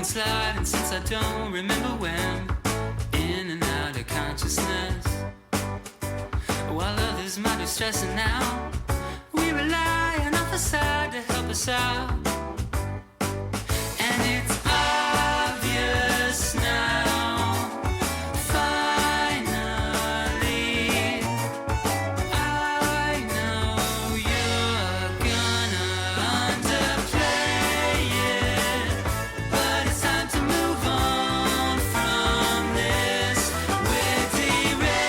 Sliding since I don't remember when, in and out of consciousness, while others might be stressing out, we rely on our facade to help us out. And it's obvious now, finally, I know you're gonna underplay it, but it's time to move on from this. We're derailing,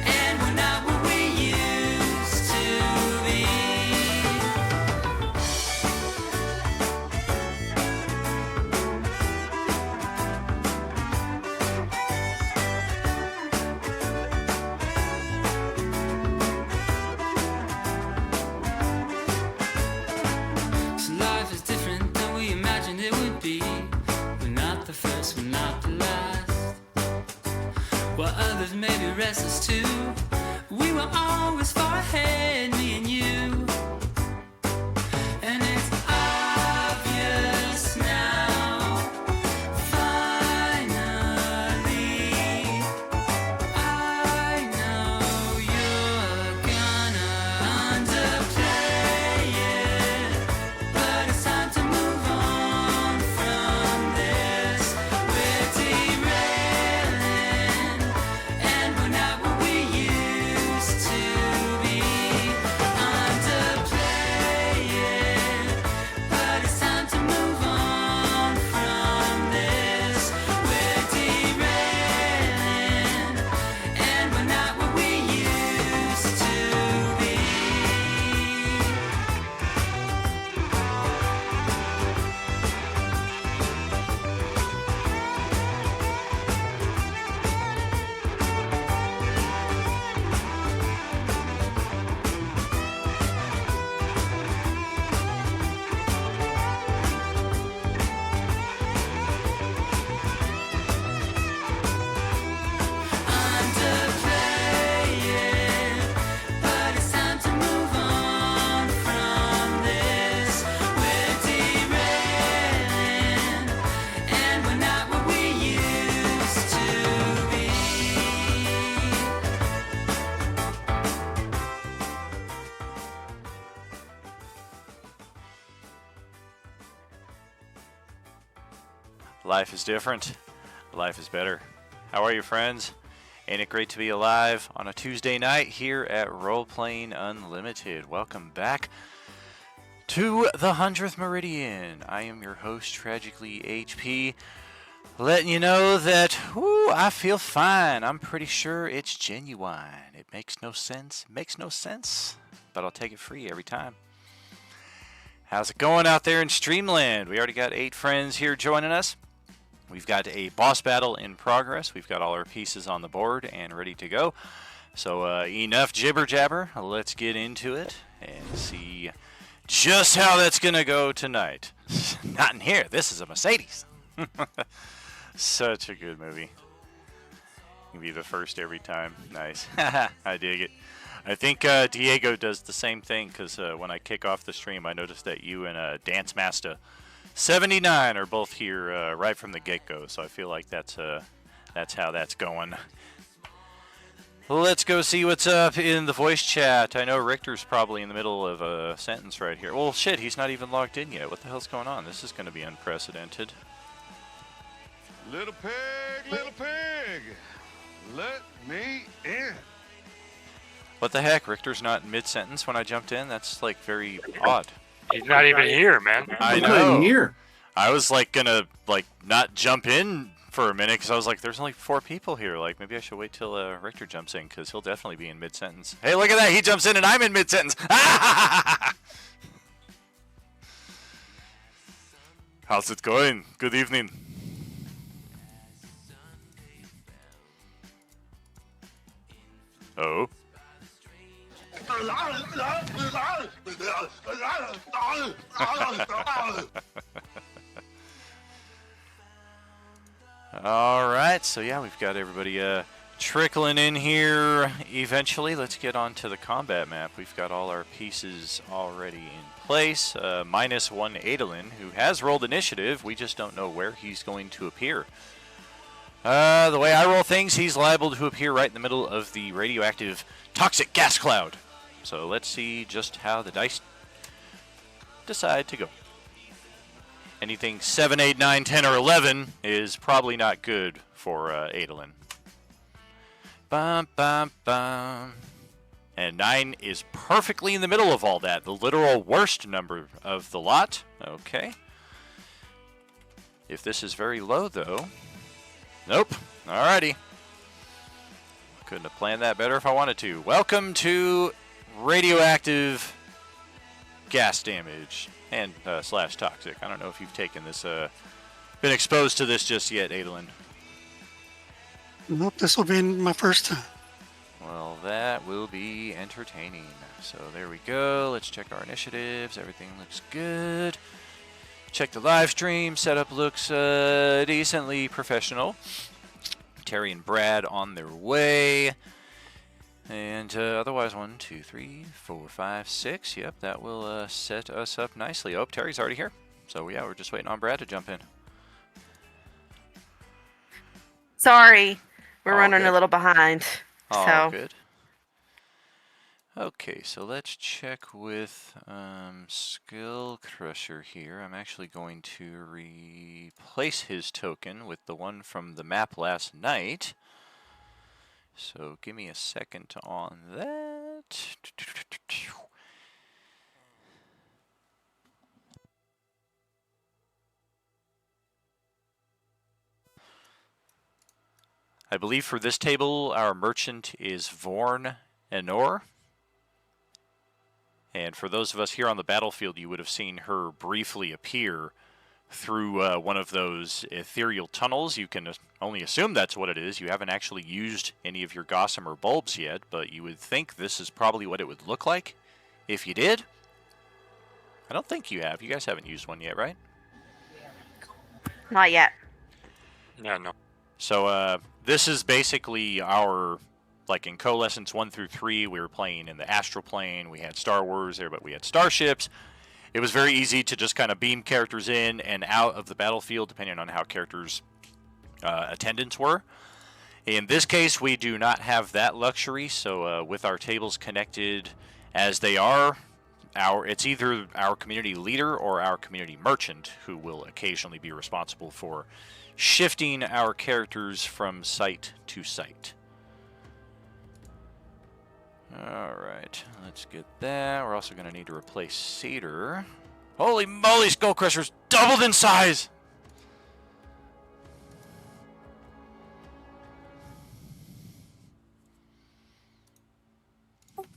and we're not what we used to be. So life is different than we imagined it would be. We're not the first, we're not the last. While others may be restless too, we were always far ahead, me and you. And it's obvious now, finally, I know you're gonna underplay it, but it's time to move on from this. We're derailing, and we're not what we used to be. Underplay it, Life is different. Life is better. How are you, friends? Ain't it great to be alive on a Tuesday night here at Role Playing Unlimited? Welcome back to the 100th Meridian. I am your host, Tragically HP, letting you know that, I feel fine. I'm pretty sure it's genuine. It makes no sense. But I'll take it free every time. How's it going out there in Streamland? We already got 8 friends here joining us. We've got a boss battle in progress. We've got all our pieces on the board and ready to go. So enough jibber jabber. Let's get into it and see just how that's going to go tonight. Not in here. This is a Mercedes. Such a good movie. You can be the first every time. Nice. I dig it. I think Diego does the same thing, because when I kick off the stream, I noticed that you and Dance Master 79 are both here right from the get-go, so I feel like that's how that's going. Let's go see what's up in the voice chat. I know Richter's probably in the middle of a sentence right here. Well, shit, he's not even logged in yet. What the hell's going on? This is going to be unprecedented. Little pig, let me in. What the heck? Richter's not mid-sentence when I jumped in? That's, like, very odd. He's not even here, man. I know. Here. I was, like, gonna, like, not jump in for a minute, because I was like, there's only 4 people here. Like, maybe I should wait till Richter jumps in, because he'll definitely be in mid-sentence. Hey, look at that! He jumps in and I'm in mid-sentence! How's it going? Good evening. Oh? Alright, so yeah, we've got everybody trickling in here eventually. Let's get on to the combat map. We've got all our pieces already in place. -1 Adolin, who has rolled initiative. We just don't know where he's going to appear. The way I roll things, he's liable to appear right in the middle of the radioactive toxic gas cloud. So let's see just how the dice decide to go. Anything 7, 8, 9, 10, or 11 is probably not good for Adolin. Bum, bum, bum. And 9 is perfectly in the middle of all that. The literal worst number of the lot. Okay. If this is very low, though... Nope. Alrighty. Couldn't have planned that better if I wanted to. Welcome to radioactive gas damage and slash toxic. I don't know if you've taken this, been exposed to this just yet, Adolin. Nope, this will be my first time. Well, that will be entertaining. So there we go. Let's check our initiatives. Everything looks good. Check the live stream. Setup looks decently professional. Terry and Brad on their way. And otherwise, 1, 2, 3, 4, 5, 6. Yep, that will set us up nicely. Oh, Terry's already here. So yeah, we're just waiting on Brad to jump in. Sorry, we're running good. a little behind. Oh, good. Okay, so let's check with Skill Crusher here. I'm actually going to replace his token with the one from the map last night. So give me a second on that. I believe for this table, our merchant is Vorn Enor. And for those of us here on the battlefield, you would have seen her briefly appear through one of those ethereal tunnels. You can only assume that's what it is. You haven't actually used any of your gossamer bulbs yet, but you would think this is probably what it would look like if you did. I don't think you have. You guys haven't used one yet, right? Not yet. Yeah, no. So this is basically our... Like in Coalescence 1 through 3, we were playing in the astral plane. We had Star Wars there, but we had starships. It was very easy to just kind of beam characters in and out of the battlefield, depending on how characters' attendance were. In this case, we do not have that luxury, so with our tables connected as they are, it's either our community leader or our community merchant who will occasionally be responsible for shifting our characters from site to site. Alright, let's get that. We're also going to need to replace Cedar. Holy moly, Skull Crusher's doubled in size!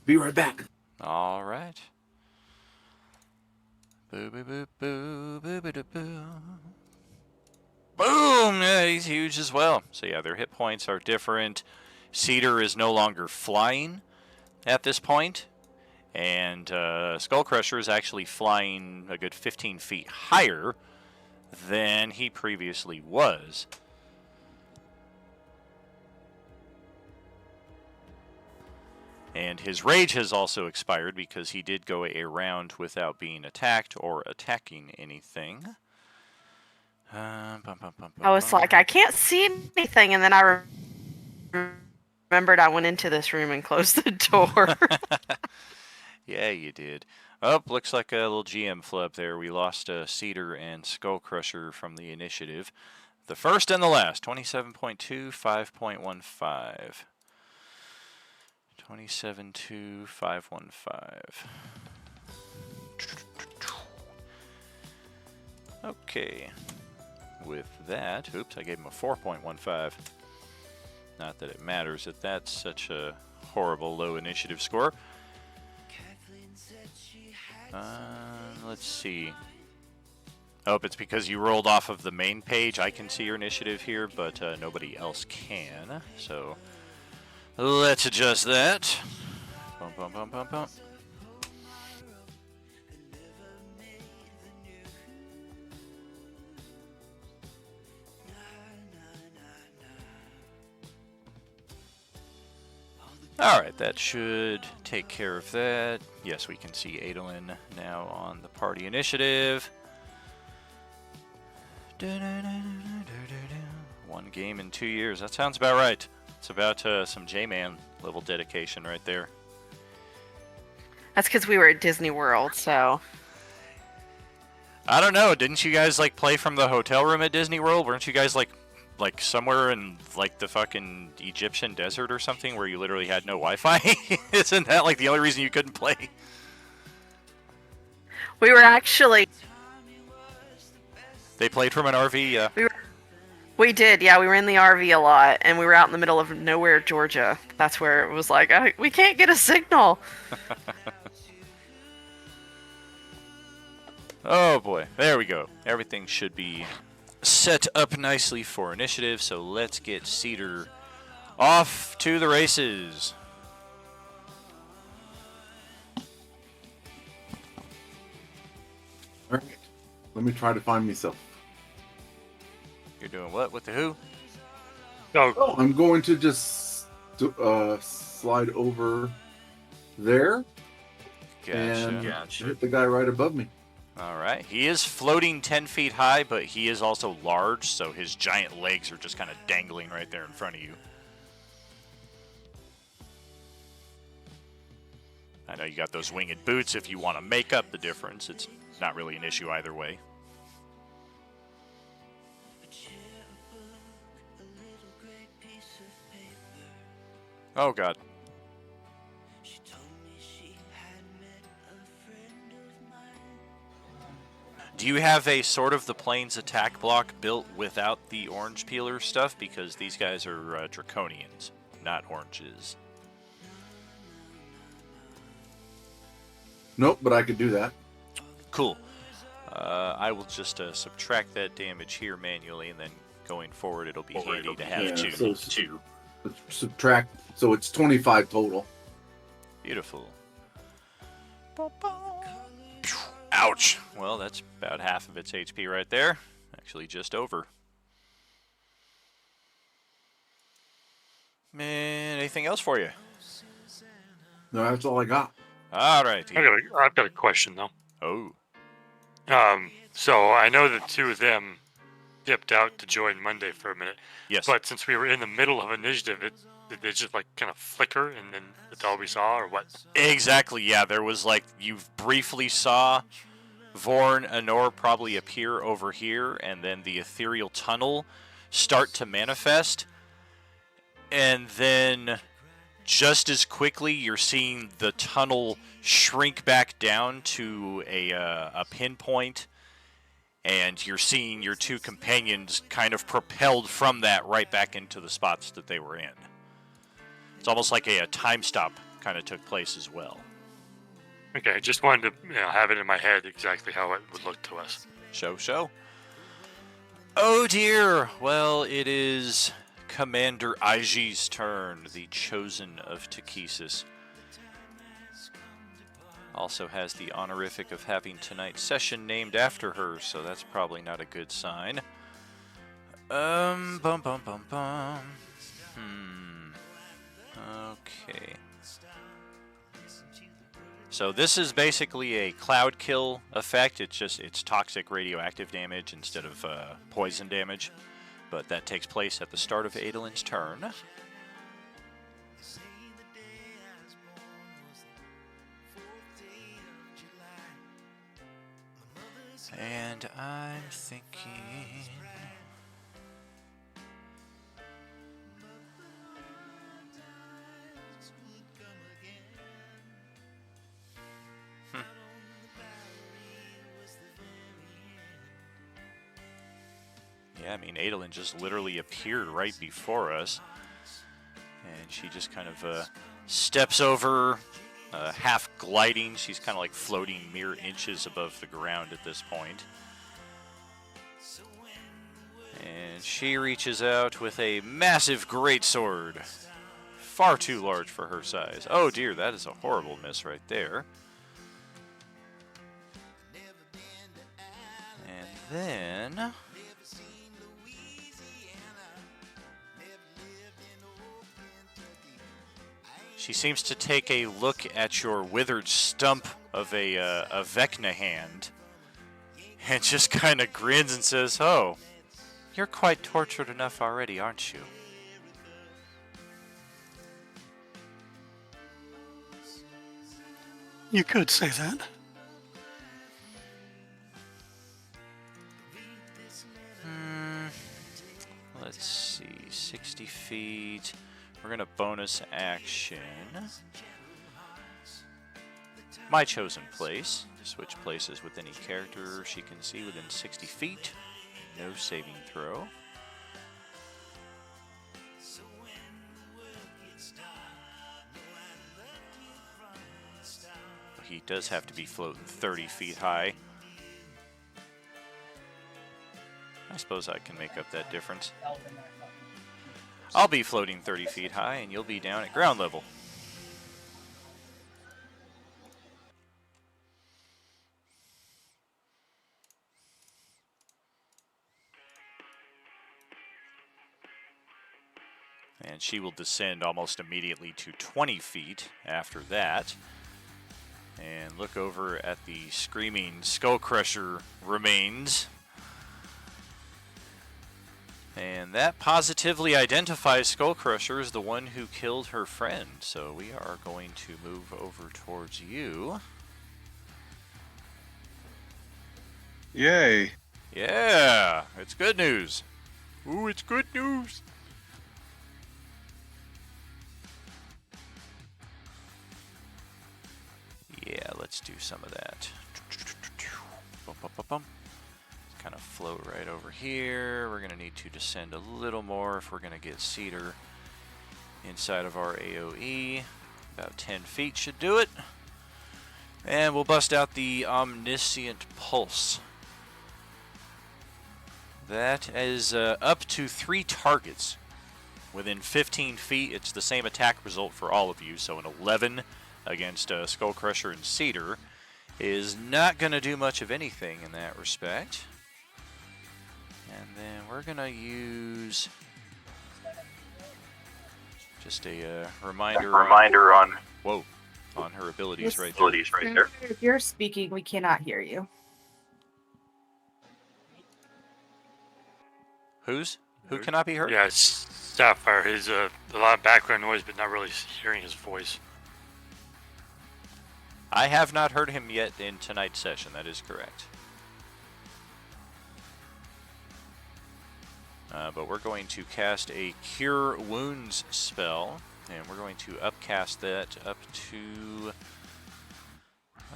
Be right back. Alright. Boo boo boo boo boo boo boo boo. Boom! Yeah, he's huge as well. So yeah, their hit points are different. Cedar is no longer flying at this point, and Skull Crusher is actually flying a good 15 feet higher than he previously was. And his rage has also expired because he did go a round without being attacked or attacking anything. I was like, I can't see anything, and then I remembered I went into this room and closed the door. Yeah, you did. Oh, looks like a little GM flip there. We lost Cedar and Skull Crusher from the initiative. The first and the last, 27.2, 5.15. 27.2, 515. Okay. With that, oops, I gave him a 4.15. Not that it matters that that's such a horrible low initiative score. Let's see. Oh, it's because you rolled off of the main page. I can see your initiative here, but nobody else can. So let's adjust that. Bump, bump, bump, bump, bump. Alright, that should take care of that. Yes, we can see Adolin now on the party initiative. One game in 2 years. That sounds about right. It's about some J-Man level dedication right there. That's because we were at Disney World, so. I don't know. Didn't you guys like play from the hotel room at Disney World? Weren't you guys like somewhere in like the fucking Egyptian desert or something where you literally had no Wi-Fi? Isn't that like the only reason you couldn't play? We were actually. They played from an RV, yeah. We did, yeah. We were in the RV a lot, and we were out in the middle of nowhere, Georgia. That's where it was like, we can't get a signal. Oh boy, there we go. Everything should be set up nicely for initiative, so let's get Cedar off to the races. All right. Let me try to find myself. You're doing what with the who? Oh, I'm going to just slide over there and hit the guy right above me. All right. He is floating 10 feet high, but he is also large, so his giant legs are just kind of dangling right there in front of you. I know you got those winged boots. If you want to make up the difference, it's not really an issue either way. Oh, God. Do you have a sort of the Plains attack block built without the orange peeler stuff? Because these guys are draconians, not oranges. Nope, but I could do that. Cool. I will just subtract that damage here manually, and then going forward it'll be handy to have two. So subtract, so it's 25 total. Beautiful. Ouch! Well, that's about half of its HP right there. Actually, just over. Man, anything else for you? No, that's all I got. All right. I've got a question though. Oh. So I know the two of them dipped out to join Monday for a minute. Yes. But since we were in the middle of initiative, did it just like kind of flicker and then that's all we saw, or what? Exactly, yeah. There was like, you briefly saw Vorn Anor probably appear over here, and then the ethereal tunnel start to manifest. And then just as quickly, you're seeing the tunnel shrink back down to a pinpoint, and you're seeing your two companions kind of propelled from that right back into the spots that they were in. It's almost like a time stop kind of took place as well. Okay, just wanted to have it in my head exactly how it would look to us. Show. Oh dear! Well, it is Commander Aiji's turn, the chosen of Takhisis. Also has the honorific of having tonight's session named after her, so that's probably not a good sign. Okay. So this is basically a cloud kill effect. It's toxic radioactive damage instead of poison damage. But that takes place at the start of Adolin's turn. And I'm thinking... Yeah, I mean, Adolin just literally appeared right before us. And she just kind of steps over, half gliding. She's kind of like floating mere inches above the ground at this point. And she reaches out with a massive greatsword. Far too large for her size. Oh dear, that is a horrible miss right there. And then... she seems to take a look at your withered stump of a Vecna hand and just kind of grins and says, "Oh, you're quite tortured enough already, aren't you?" You could say that. Let's see, 60 feet. We're going to bonus action my chosen place. Switch places with any character she can see within 60 feet. No saving throw. He does have to be floating 30 feet high. I suppose I can make up that difference. I'll be floating 30 feet high, and you'll be down at ground level. And she will descend almost immediately to 20 feet after that. And look over at the screaming Skull Crusher remains. And that positively identifies Skull Crusher as the one who killed her friend. So we are going to move over towards you. Yay. Yeah, it's good news. Ooh, it's good news. Yeah, let's do some of that. Kind of float right over here. We're going to need to descend a little more if we're going to get Cedar inside of our AoE. About 10 feet should do it. And we'll bust out the Omniscient Pulse. That is up to 3 targets. Within 15 feet, it's the same attack result for all of you. So an 11 against Skull Crusher and Cedar is not going to do much of anything in that respect. And then we're going to use just a reminder on her abilities right there. If you're speaking, we cannot hear you. Who cannot be heard? Yeah, it's Sapphire. He's a lot of background noise, but not really hearing his voice. I have not heard him yet in tonight's session. That is correct. But we're going to cast a Cure Wounds spell, and we're going to upcast that up to,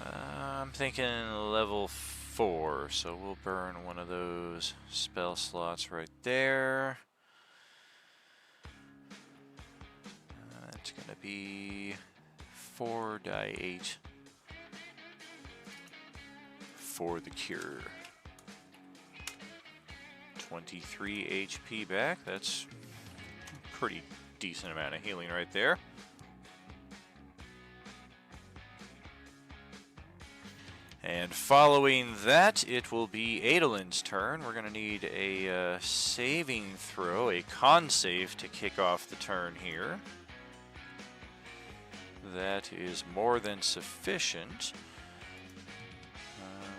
I'm thinking level 4, so we'll burn one of those spell slots right there. That's going to be 4 die 8 for the cure. 23 HP back. That's a pretty decent amount of healing right there. And following that, it will be Adolin's turn. We're going to need a saving throw, a con save, to kick off the turn here. That is more than sufficient.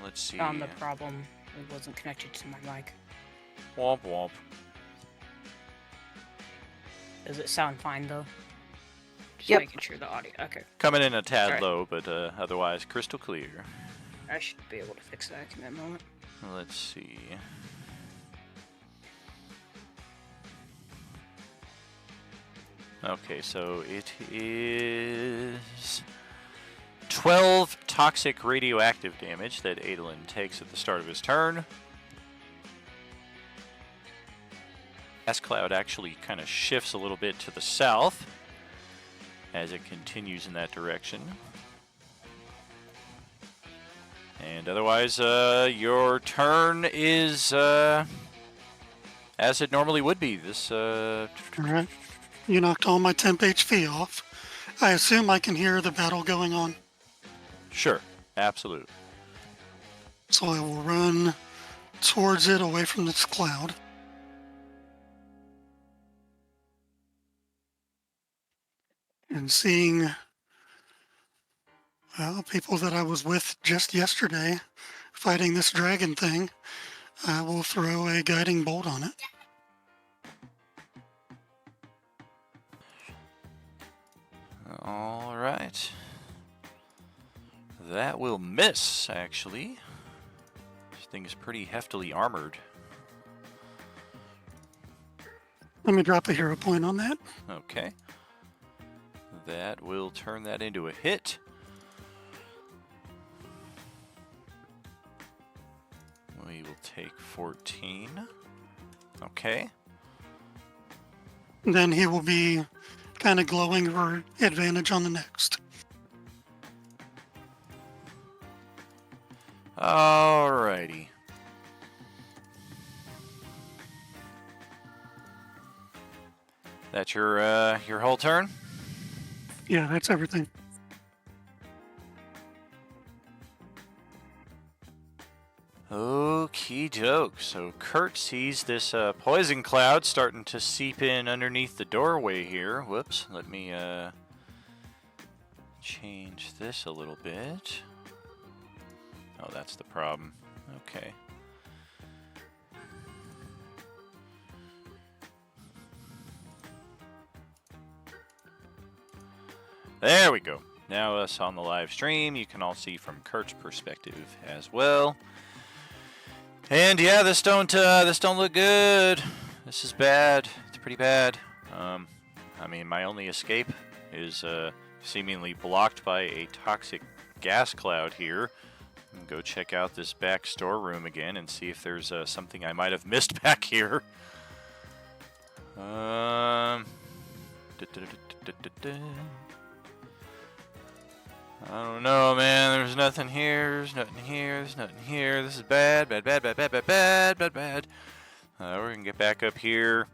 Let's see. Found the problem. It wasn't connected to my mic. Womp womp. Does it sound fine though? Just Yep. making sure the audio. Okay. Coming in a tad Alright. low, but otherwise crystal clear. I should be able to fix that in a moment. Let's see. Okay, so it is 12 toxic radioactive damage that Adolin takes at the start of his turn. Gas cloud actually kind of shifts a little bit to the south as it continues in that direction. And otherwise, your turn is as it normally would be. This Alright. You knocked all my temp HP off. I assume I can hear the battle going on. Sure, absolutely. So I will run towards it away from this cloud. And seeing people that I was with just yesterday fighting this dragon thing, I will throw a guiding bolt on it. All right. That will miss, actually. This thing is pretty heftily armored. Let me drop a hero point on that. Okay. That will turn that into a hit. We will take 14. Okay. Then he will be kind of glowing for advantage on the next. Alrighty. That's your whole turn? Yeah, that's everything. Okie doke. So Kurt sees this poison cloud starting to seep in underneath the doorway here. Whoops. Let me change this a little bit. Oh, that's the problem. Okay. There we go. Now us on the live stream, you can all see from Kurt's perspective as well. And yeah, this don't look good. This is bad. It's pretty bad. I mean, my only escape is seemingly blocked by a toxic gas cloud here. Go check out this back storeroom again and see if there's something I might have missed back here. I don't know, man. There's nothing here. There's nothing here. There's nothing here. This is bad. Bad, bad, bad, bad, bad, bad, bad, bad. We're going to get back up here.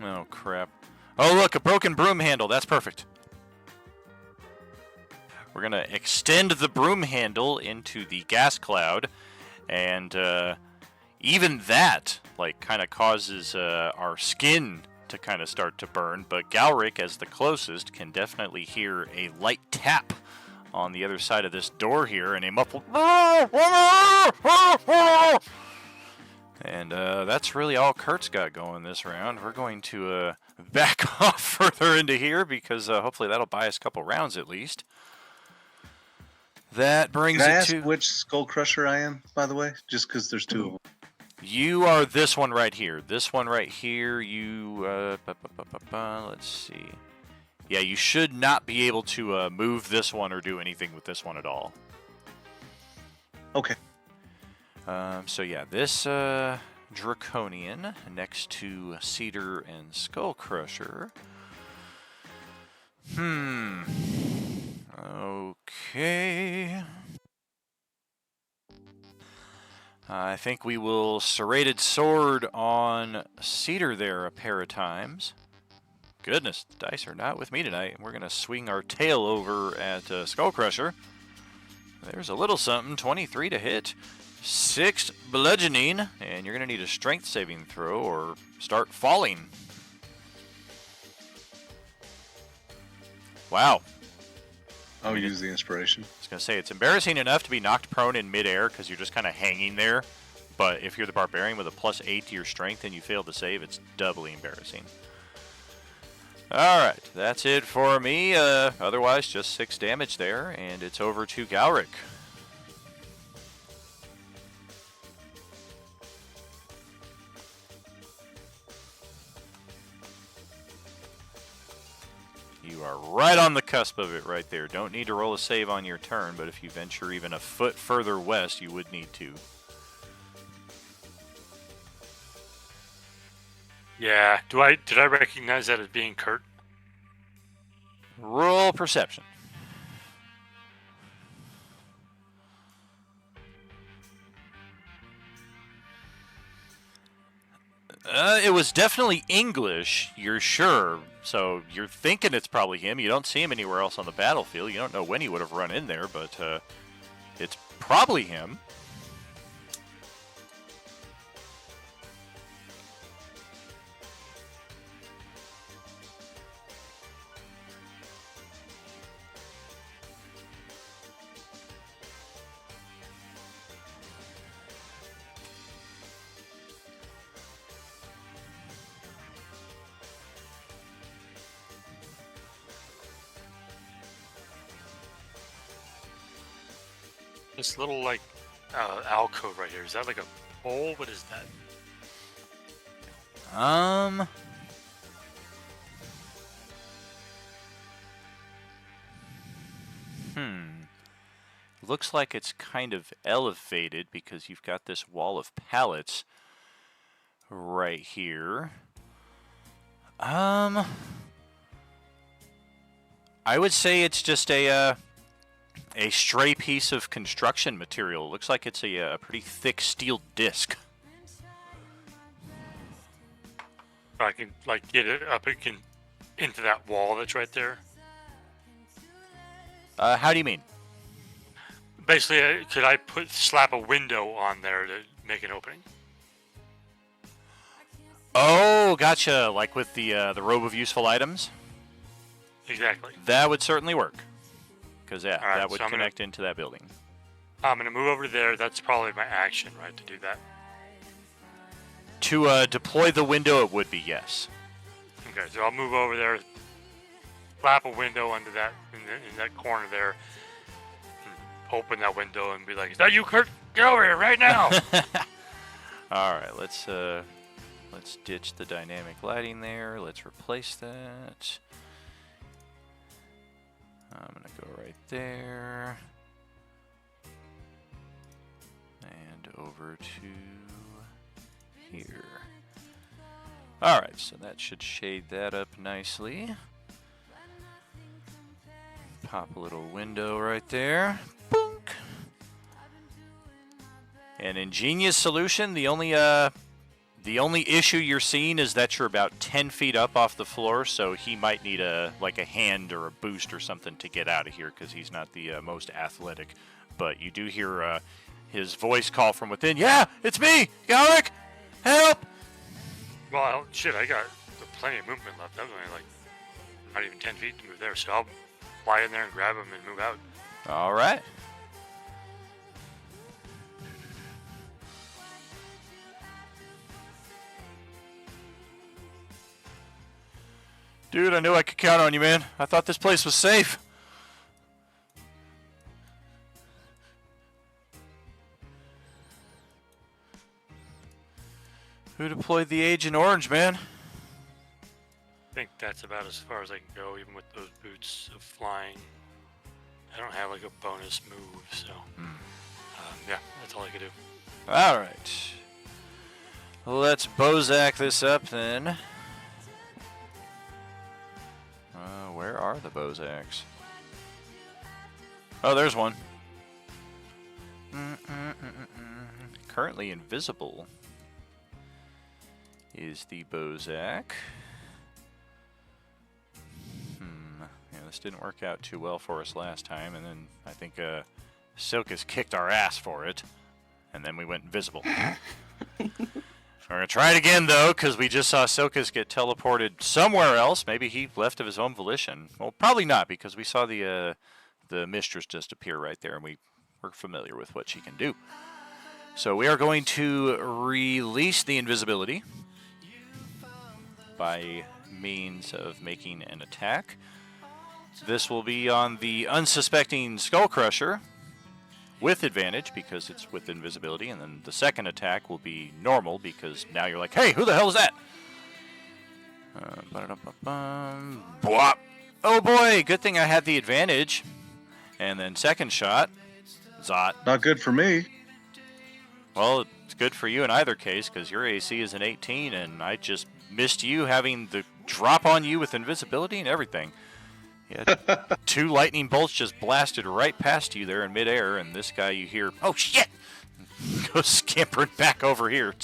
Oh, crap. Oh, look, a broken broom handle. That's perfect. We're going to extend the broom handle into the gas cloud. And even that, like, kind of causes our skin to kind of start to burn, but Galric, as the closest, can definitely hear a light tap on the other side of this door here, and a muffled And that's really all Kurt's got going this round. We're going to back off further into here because hopefully that'll buy us a couple rounds at least. That brings Can I it ask to... which Skull Crusher I am, by the way? Just because there's two of them. You are this one right here. This one right here, you... let's see. Yeah, you should not be able to move this one or do anything with this one at all. Okay. So yeah, this Draconian next to Cedar and Skull Crusher. Okay. I think we will Serrated Sword on Cedar there a pair of times. Goodness, the dice are not with me tonight. We're going to swing our tail over at Skull Crusher. There's a little something, 23 to hit. 6 bludgeoning, and you're going to need a strength saving throw or start falling. Wow. I'll use the inspiration. I was going to say, it's embarrassing enough to be knocked prone in midair because you're just kind of hanging there. But if you're the barbarian with a +8 to your strength and you fail to save, it's doubly embarrassing. Alright, that's it for me. Otherwise, just 6 damage there, and it's over to Galric. You are right on the cusp of it right there. Don't need to roll a save on your turn, but if you venture even a foot further west, you would need to. Yeah. Did I recognize that as being Kurt? Roll perception. It was definitely English, you're sure. So you're thinking it's probably him. You don't see him anywhere else on the battlefield. You don't know when he would have run in there, but it's probably him. This little, like, alcove right here. Is that like a hole? What is that? Looks like it's kind of elevated because you've got this wall of pallets right here. I would say it's just a stray piece of construction material. Looks like it's a pretty thick steel disc. I can, like, get it up into that wall that's right there. How do you mean? Basically, could I slap a window on there to make an opening? Oh, gotcha. Like with the robe of useful items? Exactly. That would certainly work. Because, yeah, right, that would so connect into that building. I'm going to move over there. That's probably my action, right, to do that? To deploy the window, it would be, yes. Okay, so I'll move over there, slap a window under that, in that corner there, open that window and be like, "Is that you, Kurt? Get over here right now!" All right, let's ditch the dynamic lighting there. Let's replace that. I'm gonna go right there and over to here. All right, so that should shade that up nicely. Pop a little window right there. Boink. An ingenious solution. The only issue you're seeing is that you're about 10 feet up off the floor, so he might need a hand or a boost or something to get out of here because he's not the most athletic. But you do hear his voice call from within. Yeah, it's me, Galric. Help! Well, shit, I got plenty of movement left. I'm only like not even 10 feet to move there, so I'll fly in there and grab him and move out. All right. Dude, I knew I could count on you, man. I thought this place was safe. Who deployed the Agent Orange, man? I think that's about as far as I can go, even with those boots of flying. I don't have like a bonus move, so yeah, that's all I can do. All right. Let's Bozak this up then. Where are the Bozaks? Oh, there's one. Currently invisible is the Bozak. Yeah, this didn't work out too well for us last time, and then I think Silkus kicked our ass for it, and then we went invisible. We're going to try it again, though, because we just saw Silkus get teleported somewhere else. Maybe he left of his own volition. Well, probably not, because we saw the Mistress just appear right there, and we're familiar with what she can do. So we are going to release the invisibility by means of making an attack. This will be on the unsuspecting Skull Crusher with advantage because it's with invisibility, and then the second attack will be normal because now you're like, hey, who the hell is that? Bwop. Oh boy, good thing I had the advantage. And then second shot, Zot. Not good for me. Well, it's good for you in either case because your AC is an 18, and I just missed you having the drop on you with invisibility and everything. Yeah, 2 lightning bolts just blasted right past you there in midair, and this guy you hear, oh shit, goes scampering back over here.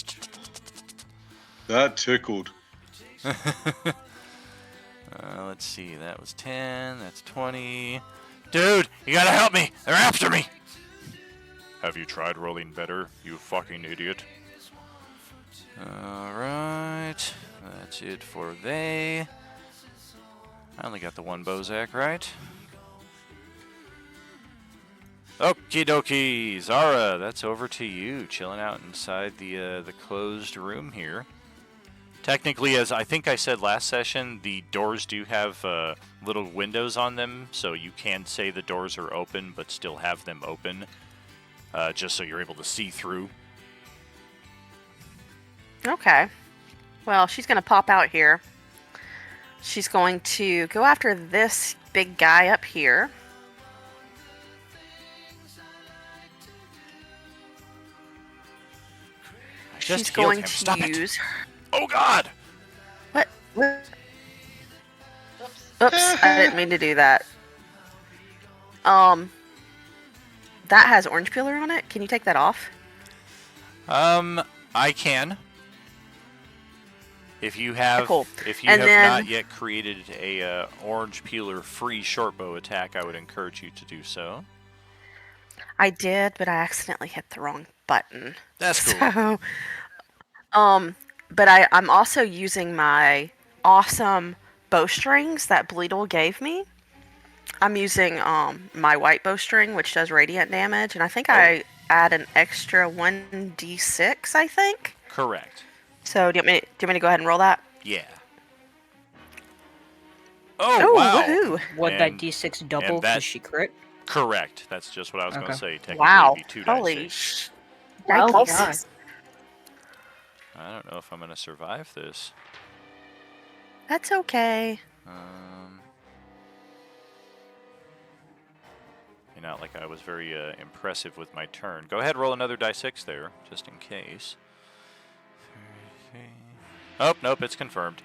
That tickled. Let's see, that was 10, that's 20. Dude, you gotta help me, they're after me. Have you tried rolling better, you fucking idiot? Alright, that's it for they. I only got the one Bozak, right? Okie dokie, Zara, that's over to you, chilling out inside the closed room here. Technically, as I think I said last session, the doors do have little windows on them, so you can say the doors are open, but still have them open, just so you're able to see through. Okay. Well, she's going to pop out here. She's going to go after this big guy up here. She's going to use... Oh, God! What? Oops, I didn't mean to do that. That has orange peeler on it. Can you take that off? I can. If you have, cool. If you have not yet created a orange peeler free short bow attack, I would encourage you to do so. I did, but I accidentally hit the wrong button. That's cool. So, but I'm also using my awesome bowstrings that Bleedle gave me. I'm using my white bowstring, which does radiant damage, and I think I add an extra 1d6, I think? Correct. So, do you want me to go ahead and roll that? Yeah. Oh, wow. Woohoo. Would that d6 double because she crit? Correct. That's just what I was going to say. Technically, wow. It'd be 2 Holy dice. Oh, God. I don't know if I'm going to survive this. That's okay. Not like I was very impressive with my turn. Go ahead, roll another die 6 there, just in case. Oh, nope, it's confirmed.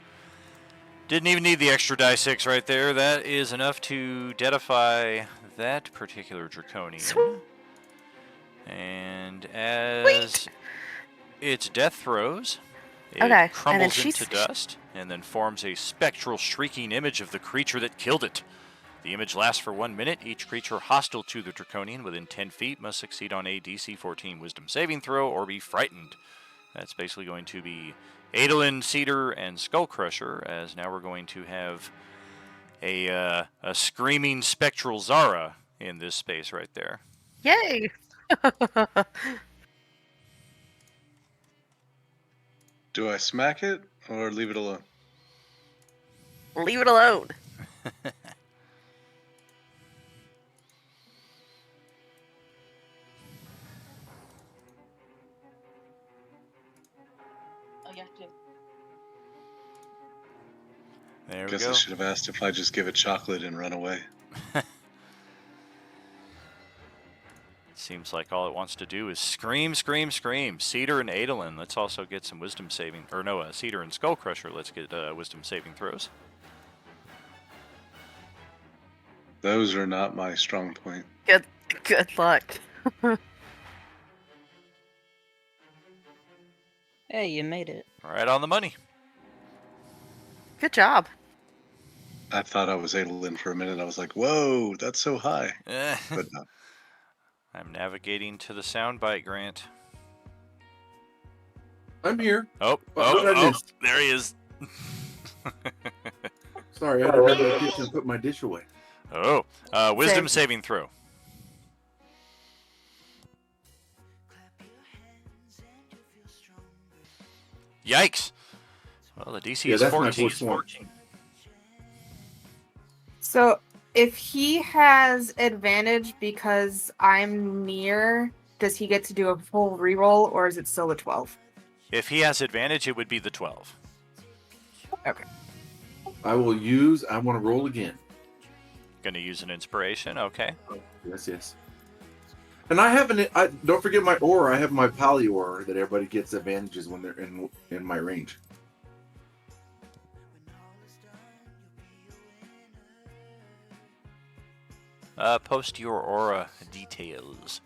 Didn't even need the extra die 6 right there. That is enough to deadify that particular Draconian. And as its death throws, it crumbles into dust and then forms a spectral shrieking image of the creature that killed it. The image lasts for 1 minute. Each creature hostile to the Draconian within 10 feet must succeed on a DC 14 Wisdom saving throw or be frightened. That's basically going to be Adolin, Cedar, and Skull Crusher, as now we're going to have a screaming spectral Zara in this space right there. Yay! Do I smack it or leave it alone? Leave it alone. There we Guess go. I should have asked if I just give it chocolate and run away. Seems like all it wants to do is scream, scream, scream. Cedar and Adolin, let's also get some wisdom saving, or no, Cedar and Skullcrusher, let's get wisdom saving throws. Those are not my strong point. Good luck. Hey, you made it. Right on the money. Good job. I thought I was Adolin for a minute. I was like, whoa, that's so high. But no. I'm navigating to the soundbite, Grant. I'm here. Oh, What did I miss? There he is. Sorry, I had to go to the kitchen and put my dish away. Oh, wisdom saving throw. Yikes. Well, the DC is that's my 14. first one. So if he has advantage because I'm near, does he get to do a full reroll or is it still a 12? If he has advantage, it would be the 12. Okay. I want to roll again. Going to use an inspiration, okay. Yes. And I have don't forget my aura. I have my poly aura that everybody gets advantages when they're in my range. Post your aura details.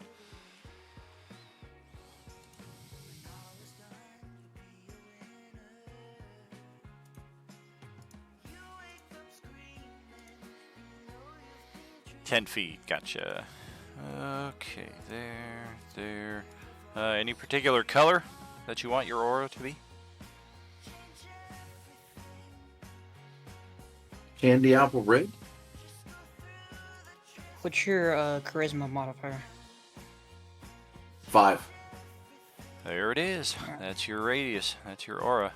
$10 feet, gotcha. Okay, there. Any particular color that you want your aura to be? Candy apple red. What's your charisma modifier? 5. There it is. That's your radius. That's your aura.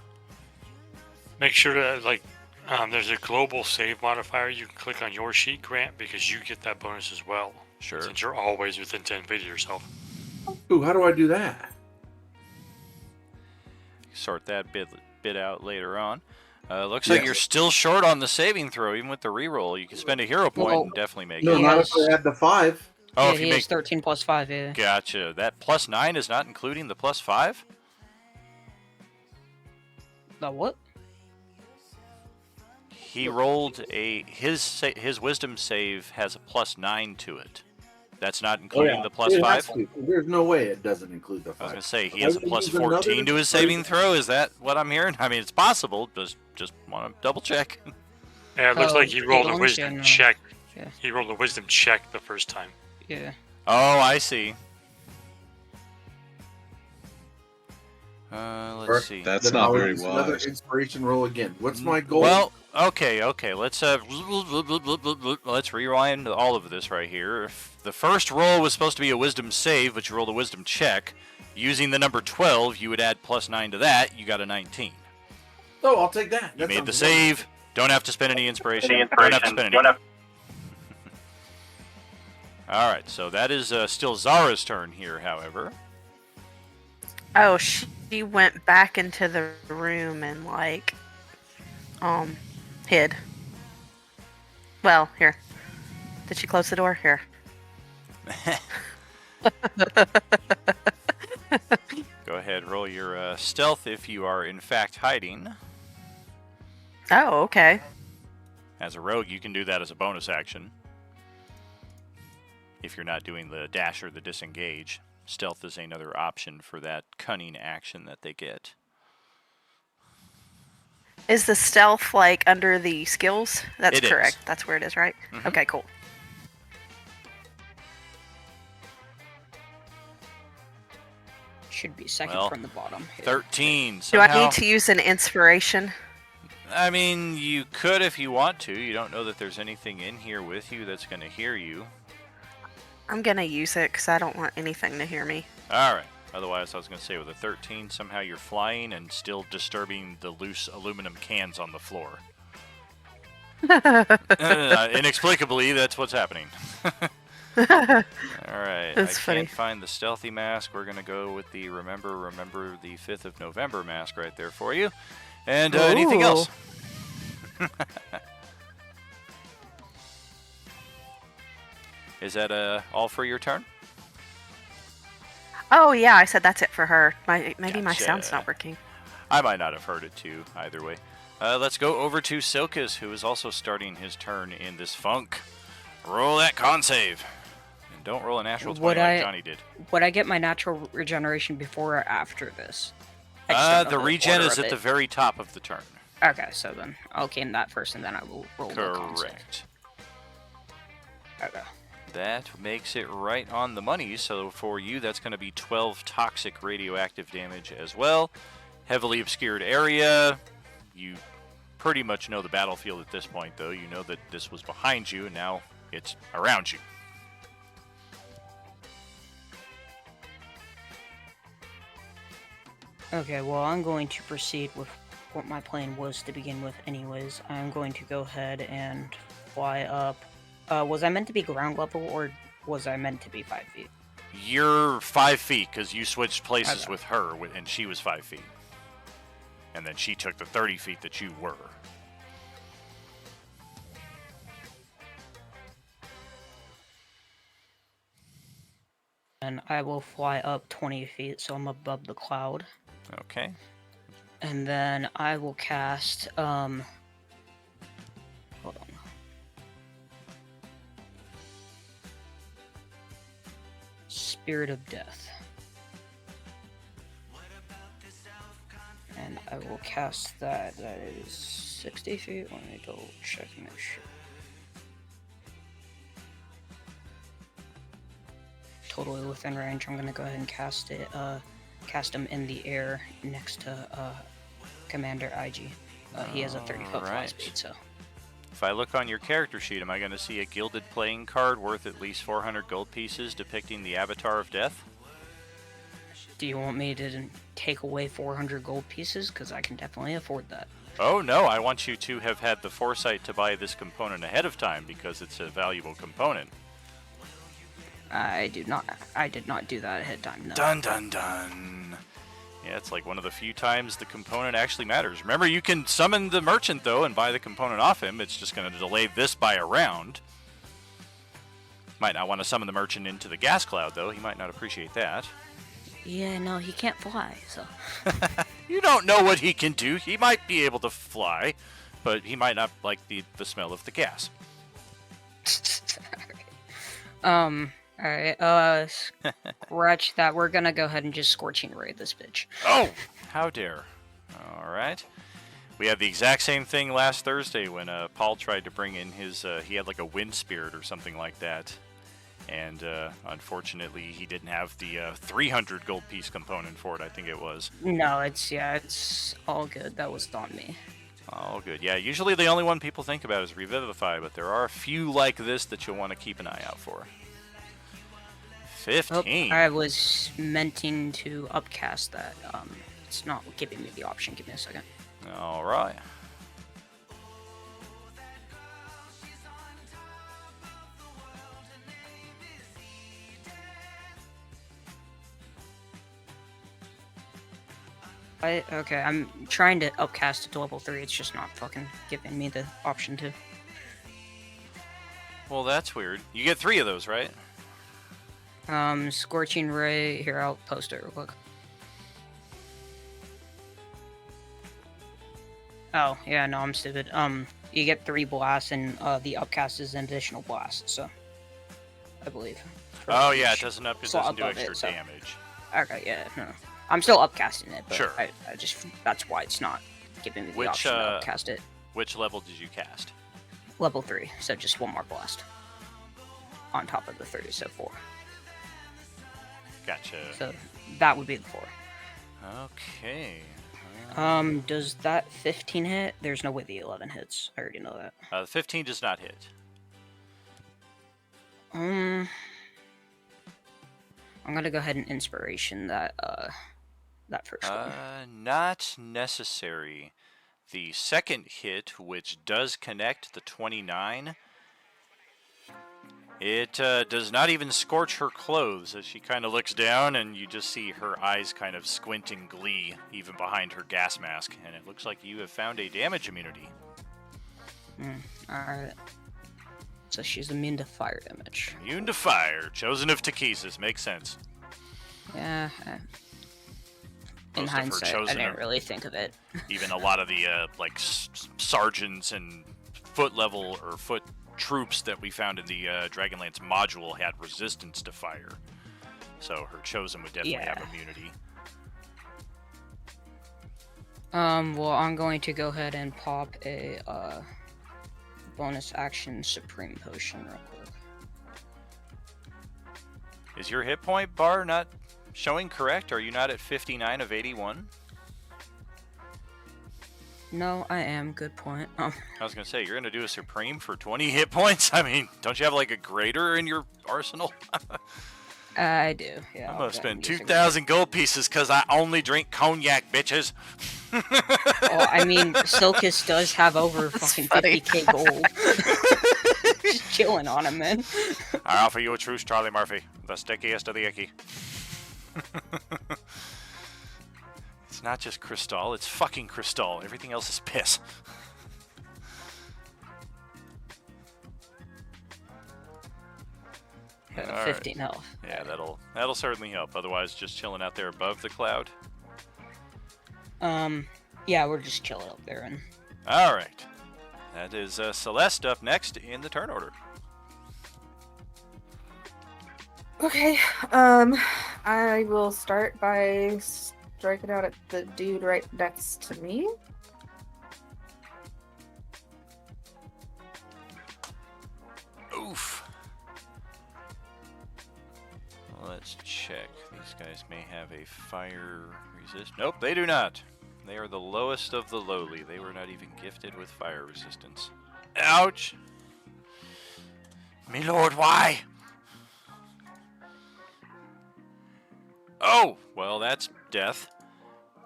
Make sure to there's a global save modifier. You can click on your sheet, Grant, because you get that bonus as well. Sure. Since you're always within 10 feet of yourself. Ooh, how do I do that? Sort that bit out later on. Looks like you're still short on the saving throw, even with the reroll. You can spend a hero point and definitely make No, it. not if I add the 5. Oh, yeah, if you he make has 13 plus 5, yeah. Gotcha. That plus 9 is not including the plus 5? The what? He rolled his wisdom save has a plus 9 to it. That's not including the plus 5? There's no way it doesn't include the 5. I was going to say, he has a plus 14 to his saving throw. Is that what I'm hearing? I mean, it's possible. Just want to double check. Yeah, it looks like he rolled a Adolin wisdom can, check. yeah. He rolled a wisdom check the first time. Yeah. Oh, I see. Let's see. That's not very wise. Another inspiration roll again. What's my goal? Well, okay. Let's rewind all of this right here. If the first roll was supposed to be a wisdom save, but you rolled a wisdom check. Using the number 12, you would add plus 9 to that. You got a 19. Oh, I'll take that. You made the save. Don't have to spend any inspiration. Don't have to spend any. All right, so that is still Zara's turn here, however. Oh, she went back into the room and hid. Well, here. Did she close the door? Here. Go ahead, roll your stealth if you are in fact hiding. Oh, okay. As a rogue, you can do that as a bonus action. If you're not doing the dash or the disengage. Stealth is another option for that cunning action that they get. Is the stealth under the skills? That's correct. That's where it is, right? Mm-hmm. Okay, cool. Should be second Well, from the bottom. 13. Do Somehow, I need to use an inspiration? I mean, you could if you want to. You don't know that there's anything in here with you that's going to hear you. I'm going to use it because I don't want anything to hear me. All right. Otherwise, I was going to say with a 13, somehow you're flying and still disturbing the loose aluminum cans on the floor. Inexplicably, that's what's happening. Alright, I can't find the stealthy mask. We're going to go with the remember the 5th of November mask right there for you. And anything else? Is that all for your turn? Oh, yeah, I said that's it for her. Maybe my sound's not working. I might not have heard it too, either way. Let's go over to Silkus, who is also starting his turn in this funk. Roll that con save. And don't roll a natural 20 like Johnny did. Would I get my natural regeneration before or after this? The regen is at the very top of the turn. Okay, so then I'll gain that first, and then I will roll the con save. Correct. Okay. That makes it right on the money, so for you that's going to be 12 toxic radioactive damage as well. Heavily obscured area. You pretty much know the battlefield at this point, though. You know that this was behind you, and now it's around you. Okay, well, I'm going to proceed with what my plan was to begin with anyways. I'm going to go ahead and fly up. Was I meant to be ground level, or was I meant to be 5 feet? You're 5 feet, because you switched places with her, and she was 5 feet. And then she took the 30 feet that you were. And I will fly up 20 feet, so I'm above the cloud. Okay. And then I will cast, hold on. Spirit of Death. And I will cast that. That is 60 feet. Let me double check and make sure. Totally within range. I'm gonna go ahead and cast it. Cast him in the air next to Commander IG. He has a 30-foot fly speed, so. If I look on your character sheet, am I going to see a gilded playing card worth at least 400 gold pieces depicting the Avatar of Death? Do you want me to take away 400 gold pieces? Because I can definitely afford that. Oh no, I want you to have had the foresight to buy this component ahead of time because it's a valuable component. I did not do that ahead of time, no. Dun dun dun. Yeah, it's like one of the few times the component actually matters. Remember, you can summon the merchant, though, and buy the component off him. It's just going to delay this by a round. Might not want to summon the merchant into the gas cloud, though. He might not appreciate that. Yeah, no, he can't fly, so... You don't know what he can do. He might be able to fly, but he might not like the smell of the gas. Alright, scratch that. We're gonna go ahead and just Scorching Ray this bitch. Oh! How dare. Alright. We had the exact same thing last Thursday when Paul tried to bring in his, he had like a wind spirit or something like that. And unfortunately, he didn't have the 300 gold piece component for it, I think it was. No, it's all good. That was on me. All good. Yeah, usually the only one people think about is Revivify, but there are a few like this that you'll want to keep an eye out for. 15. Oh, I was meaning to upcast that. It's not giving me the option. Give me a second. All right. Okay, I'm trying to upcast it to level 3. It's just not fucking giving me the option to. Well, that's weird. You get 3 of those, right? Scorching Ray. Here, I'll post it real quick. Oh, yeah, no, I'm stupid. You get 3 blasts, and the upcast is an additional blast, so. I believe. Oh, yeah, it doesn't do extra damage. Okay, yeah, no. I'm still upcasting it, but sure. I just, that's why it's not giving me the option to upcast it. Which level did you cast? Level 3, so just 1 more blast. On top of the 3, so 4. Gotcha. So that would be the 4. Okay. Does that 15 hit? There's no way the 11 hits. I already know that. The 15 does not hit. I'm gonna go ahead and inspiration that first one. Not necessary. The second hit, which does connect the 29, it does not even scorch her clothes as she kind of looks down, and you just see her eyes kind of squint in glee, even behind her gas mask. And it looks like you have found a damage immunity. Alright. So she's immune to fire damage. Immune to fire. Chosen of Takhisis. Makes sense. Yeah. In Most of her hindsight, I chosen didn't really think of it. Even a lot of the sergeants and foot level or foot troops that we found in the Dragonlance module had resistance to fire. So her chosen would definitely have immunity. Well, I'm going to go ahead and pop a bonus action Supreme Potion real quick. Is your hit point bar not showing correct? Are you not at 59 of 81? No, I am. Good point. I was going to say, you're going to do a Supreme for 20 hit points? I mean, don't you have like a greater in your arsenal? I do, yeah. I'm going to spend 2,000 gold pieces because I only drink cognac, bitches. Well, I mean, Silkus does have over fucking 50k gold. Just chilling on him, man. I offer you a truce, Charlie Murphy. The stickiest of the icky. It's not just Crystal, it's fucking Crystal. Everything else is piss. Right. 15 health. Yeah, that'll certainly help. Otherwise, just chilling out there above the cloud. Yeah, we're just chilling up there. And all right, that is Celeste up next in the turn order. Okay, I will start by striking out at the dude right next to me. Oof. Let's check. These guys may have a fire resist. Nope, they do not. They are the lowest of the lowly. They were not even gifted with fire resistance. Ouch! Me lord, why? Oh! Well, that's death.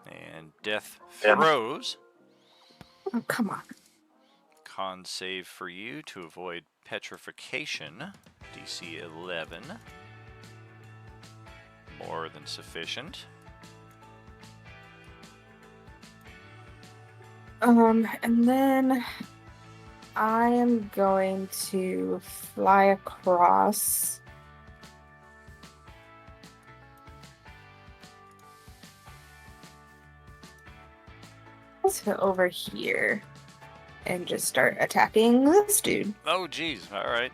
And death throws. Oh, come on. Con save for you to avoid petrification. DC 11. More than sufficient. And then I am going to fly across. To over here and just start attacking this dude. Oh, geez. All right.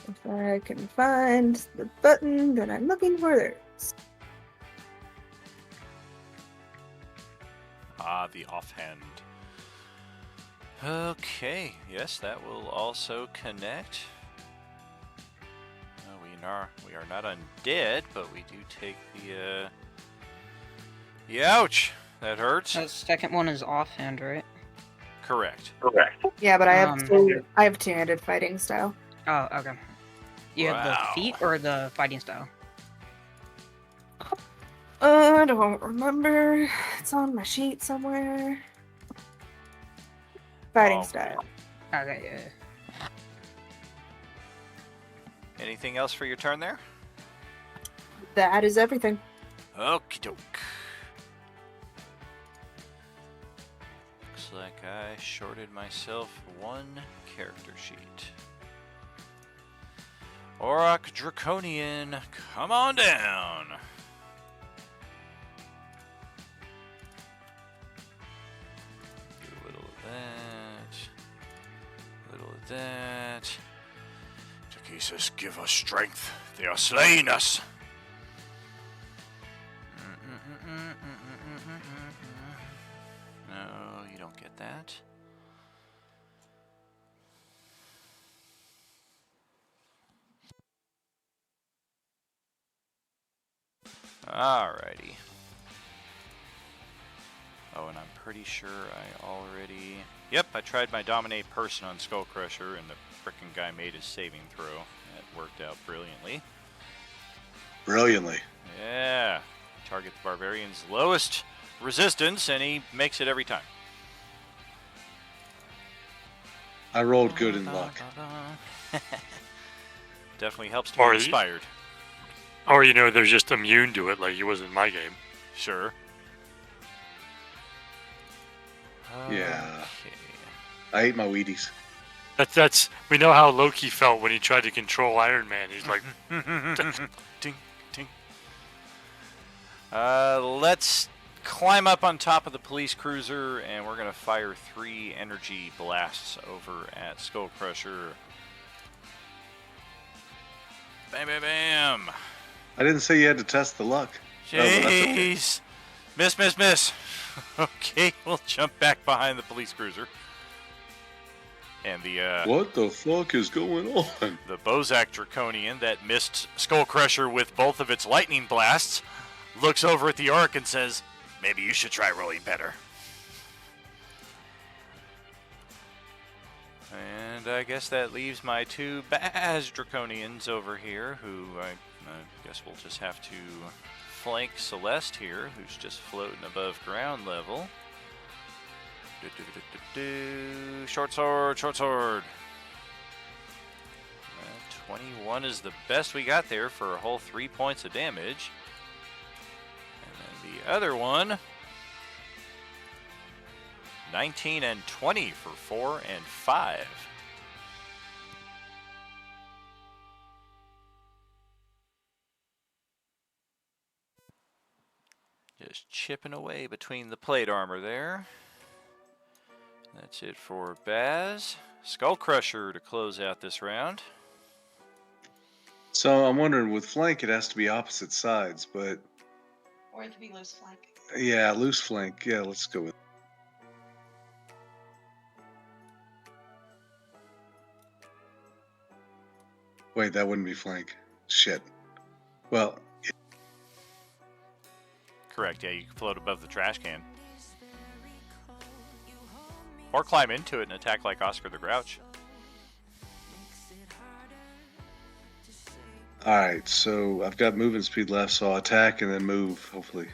If I can find the button that I'm looking for, there it is. Ah, the offhand. Okay, yes, that will also connect. We are not undead, but we do take the ouch! That hurts. the second one is offhand, right? Correct. Yeah, but I have two-handed fighting style. Oh, okay. You have the feet or the fighting style? I don't remember. It's on my sheet somewhere. Fighting style. Okay, yeah. Anything else for your turn there? That is everything. Okie doke. Looks like I shorted myself one character sheet. Auroch Draconian, come on down. Do a little of that. A little of that. Takhisis, give us strength. They are slaying us. No, you don't get that. Alrighty. Oh, and I'm pretty sure I already... Yep, I tried my Dominate Person on Skullcrusher, and the frickin' guy made his saving throw. That worked out brilliantly. Brilliantly. Yeah. Target the Barbarian's lowest resistance, and he makes it every time. I rolled good in luck. Definitely helps to be inspired. Or, they're just immune to it, like he was in my game. Sure. Yeah. Okay. I ate my Wheaties. We know how Loki felt when he tried to control Iron Man. He's like, Ding, ding. Let's climb up on top of the police cruiser, and we're going to fire 3 energy blasts over at Skull Crusher. Bam, bam, bam. I didn't say you had to test the luck. Jeez. Miss. Okay, we'll jump back behind the police cruiser. And the, what the fuck is going on? The Bozak Draconian that missed Skull Crusher with both of its lightning blasts looks over at the Orc and says, maybe you should try rolling better. And I guess that leaves my 2 Baz Draconians over here, who I guess we'll just have to flank Celeste here, who's just floating above ground level. Short sword. 21 is the best we got there for a whole 3 points of damage. And then the other one, 19 and 20 for 4 and 5. Just chipping away between the plate armor there. That's it for Baz. Skull Crusher to close out this round. So I'm wondering, with flank, it has to be opposite sides, but... Or it could be loose flank. Yeah, loose flank. Yeah, let's go with... Wait, that wouldn't be flank. Shit. Well... Yeah. Correct, yeah, you can float above the trash can. Or climb into it and attack like Oscar the Grouch. Alright, so I've got movement speed left, so I'll attack and then move, hopefully.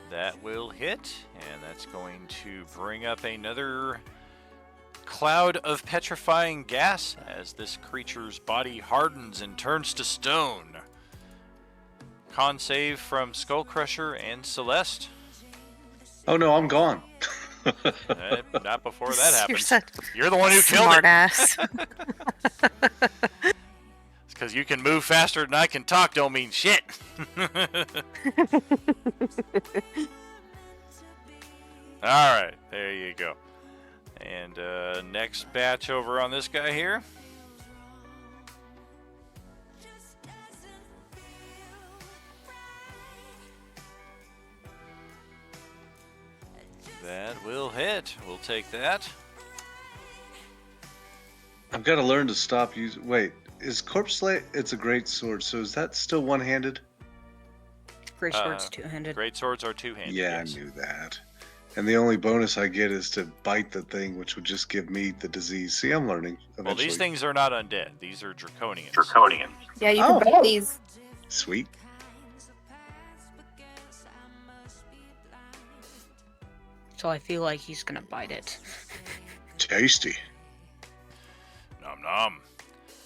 That will hit, and that's going to bring up another cloud of petrifying gas as this creature's body hardens and turns to stone. Con save from Skull Crusher and Celeste. Oh no, I'm gone. Not before that happens. You're the one who killed Smart it. ass. Because you can move faster than I can talk don't mean shit. Alright, there you go. And next batch over on this guy here. That will hit. We'll take that. I've got to learn to stop using... Wait, is Corpse Slay... It's a great sword, so is that still one-handed? Great sword's two-handed. Great swords are two-handed. Yeah, yes. I knew that. And the only bonus I get is to bite the thing, which would just give me the disease. See, I'm learning. Eventually. Well, these things are not undead. These are draconians. Yeah, you can bite these. Sweet. So I feel like he's gonna bite it. Tasty. Nom nom.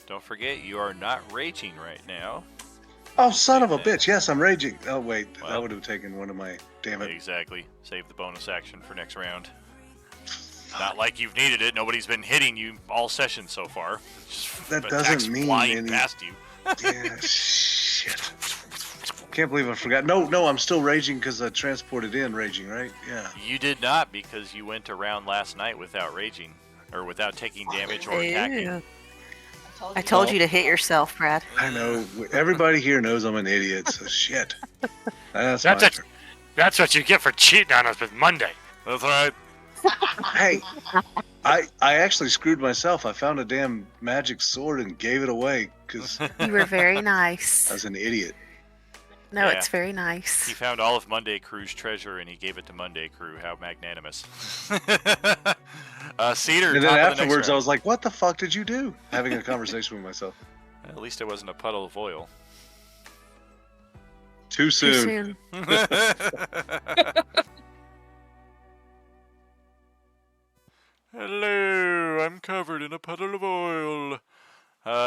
Don't forget, you are not raging right now. Oh, son of a bitch. Yes, I'm raging. Oh, wait. Well, that would have taken one of my... Damn it. Exactly. Save the bonus action for next round. Not like you've needed it. Nobody's been hitting you all session so far. Just that attacks doesn't mean flying any... past you. Yeah, shit. Can't believe I forgot. No, I'm still raging because I transported in raging, right? Yeah. You did not, because you went around last night without raging. Or without taking damage or attacking. I told you to hit yourself, Brad. I know. Everybody here knows I'm an idiot, so shit. That's what you get for cheating on us with Monday. That's right. Hey, I actually screwed myself. I found a damn magic sword and gave it away because You were very nice. I was an idiot. No, Yeah. it's very nice. He found all of Monday Crew's treasure and he gave it to Monday Crew. How magnanimous. Cedar, And then top of the next afterwards, I round. was like, "What the fuck did you do?" Having a conversation with myself. At least it wasn't a puddle of oil. Too soon. Hello, I'm covered in a puddle of oil.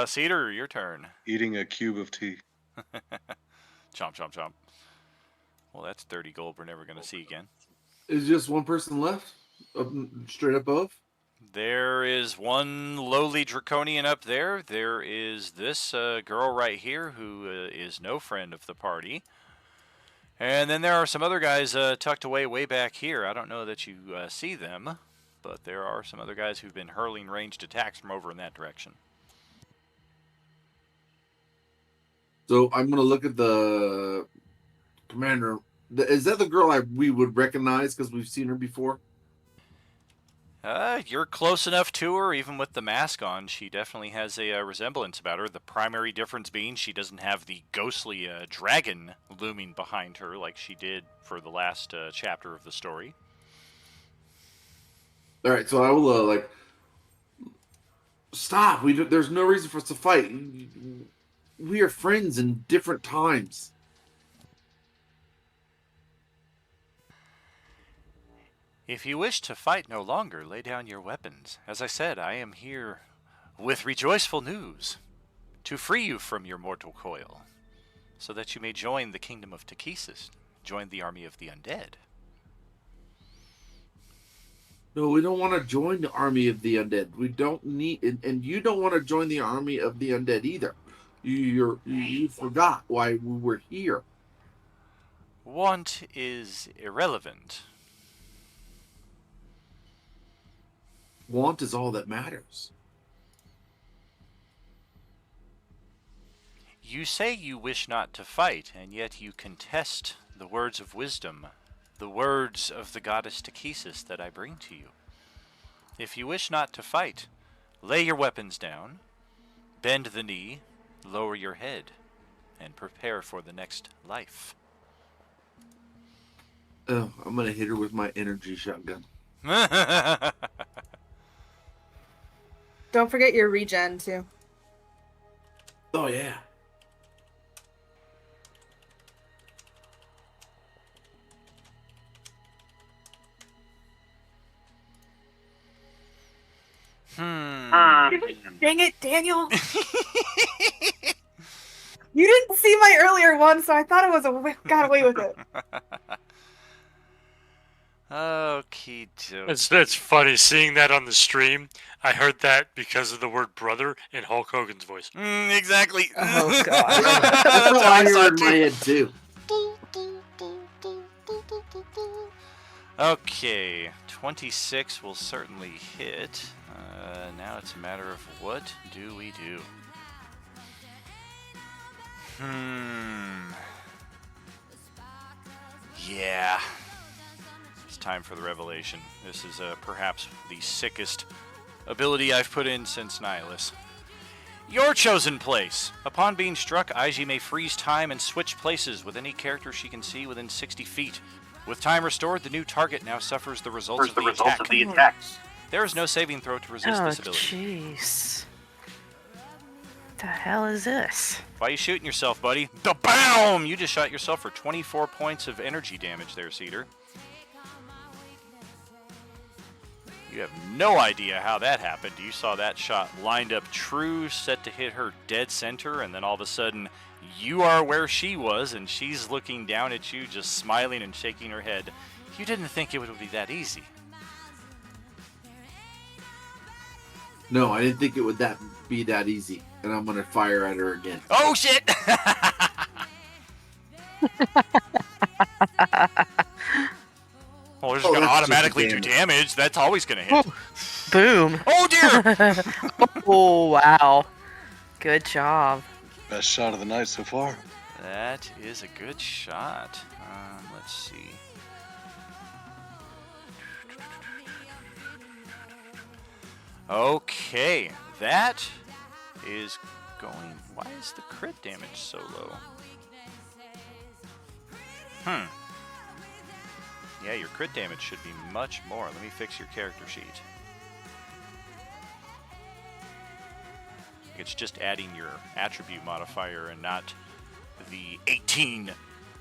Cedar, your turn. Eating a cube of tea. Chomp, chomp, chomp. Well, that's 30 gold we're never going to see again. Is just one person left? Up, straight above? There is one lowly draconian up there. There is this girl right here who is no friend of the party. And then there are some other guys tucked away way back here. I don't know that you see them, but there are some other guys who've been hurling ranged attacks from over in that direction. So I'm going to look at the commander. Is that the girl we would recognize because we've seen her before? You're close enough to her, even with the mask on. She definitely has a resemblance about her. The primary difference being she doesn't have the ghostly dragon looming behind her like she did for the last chapter of the story. All right, so I will stop. There's no reason for us to fight. We are friends in different times. If you wish to fight no longer, lay down your weapons. As I said, I am here with rejoiceful news to free you from your mortal coil, so that you may join the kingdom of Takhisis, join the army of the undead. No, we don't want to join the army of the undead. We don't need, and you don't want to join the army of the undead either. You forgot why we were here. Want is irrelevant. Want is all that matters. You say you wish not to fight, and yet you contest the words of wisdom, the words of the goddess Takhisis that I bring to you. If you wish not to fight, lay your weapons down, bend the knee, lower your head, and prepare for the next life. Oh, I'm going to hit her with my energy shotgun. Don't forget your regen, too. Oh, yeah. Dang it, Daniel. You didn't see my earlier one, so I thought I got away with it. Okie doke. It's funny seeing that on the stream. I heard that because of the word brother in Hulk Hogan's voice. Exactly. Oh, God. That's what I heard in my head, too. Okay, 26 will certainly hit. Now it's a matter of what do we do? Yeah. It's time for the revelation. This is perhaps the sickest ability I've put in since Nihilus. Your chosen place. Upon being struck, Aiji may freeze time and switch places with any character she can see within 60 feet. With time restored, the new target now suffers the results of the attack. There is no saving throw to resist this ability. Jeez. What the hell is this? Why are you shooting yourself, buddy? Da-BAM! You just shot yourself for 24 points of energy damage there, Cedar. You have no idea how that happened. You saw that shot lined up true, set to hit her dead center, and then all of a sudden, you are where she was, and she's looking down at you, just smiling and shaking her head. You didn't think it would be that easy. No, I didn't think it would be that easy. And I'm going to fire at her again. Oh, shit! Well, it's going to automatically do damage. That's always going to hit. Boom. Oh, dear! Oh, wow. Good job. Best shot of the night so far. That is a good shot. Let's see. Okay, that is going... Why is the crit damage so low? Yeah, your crit damage should be much more. Let me fix your character sheet. It's just adding your attribute modifier and not the 18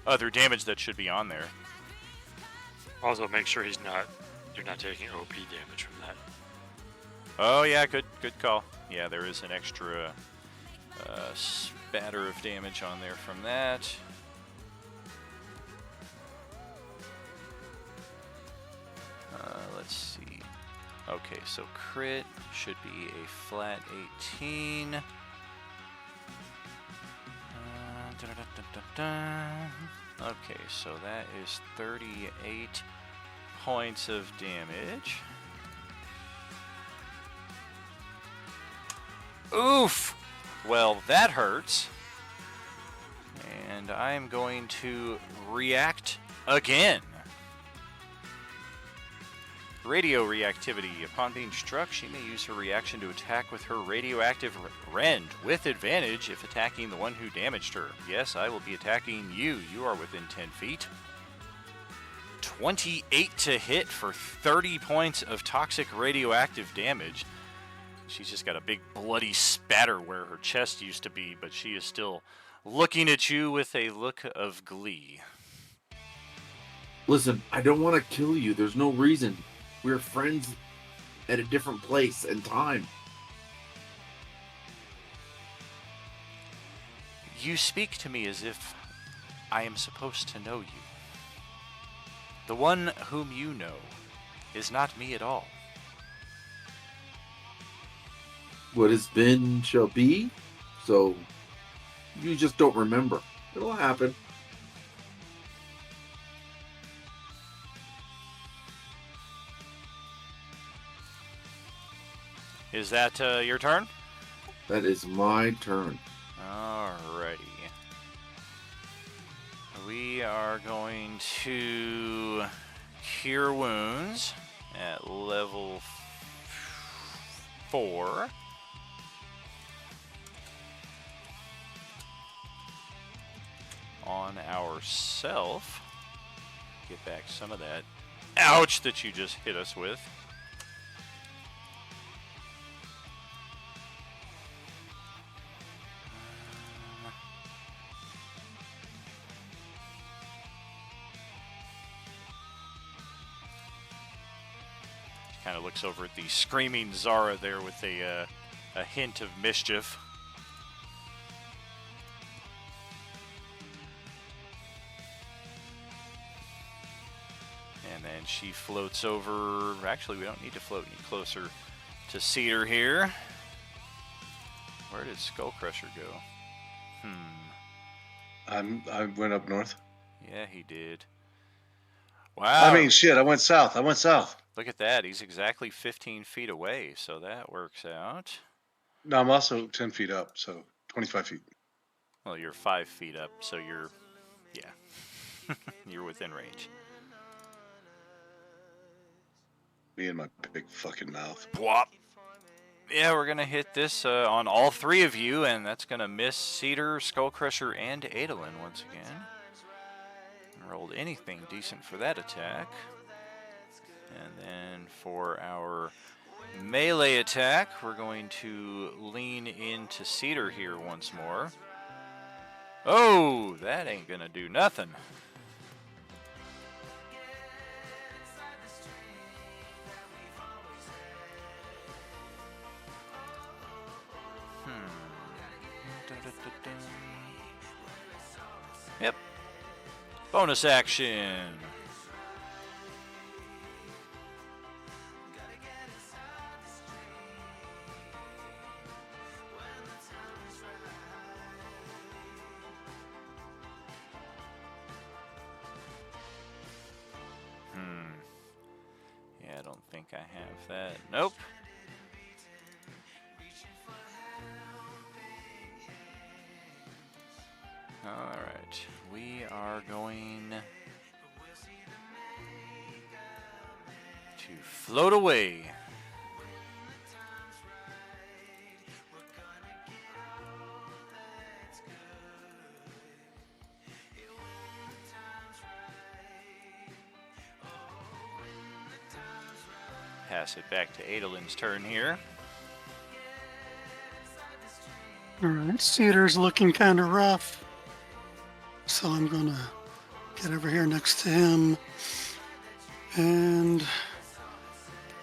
other damage that should be on there. Also, make sure you're not taking OP damage from that. Oh yeah, good call. Yeah, there is an extra spatter of damage on there from that. Let's see. Okay, so crit should be a flat 18. Okay, so that is 38 points of damage. Oof! Well, that hurts. And I'm going to react again. Radio reactivity. Upon being struck, she may use her reaction to attack with her radioactive rend with advantage if attacking the one who damaged her. Yes, I will be attacking you. You are within 10 feet. 28 to hit for 30 points of toxic radioactive damage. She's just got a big bloody spatter where her chest used to be, but she is still looking at you with a look of glee. Listen, I don't want to kill you. There's no reason. We're friends at a different place and time. You speak to me as if I am supposed to know you. The one whom you know is not me at all. What has been shall be, so you just don't remember. It'll happen. Is that your turn? That is my turn. Alrighty. We are going to cure wounds at level 4. On ourself. Get back some of that ouch that you just hit us with. Kind of looks over at the screaming Zara there with a hint of mischief. And then she floats over. Actually, we don't need to float any closer to Cedar here. Where did Skullcrusher go? I went up north. Yeah, he did. Wow. I mean, shit, I went south. Look at that. He's exactly 15 feet away, so that works out. No, I'm also 10 feet up, so 25 feet. Well, you're 5 feet up, so you're, yeah, you're within range. Me and my big fucking mouth. Bwop. Yeah, we're going to hit this on all three of you, and that's going to miss Cedar, Skullcrusher, and Adolin once again. Rolled anything decent for that attack. And then for our melee attack, we're going to lean into Cedar here once more. Oh, that ain't going to do nothing. Yep. Bonus action. Yeah, I don't think I have that. Nope. Alright, we are going to float away. it back to Adolin's turn here. All right, Cedar's looking kind of rough. So I'm going to get over here next to him. And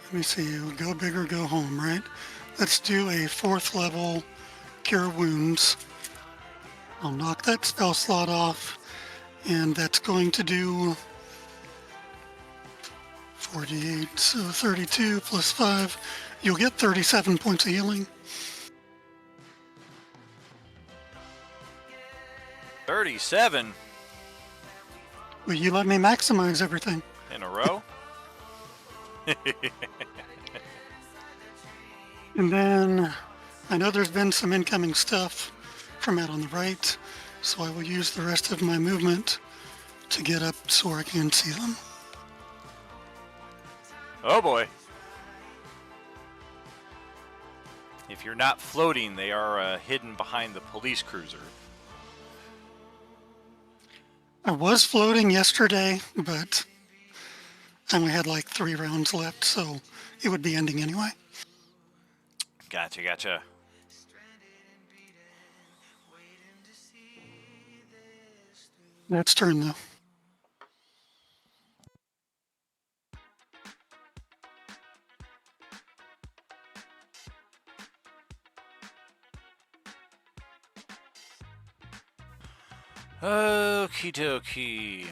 let me see, go big or go home, right? Let's do a 4th level Cure Wounds. I'll knock that spell slot off. And that's going to do 48, so 32 plus 5. You'll get 37 points of healing. 37 Will you let me maximize everything? in a row. And then I know there's been some incoming stuff from out on the right, so I will use the rest of my movement to get up so I can see them. Oh boy. If you're not floating, they are hidden behind the police cruiser. I was floating yesterday, but I only had like 3 rounds left, so it would be ending anyway. Gotcha. That's turn though. Okie dokie.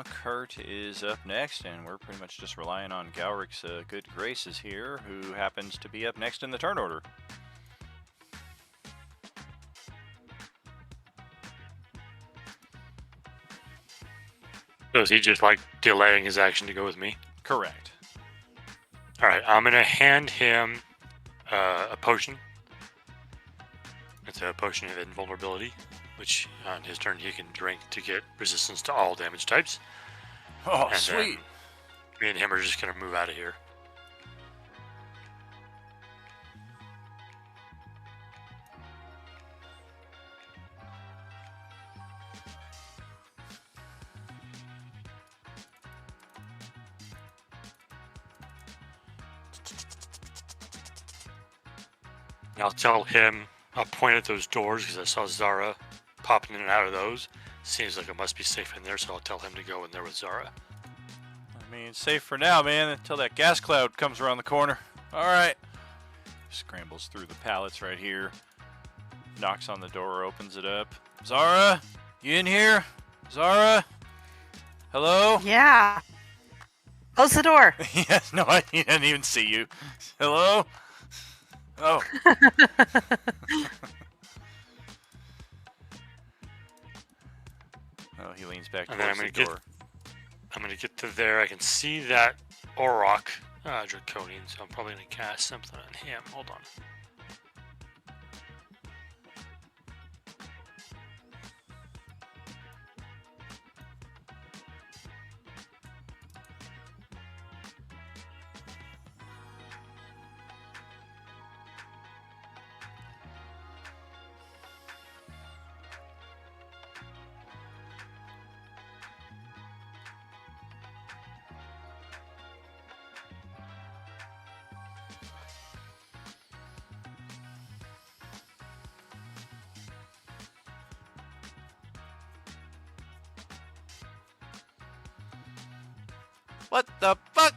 Kurt is up next, and we're pretty much just relying on Gaurik's good graces here, who happens to be up next in the turn order. So is he just like delaying his action to go with me? Correct. All right, I'm gonna hand him a potion. It's a potion of invulnerability, which on his turn he can drink to get resistance to all damage types. Oh, And sweet. Me and him are just gonna move out of here. And I'll tell him, I'll point at those doors because I saw Zara popping in and out of those. Seems like it must be safe in there, so I'll tell him to go in there with Zara. I mean, it's safe for now, man, until that gas cloud comes around the corner. All right. Scrambles through the pallets right here. Knocks on the door, opens it up. Zara, you in here? Zara? Hello? Yeah. Close the door. Yes, no, he didn't even see you. Hello? Oh. Oh, he leans back And then towards the door. I'm gonna get to there. I can see that Auroch Draconian, so I'm probably gonna cast something on him. Hold on. What the fuck?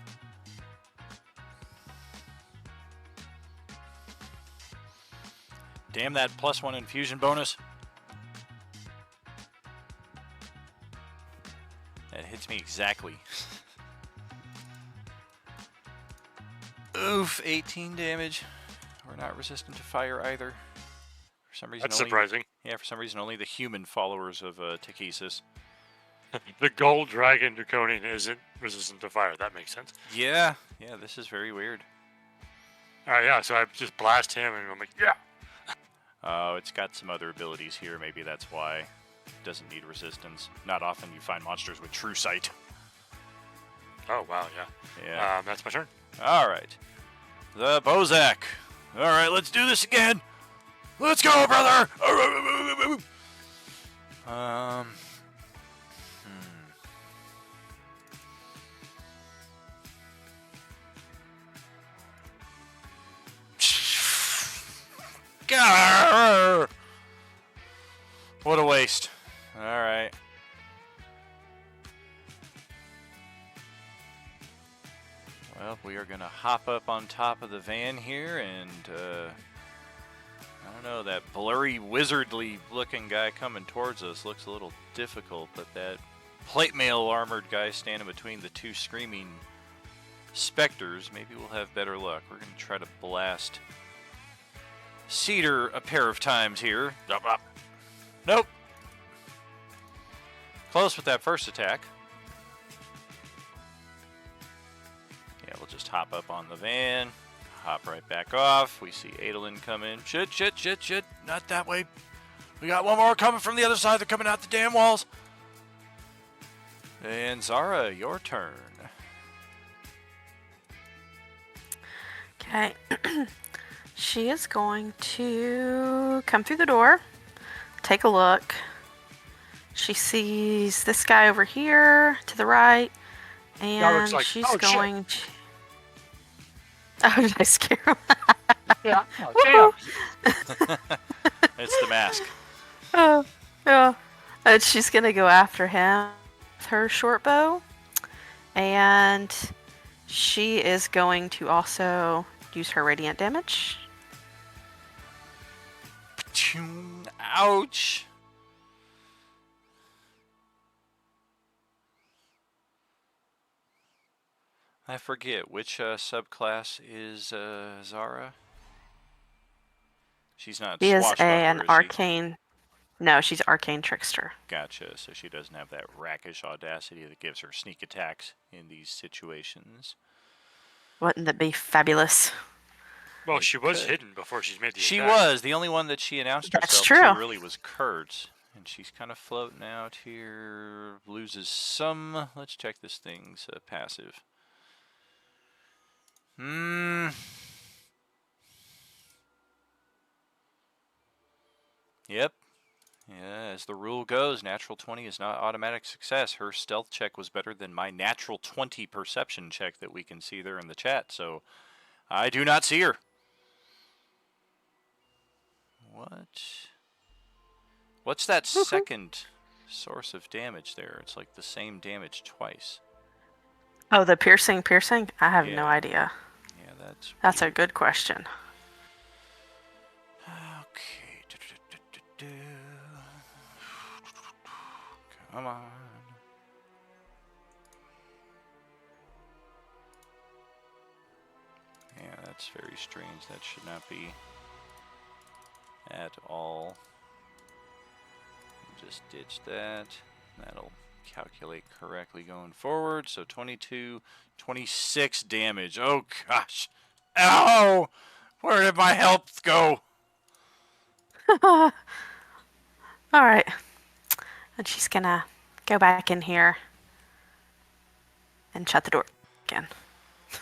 Damn that +1 infusion bonus. That hits me exactly. Oof, 18 damage. We're not resistant to fire either. For some reason, That's surprising. Yeah, for some reason, only the human followers of Takhisis. The gold dragon Draconian isn't resistant to fire. That makes sense. Yeah, this is very weird. Alright, yeah, so I just blast him and I'm like, yeah! Oh, it's got some other abilities here. Maybe that's why. It doesn't need resistance. Not often you find monsters with true sight. Oh, wow, yeah. Yeah. That's my turn. Alright. The Bozak. Alright, let's do this again. Let's go, brother! Arr! What a waste. All right. Well, we are going to hop up on top of the van here, and I don't know, that blurry, wizardly looking guy coming towards us looks a little difficult, but that plate mail armored guy standing between the two screaming specters, maybe we'll have better luck. We're going to try to blast Cedar a pair of times here. Nope. Close with that first attack. Yeah, we'll just hop up on the van, hop right back off. We see Adolin come in. Shit. Not that way. We got one more coming from the other side. They're coming out the damn walls. And Zara, your turn. Okay. She is going to come through the door, take a look. She sees this guy over here to the right, and like, she's "Oh, shit." going to... Oh, did I scare him? Yeah. It's the mask. Oh, yeah. And she's going to go after him with her short bow. And she is going to also use her radiant damage. Ouch. I forget, which subclass is Zara? She's not She is swashbuckler, an is she? arcane... No, she's arcane trickster. Gotcha, so she doesn't have that rakish audacity that gives her sneak attacks in these situations. Wouldn't that be fabulous? Well, she was hidden before she's made the She attack. was. The only one that she announced That's herself true. to really was Kurt. And she's kind of floating out here. Loses some. Let's check this thing's passive. Yep. Yeah, as the rule goes, natural 20 is not automatic success. Her stealth check was better than my natural 20 perception check that we can see there in the chat. So I do not see her. What's that second source of damage there? It's like the same damage twice. Oh, the piercing? I have no Yeah. idea. Yeah, That's a weird. good question. Okay. Come on. Yeah, that's very strange. That should not be at all. Just ditch that. That'll calculate correctly going forward. So 22, 26 damage. Oh gosh. Ow! Where did my health go? All right. And she's gonna go back in here and shut the door again.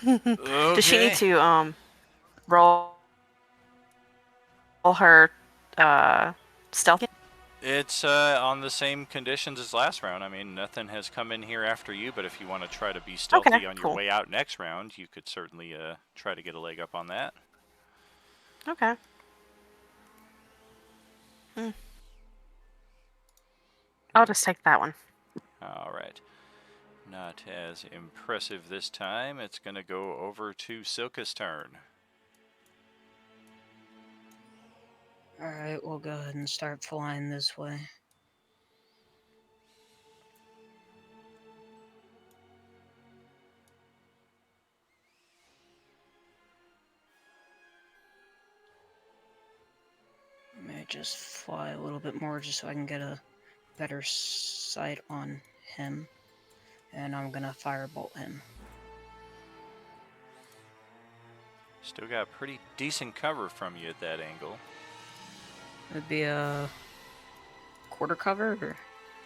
Okay. Does she need to roll her stealth? It's on the same conditions as last round. I mean, nothing has come in here after you, but if you want to try to be stealthy Okay, on your cool. way out next round, you could certainly try to get a leg up on that. Okay. I'll just take that one. All right. Not as impressive this time. It's going to go over to Silka's turn. Alright, we'll go ahead and start flying this way. May just fly a little bit more just so I can get a better sight on him. And I'm gonna firebolt him. Still got pretty decent cover from you at that angle. It'd be a quarter cover, or?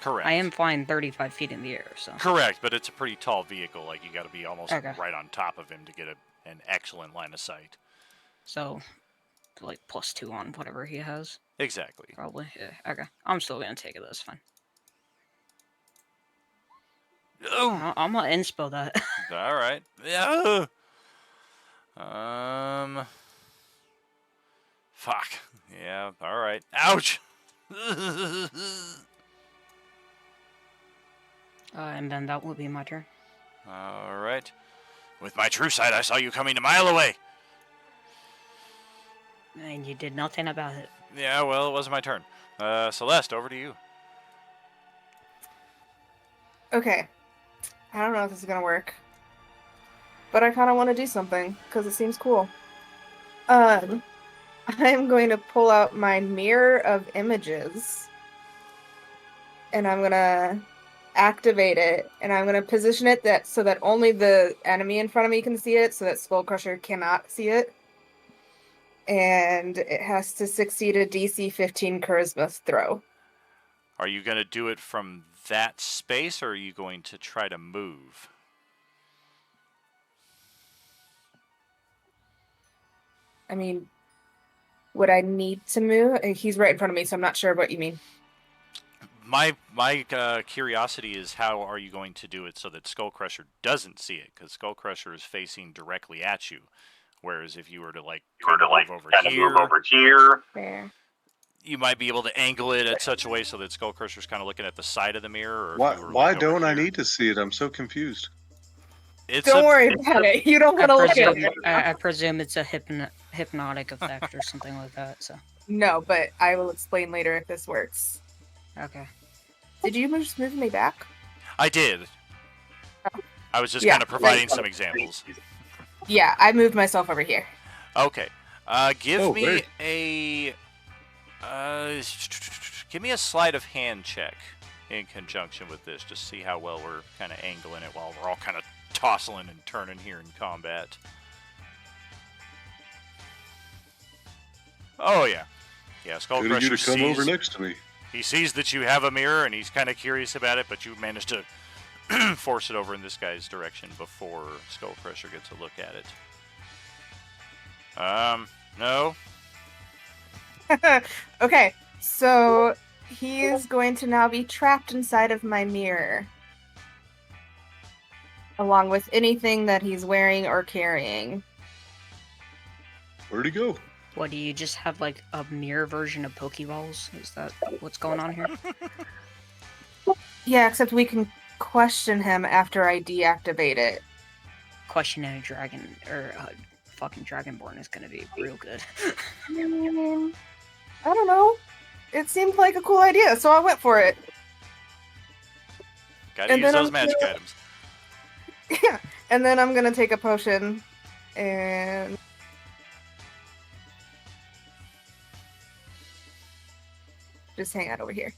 Correct. I am flying 35 feet in the air, so. Correct, but it's a pretty tall vehicle. Like, you got to be almost Okay. right on top of him to get an excellent line of sight. So, like, +2 on whatever he has. Exactly. Probably. Yeah, okay. I'm still gonna take it, that's fine. Oh! I'm gonna inspo that. All right. Yeah. Fuck. Yeah, alright. Ouch! And then that will be my turn. Alright. With my true sight, I saw you coming a mile away. And you did nothing about it. Yeah, well, it wasn't my turn. Celeste, over to you. Okay. I don't know if this is gonna work, but I kind of want to do something because it seems cool. I'm going to pull out my mirror of images, and I'm gonna activate it, and I'm gonna position it so that only the enemy in front of me can see it, so that Skullcrusher cannot see it. And it has to succeed a DC 15 Charisma throw. Are you going to do it from that space, or are you going to try to move? I mean, would I need to move? He's right in front of me, so I'm not sure what you mean. My curiosity is, how are you going to do it so that Skullcrusher doesn't see it? Because Skullcrusher is facing directly at you. Whereas if you were to move over here, Fair. you might be able to angle it at such a way so that Skullcrusher's kind of looking at the side of the mirror. Or Why don't I need to see it? I'm so confused. Don't worry about it. You don't want to look at it. I presume it's a hypnotic effect or something like that. So. No, but I will explain later if this works. Okay. Did you just move me back? I did. Oh. I was just kind of providing some examples. Yeah, I moved myself over here. Okay. Give me a sleight of hand check in conjunction with this. Just see how well we're kind of angling it while we're all kind of tossing and turning here in combat. Oh yeah, yeah. Skullcrusher you to come over next to me. He sees that you have a mirror, and he's kind of curious about it, but you managed to force it over in this guy's direction before Skullcrusher gets a look at it. No. Okay, so he is going to now be trapped inside of my mirror, along with anything that he's wearing or carrying. Where'd he go? What, do you just have like a mirror version of Pokeballs? Is that what's going on here? Yeah, except we can question him after I deactivate it. Questioning a dragon, or fucking Dragonborn is gonna be real good. I don't know. It seemed like a cool idea, so I went for it. Gotta use those magic items. Yeah, and then I'm gonna take a potion and just hang out over here.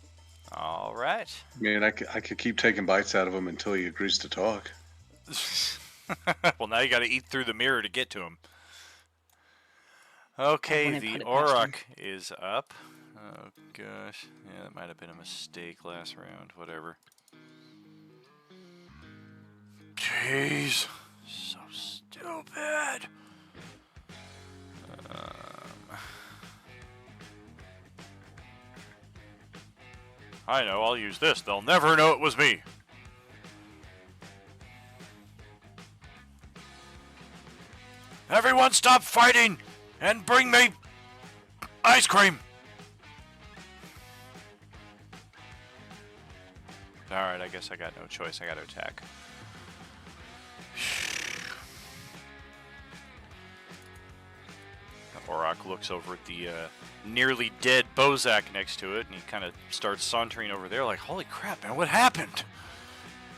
All right. Man, I could keep taking bites out of him until he agrees to talk. Well, now you got to eat through the mirror to get to him. Okay, the Auroch is up. Oh gosh, yeah, that might have been a mistake last round. Whatever. Jeez, so stupid. I know, I'll use this. They'll never know it was me. Everyone stop fighting and bring me ice cream. Alright, I guess I got no choice. I got to attack. Auroch looks over at the nearly dead Bozak next to it, and he kind of starts sauntering over there like, holy crap, man, what happened?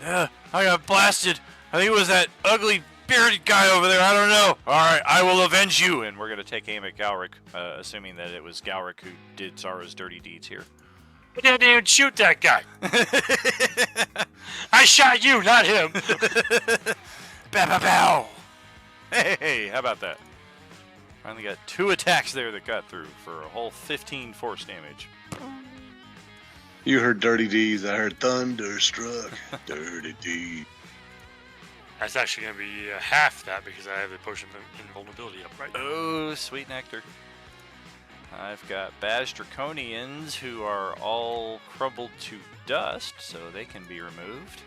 I got blasted. I think it was that ugly bearded guy over there. I don't know. Alright, I will avenge you. And we're going to take aim at Galric, assuming that it was Galric who did Zara's dirty deeds here. I didn't even shoot that guy. I shot you, not him. Bow. Hey, how about that? Finally got 2 attacks there that got through for a whole 15 force damage. You heard dirty D's, I heard thunderstruck. Dirty D. That's actually going to be half that because I have the potion of invulnerability up right now. Oh, sweet nectar. I've got Bash Draconians who are all crumbled to dust, so they can be removed.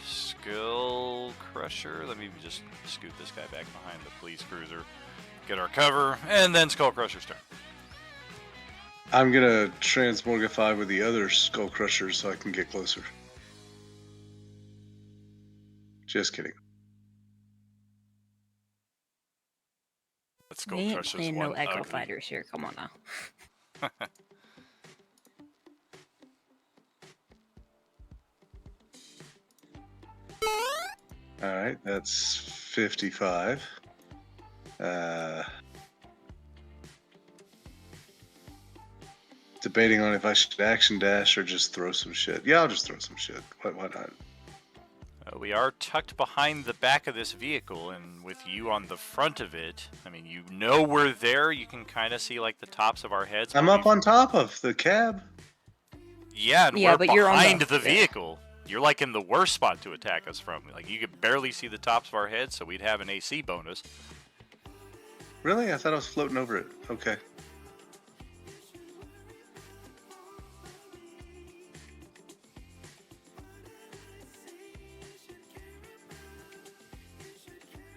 Skull Crusher. Let me just scoot this guy back behind the police cruiser. Get our cover, and then Skull Crusher's turn. I'm gonna transmorgify with the other skull crushers so I can get closer. Just kidding. Let's We go ain't crush this playing no one Echo ugly. Fighters here. Come on now. All right, that's 55. Debating on if I should action dash or just throw some shit. Yeah, I'll just throw some shit. Why not? We are tucked behind the back of this vehicle, and with you on the front of it, I mean, you know we're there. You can kind of see like the tops of our heads. I'm up on top of the cab. Yeah, and Yeah, we're but you're on behind the- the yeah. vehicle. You're like in the worst spot to attack us from. Like you could barely see the tops of our heads, so we'd have an AC bonus. Really? I thought I was floating over it. Okay.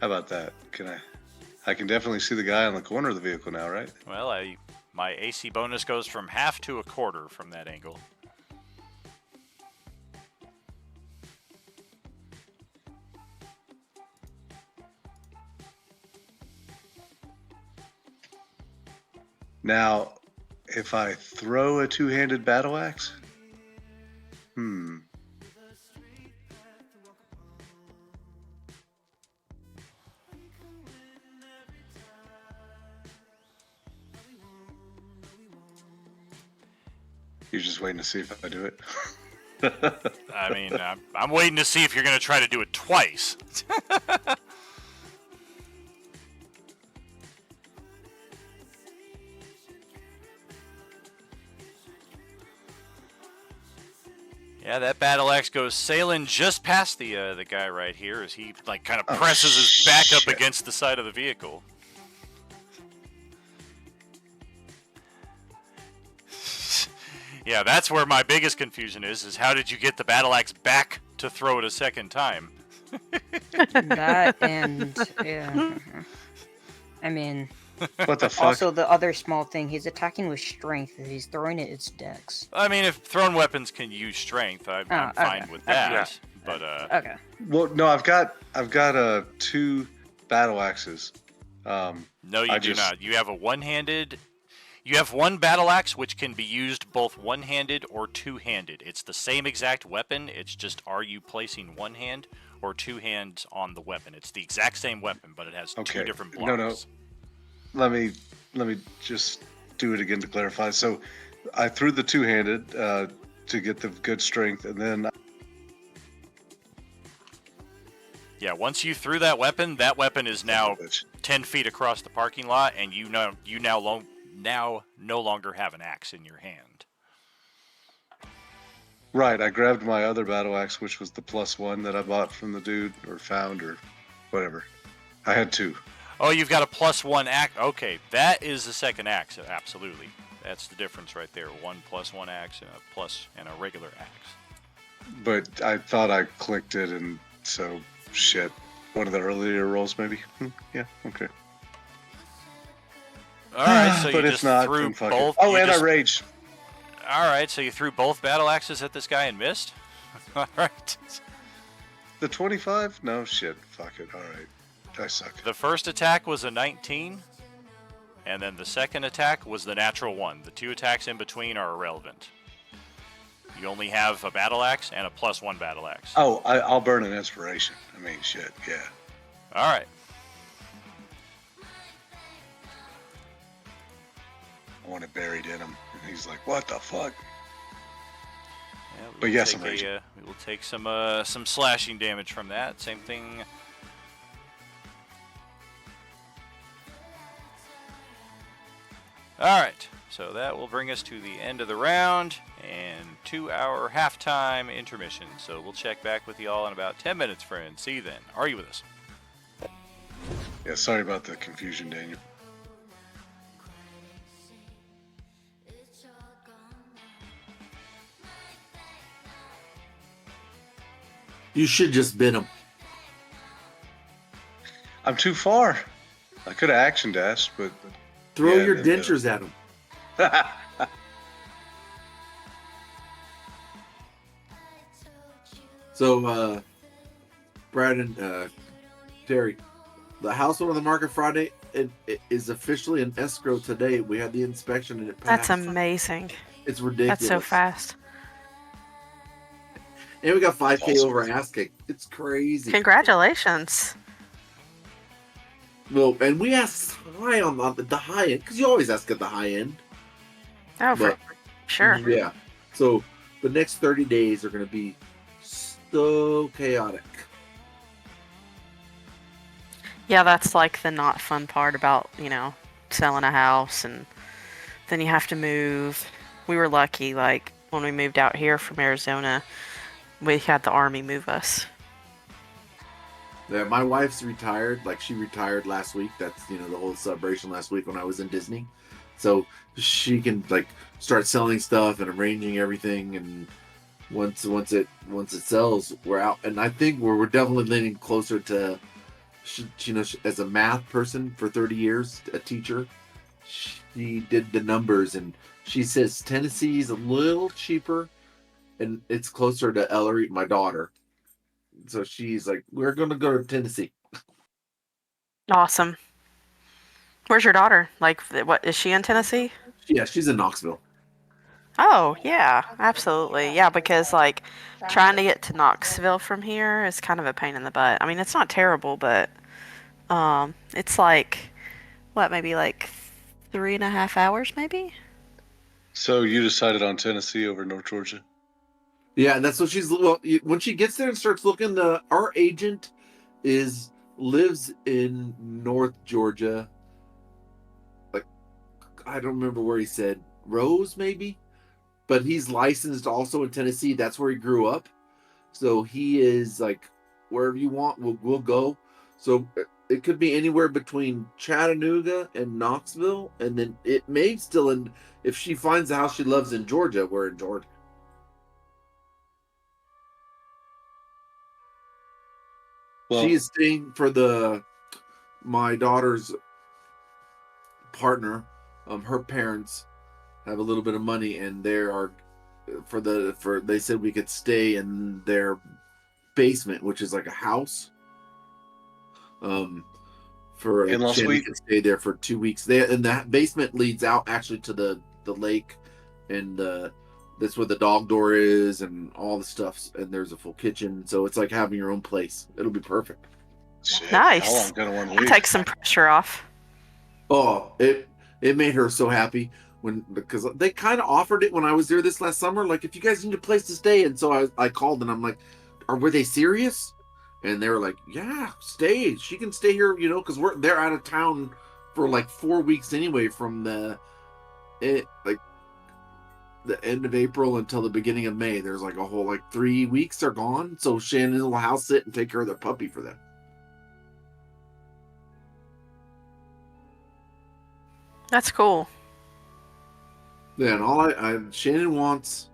How about that? I can definitely see the guy on the corner of the vehicle now, right? Well, my AC bonus goes from half to a quarter from that angle. Now, if I throw a two-handed battle axe? You're just waiting to see if I do it? I mean, I'm waiting to see if you're going to try to do it twice. Yeah, that battle axe goes sailing just past the guy right here as he like kind of presses his back up against the side of the vehicle. Yeah, that's where my biggest confusion is how did you get the battle axe back to throw it a second time? That and yeah. I mean, what the fuck? Also, the other small thing, he's attacking with strength. If he's throwing it, it's dex. I mean, if thrown weapons can use strength, I'm fine with that. Yeah. But Okay. Well, no, I've got two battle axes. No, you do not. You have a one-handed. You have one battle axe which can be used both one-handed or two-handed. It's the same exact weapon. It's just are you placing one hand or two hands on the weapon? It's the exact same weapon, but it has two different blocks. No. Let me just do it again to clarify. So, I threw the two-handed to get the good strength, and then. Yeah, once you threw that weapon is now 10 feet across the parking lot, and you now no longer have an axe in your hand. Right, I grabbed my other battle axe, which was the +1 that I bought from the dude, or found, or whatever. I had two. Oh, you've got a +1 axe. Okay, that is the second axe, absolutely. That's the difference right there. 1 +1 axe and a regular axe. But I thought I clicked it, and so, shit. One of the earlier rolls, maybe? Yeah, okay. Alright, so but you if just not, threw then fuck it. both. Oh, and I raged. Alright, so you threw both battle axes at this guy and missed? Alright. The 25? No, shit. Fuck it. Alright. I suck. The first attack was a 19, and then the second attack was the natural 1. The two attacks in between are irrelevant. You only have a battle axe and a +1 battle axe. Oh, I'll burn an inspiration. I mean, shit, yeah. Alright. I want it buried in him. And he's like, what the fuck? Yeah, but yes, I'm raging. We will take some slashing damage from that. Same thing. Alright, so that will bring us to the end of the round and 2-hour halftime intermission. So we'll check back with y'all in about 10 minutes, friends. See you then. Are you with us? Yeah, sorry about the confusion, Daniel. You should just bid him. I'm too far. I could have action dashed, but Throw yeah, your then, dentures at him. So, Brad and Terry, the house went on the market Friday. It is officially an escrow today. We had the inspection and it That's passed. amazing. It's ridiculous. That's so fast. And we got 5K Awesome. over asking. It's crazy. Congratulations. Well, and we asked high on the high end because you always ask at the high end. Oh, for But sure. yeah. So the next 30 days are going to be so chaotic. Yeah, that's like the not fun part about, selling a house, and then you have to move. We were lucky, like, when we moved out here from Arizona, we had the Army move us. Yeah, my wife's retired. Like, she retired last week. That's, the whole celebration last week when I was in Disney. So she can, like, start selling stuff and arranging everything. And once it sells, we're out. And I think we're definitely leaning closer to, she, as a math person for 30 years, a teacher, she did the numbers, and she says Tennessee's a little cheaper and it's closer to Ellery, my daughter. So she's like, we're going to go to Tennessee. Awesome. Where's your daughter? Like, what, is she in Tennessee? Yeah, she's in Knoxville. Oh, yeah, absolutely. Yeah, because, like, trying to get to Knoxville from here is kind of a pain in the butt. I mean, it's not terrible, but it's like, what, maybe like 3.5 hours, maybe? So you decided on Tennessee over North Georgia? Yeah, and that's what she's. Well, when she gets there and starts looking, our agent lives in North Georgia. Like, I don't remember where he said Rose, maybe, but he's licensed also in Tennessee. That's where he grew up. So he is like, wherever you want, we'll go. So it could be anywhere between Chattanooga and Knoxville, and then it may still in. If she finds the house she loves in Georgia, we're in Georgia. Well, She is staying for my daughter's partner. Her parents have a little bit of money, and they are they said we could stay in their basement, which is like a house. For in-law Shannon suite. can stay there for 2 weeks. And that basement leads out actually to the lake, and that's where the dog door is and all the stuff. And there's a full kitchen, so it's like having your own place. It'll be perfect. Shit, Nice. hell, I'm gonna want to leave. Take some pressure off. Oh, it made her so happy because they kind of offered it when I was there this last summer. Like, if you guys need a place to stay, and so I called and I'm like, were they serious? And they were like, yeah, stay. She can stay here, because they're out of town for like 4 weeks anyway, from the end of April until the beginning of May. There's like a whole 3 weeks are gone, so Shannon will house sit and take care of their puppy for them. That's cool. Yeah, and all Shannon wants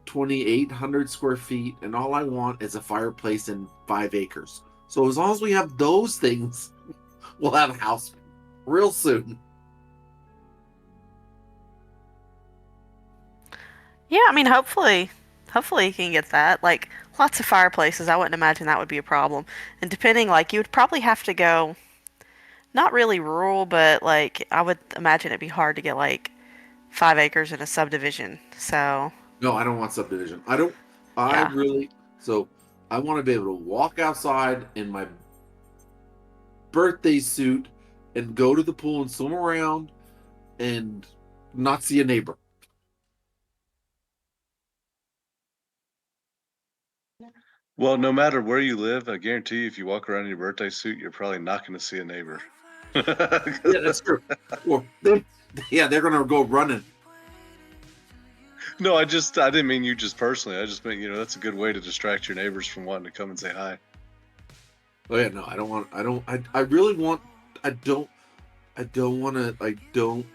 2,800 square feet, and all I want is a fireplace and 5 acres. So as long as we have those things, we'll have a house real soon. Yeah, I mean, hopefully you can get that. Like, lots of fireplaces, I wouldn't imagine that would be a problem. And depending, like, you would probably have to go, not really rural, but, like, I would imagine it'd be hard to get, like, 5 acres in a subdivision. So, No, I don't want subdivision. I yeah. really, so I want to be able to walk outside in my birthday suit and go to the pool and swim around and not see a neighbor. Well, no matter where you live, I guarantee you, if you walk around in your birthday suit, you're probably not going to see a neighbor. Yeah, that's true. Well, they're going to go running. No, I didn't mean you just personally. I just meant, that's a good way to distract your neighbors from wanting to come and say hi. Oh yeah, no, I really want, I don't want to,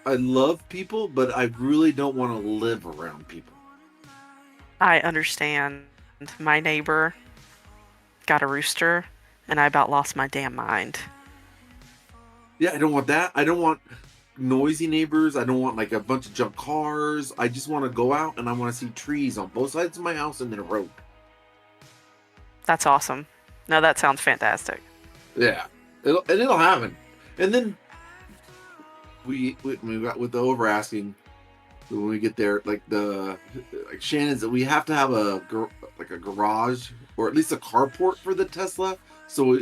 I love people, but I really don't want to live around people. I understand. My neighbor got a rooster, and I about lost my damn mind. Yeah, I don't want that. I don't want noisy neighbors. I don't want like a bunch of junk cars. I just want to go out and I want to see trees on both sides of my house and then a road. That's awesome. No, that sounds fantastic. Yeah, it'll happen. And then we got with the over asking when we get there, like Shannon's that we have to have a garage or at least a carport for the Tesla. So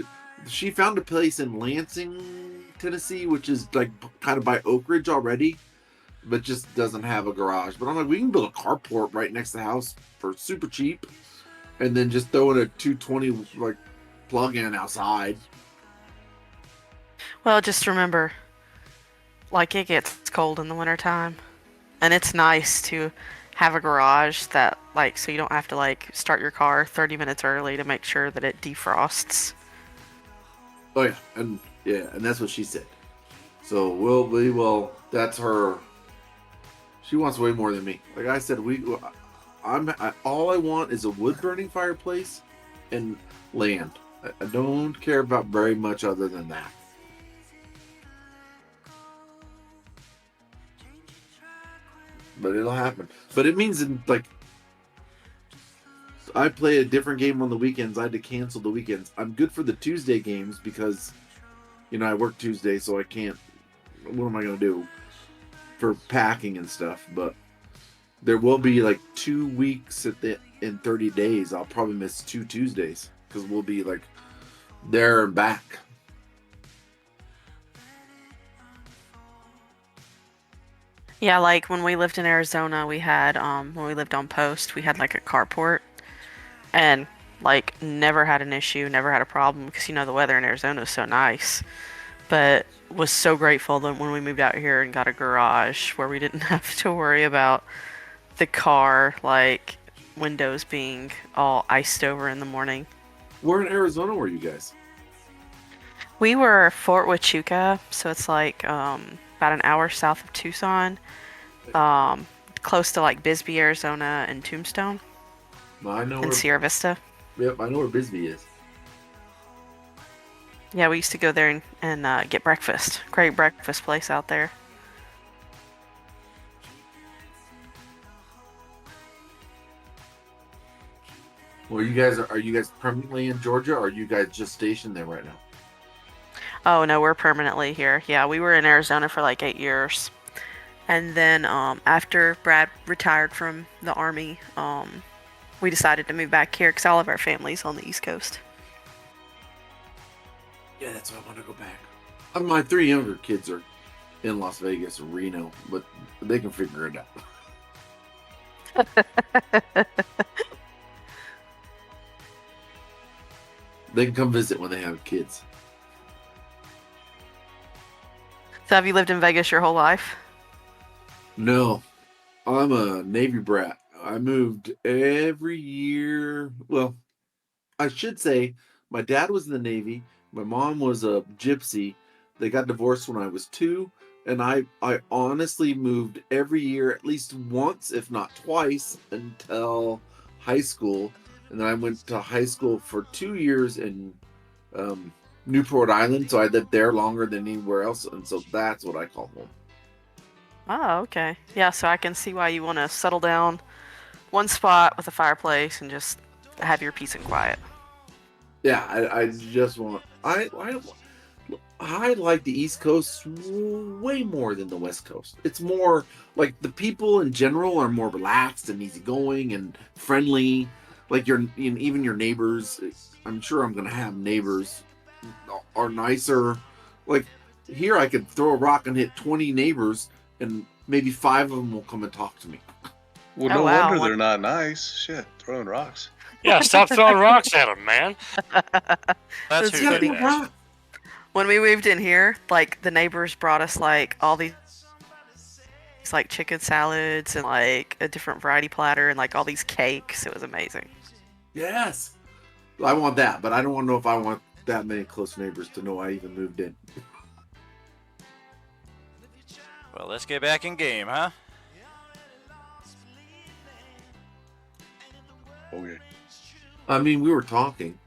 she found a place in Lansing, Tennessee, which is like kind of by Oak Ridge already, but just doesn't have a garage. But I'm like, we can build a carport right next to the house for super cheap, and then just throw in a 220 like plug-in outside. Well, just remember, like, it gets cold in the wintertime, and it's nice to have a garage that, like, so you don't have to, like, start your car 30 minutes early to make sure that it defrosts. Oh yeah, and that's what she said. So we will. That's her. She wants way more than me. Like I said, all I want is a wood burning fireplace and land. I don't care about very much other than that. But it'll happen. But it means like I play a different game on the weekends. I had to cancel the weekends. I'm good for the Tuesday games because, I work Tuesday, so I can't. What am I going to do for packing and stuff? But there will be like 2 weeks in 30 days. I'll probably miss 2 Tuesdays because we'll be like there and back. Yeah, like when we lived in Arizona, we had when we lived on post, we had like a carport, and like never had an issue, never had a problem because the weather in Arizona is so nice. But was so grateful that when we moved out here and got a garage where we didn't have to worry about the car like windows being all iced over in the morning. Where in Arizona were you guys? We were Fort Huachuca, so it's like about an hour south of Tucson, close to like Bisbee, Arizona, and Tombstone, I know and Sierra Vista. Yep, I know where Bisbee is. Yeah, we used to go there and get breakfast. Great breakfast place out there. Well, are you guys permanently in Georgia, or are you guys just stationed there right now? Oh no, we're permanently here. Yeah, we were in Arizona for like 8 years. And then after Brad retired from the Army, we decided to move back here because all of our family's on the East Coast. Yeah, that's why I want to go back. My 3 younger kids are in Las Vegas or Reno, but they can figure it out. They can come visit when they have kids. So have you lived in Vegas your whole life? No, I'm a Navy brat. I moved every year. Well, I should say my dad was in the Navy. My mom was a gypsy. They got divorced when I was 2. And I honestly moved every year at least once, if not twice, until high school. And then I went to high school for 2 years in Newport Island. So I lived there longer than anywhere else. And so that's what I call home. Oh, okay. Yeah, so I can see why you want to settle down one spot with a fireplace and just have your peace and quiet. Yeah, I just want I like the East Coast way more than the West Coast. It's more like the people in general are more relaxed and easygoing and friendly. Like even your neighbors. I'm sure I'm gonna have neighbors are nicer. Like here, I could throw a rock and hit 20 neighbors, and maybe 5 of them will come and talk to me. Well, Oh, no wow. wonder they're not nice. Shit, throwing rocks. Yeah, stop throwing rocks at him, man. That's That's who funny. did that. When we moved in here, like the neighbors brought us like all these like chicken salads and like a different variety platter and like all these cakes. It was amazing. Yes, I want that, but I don't want to know if I want that many close neighbors to know I even moved in. Well, let's get back in game, huh? Okay. I mean, we were talking.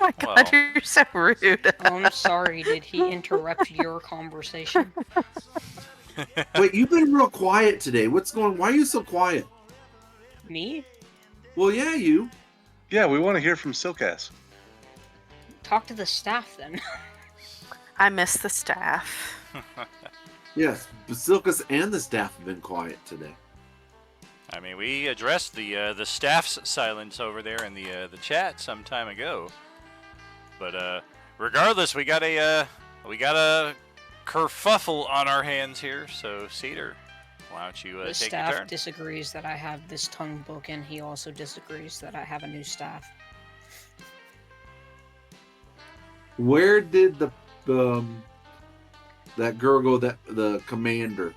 my god, Well. you're so rude. I'm sorry, did he interrupt your conversation? Wait, you've been real quiet today. Why are you so quiet? Me? Well, yeah, you. Yeah, we want to hear from Silkass. Talk to the staff then. I miss the staff. Yes, Basilkas and the staff have been quiet today. I mean, we addressed the staff's silence over there in the chat some time ago. But regardless, we got a kerfuffle on our hands here. So Cedar, why don't you The take your staff turn? disagrees that I have this tongue book, and he also disagrees that I have a new staff. Where did that girl go? The commander,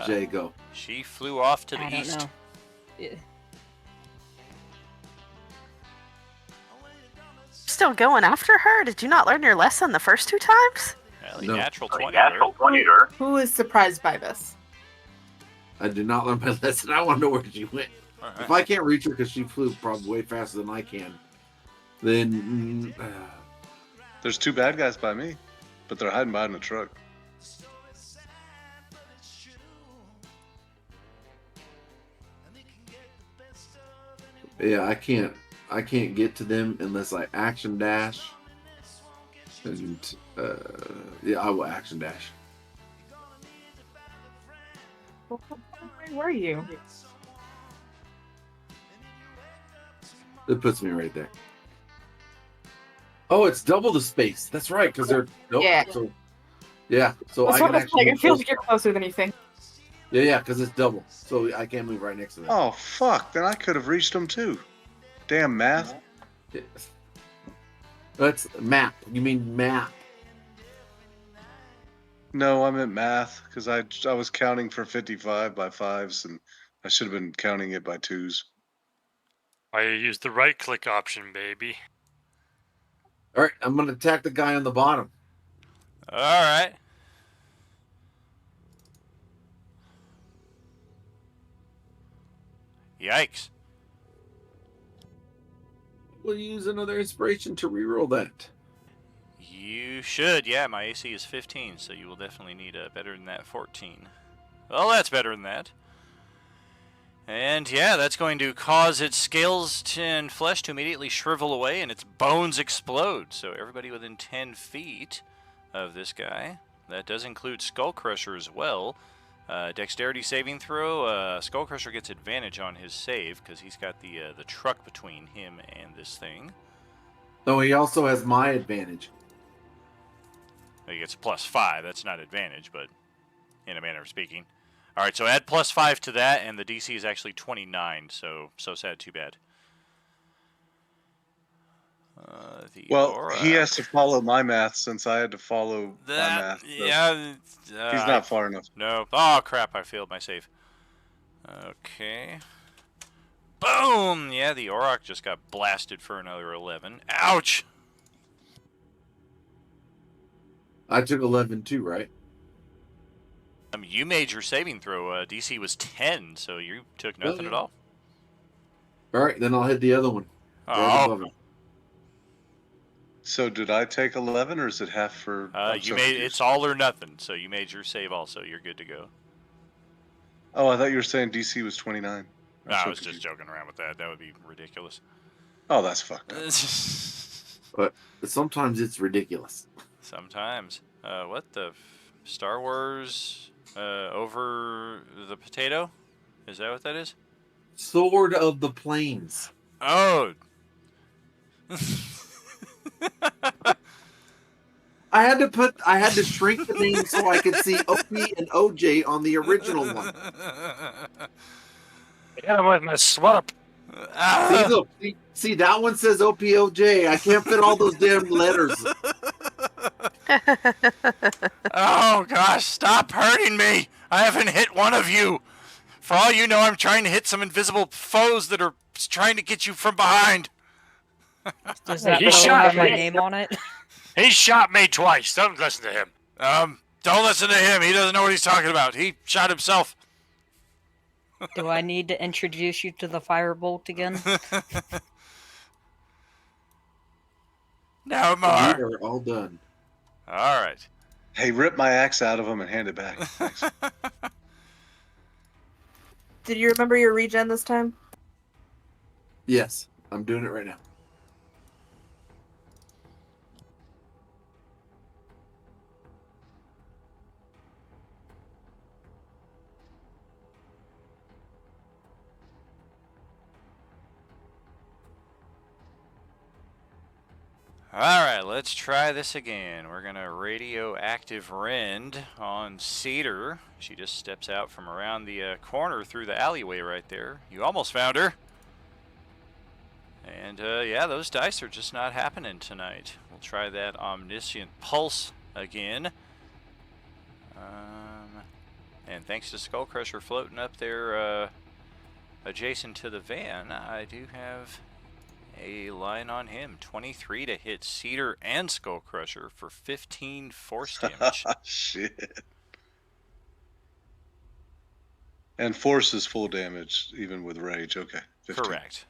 Jay, go? She flew off to the I don't east. know. Yeah. Still going after her? Did you not learn your lesson the first 2 times? Well, he No. natural 20 her. Who is surprised by this? I did not learn my lesson. I want to know where she went. Alright. If I can't reach her because she flew probably way faster than I can, then There's 2 bad guys by me, but they're hiding behind the truck. yeah, I can't get to them unless I action dash. And yeah, I will action dash. Where were you? It puts me right there. Oh, it's double the space. That's right, because they're Yeah. So yeah, so That's I what can it's like. actually. It feels like you're closer than you think. Yeah, because it's double, so I can move right next to them. Oh, fuck. Then I could have reached them too. Damn math. That's map. You mean map? No, I meant math because I was counting for 55 by 5s and I should have been counting it by 2s. I used the right click option, baby. All right, I'm gonna attack the guy on the bottom. All right. Yikes. We'll use another inspiration to reroll that. You should. Yeah, my AC is 15, so you will definitely need a better than that 14. Well, that's better than that. And yeah, that's going to cause its scales and flesh to immediately shrivel away and its bones explode. So everybody within 10 feet of this guy. That does include Skull Crusher as well. Dexterity saving throw. Skull Crusher gets advantage on his save because he's got the truck between him and this thing. Oh, he also has my advantage. He gets a +5. That's not advantage, but in a manner of speaking. All right, so add +5 to that, and the DC is actually 29. So sad, too bad. Well, he has to follow my math since I had to follow my math. So Yeah, he's not far enough. No. Oh crap! I failed my save. Okay. Boom! Yeah, the Auroch just got blasted for another 11. Ouch! I took 11 too, right? You made your saving throw. DC was 10, so you took nothing at all. All right, then I'll hit the other one. Right above Oh, it. So did I take 11 or is it half for? I'm you so made confused. it's all or nothing. So you made your save also. You're good to go. Oh, I thought you were saying DC was 29. No, I so was just confused. joking around with that. That would be ridiculous. Oh, that's fucked up. But sometimes it's ridiculous. Sometimes. What the Star Wars over the potato? Is that what that is? Sword of the Plains. Oh. I had to shrink the name so I could see OP and OJ on the original one. Yeah, I'm with my swap. See, look, see that one says OPOJ. I can't fit all those damn letters. Oh gosh, stop hurting me! I haven't hit one of you. For all you know, I'm trying to hit some invisible foes that are trying to get you from behind. Does that He bow shot have my me. name on it? He shot me twice. Don't listen to him. Don't listen to him. He doesn't know what he's talking about. He shot himself. Do I need to introduce you to the firebolt again? No We more. are all done. All right. Hey, rip my axe out of him and hand it back. Thanks. Did you remember your regen this time? Yes, I'm doing it right now. All right, let's try this again. We're going to radioactive rend on Cedar. She just steps out from around the corner through the alleyway right there. You almost found her. And yeah, those dice are just not happening tonight. We'll try that omniscient pulse again. And thanks to Skull Crusher floating up there adjacent to the van, I do have a line on him. 23 to hit Cedar and Skull Crusher for 15 force damage. Shit. And force is full damage, even with rage. Okay. 15. Correct.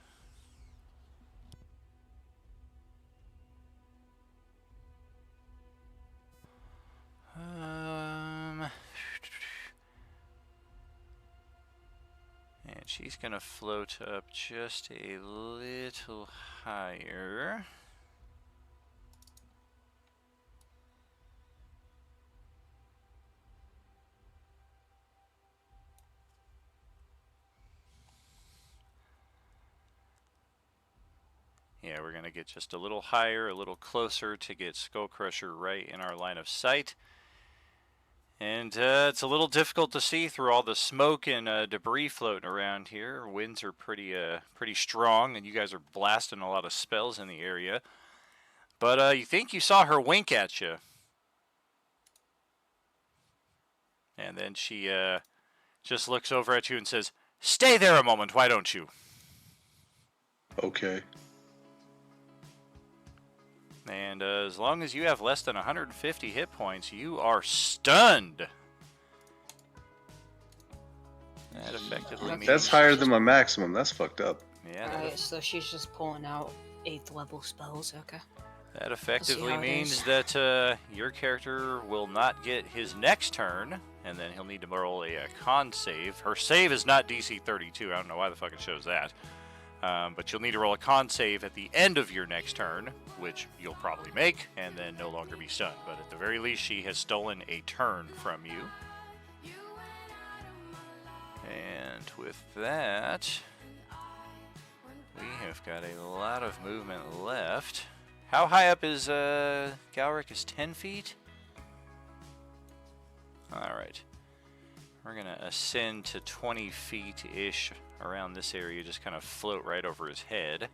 And she's gonna float up just a little higher. Yeah, we're gonna get just a little higher, a little closer to get Skull Crusher right in our line of sight. And it's a little difficult to see through all the smoke and debris floating around here. Winds are pretty strong, and you guys are blasting a lot of spells in the area. But you think you saw her wink at you. And then she just looks over at you and says, "Stay there a moment, why don't you?" Okay. And as long as you have less than 150 hit points, you are stunned. That effectively means... That's higher than my maximum. That's fucked up. Yeah. Alright, so she's just pulling out 8th level spells, okay. That effectively how it means is. that your character will not get his next turn, and then he'll need to roll a con save. Her save is not DC 32. I don't know why the fuck it shows that. But you'll need to roll a con save at the end of your next turn, which you'll probably make, and then no longer be stunned. But at the very least, she has stolen a turn from you. And with that, we have got a lot of movement left. How high up is Galric? Is 10 feet? Alright. We're going to ascend to 20 feet-ish around this area, just kind of float right over his head.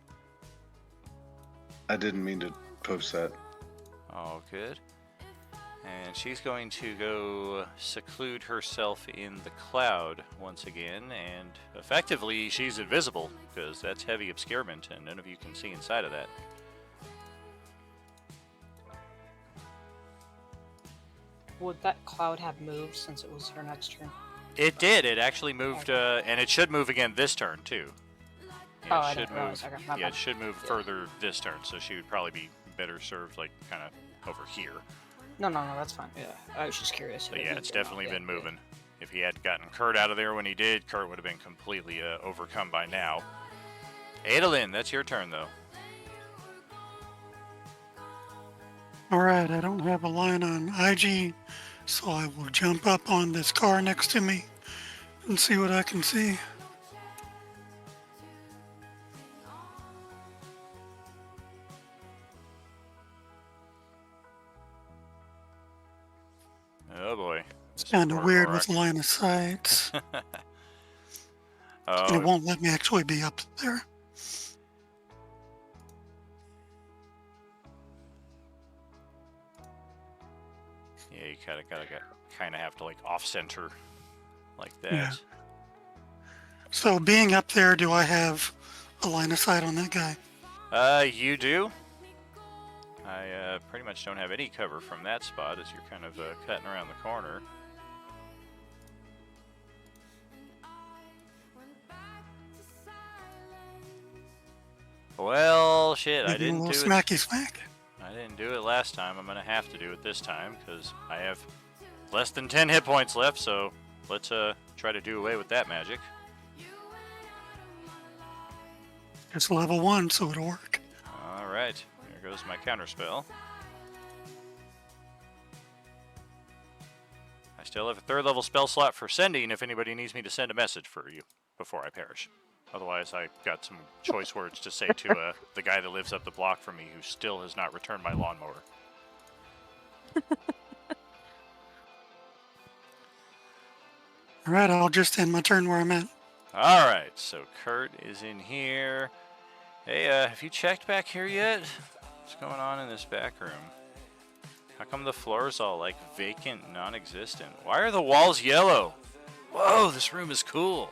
I didn't mean to post that. All good. And she's going to go seclude herself in the cloud once again, and effectively she's invisible, because that's heavy obscurement, and none of you can see inside of that. Would that cloud have moved since it was her next turn? It did. It actually moved, and it should move again this turn too. Oh, Yeah, I it should didn't realize. move. Okay, my Yeah, it bad. should move further this turn, so she would probably be better served, like kind of over here. No, that's fine. Yeah, I was just curious. if But it yeah, moved it's or not. definitely Yeah, been yeah. moving. If he had gotten Kurt out of there when he did, Kurt would have been completely overcome by now. Adolin, that's your turn though. Alright, I don't have a line on IG, so I will jump up on this car next to me and see what I can see. Oh boy. It's Mr. kind of weird Korvarak. with line of sight. And it Oh, won't let me actually be up there. yeah, you kind of have to like off center like that. Yeah. So being up there, do I have a line of sight on that guy? You do. I pretty much don't have any cover from that spot as you're kind of cutting around the corner. Well, shit, I Give him a didn't do little it. smacky smack. I I didn't do it last time. I'm going to have to do it this time because I have less than 10 hit points left, so let's try to do away with that magic. It's level 1, so it'll work. All right, here goes my counterspell. I still have a 3rd level spell slot for sending if anybody needs me to send a message for you before I perish. Otherwise, I got some choice words to say to the guy that lives up the block from me who still has not returned my lawnmower. All right, I'll just end my turn where I'm at. All right, so Kurt is in here. Hey, have you checked back here yet? What's going on in this back room? How come the floor's all, like, vacant, non-existent? Why are the walls yellow? Whoa, this room is cool.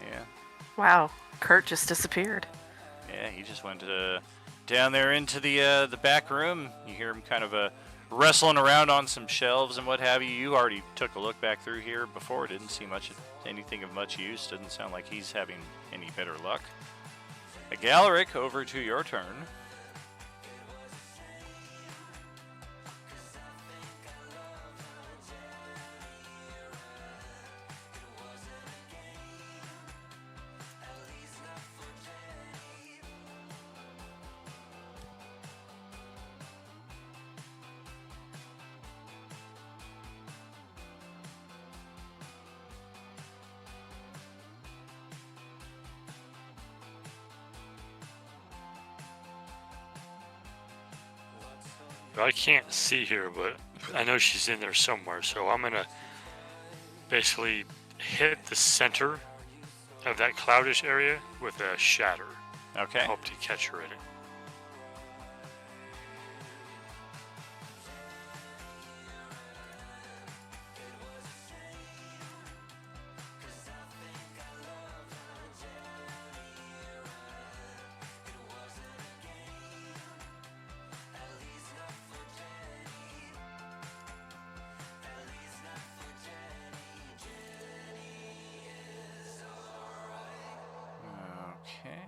Yeah. Wow, Kurt just disappeared. Yeah, he just went down there into the back room. You hear him kind of wrestling around on some shelves and what have you. You already took a look back through here before. Didn't see anything of much use. Doesn't sound like he's having any better luck. Galaric, over to your turn. I can't see here, but I know she's in there somewhere, so I'm gonna basically hit the center of that cloudish area with a shatter. Okay. Hope to catch her in it. Okay.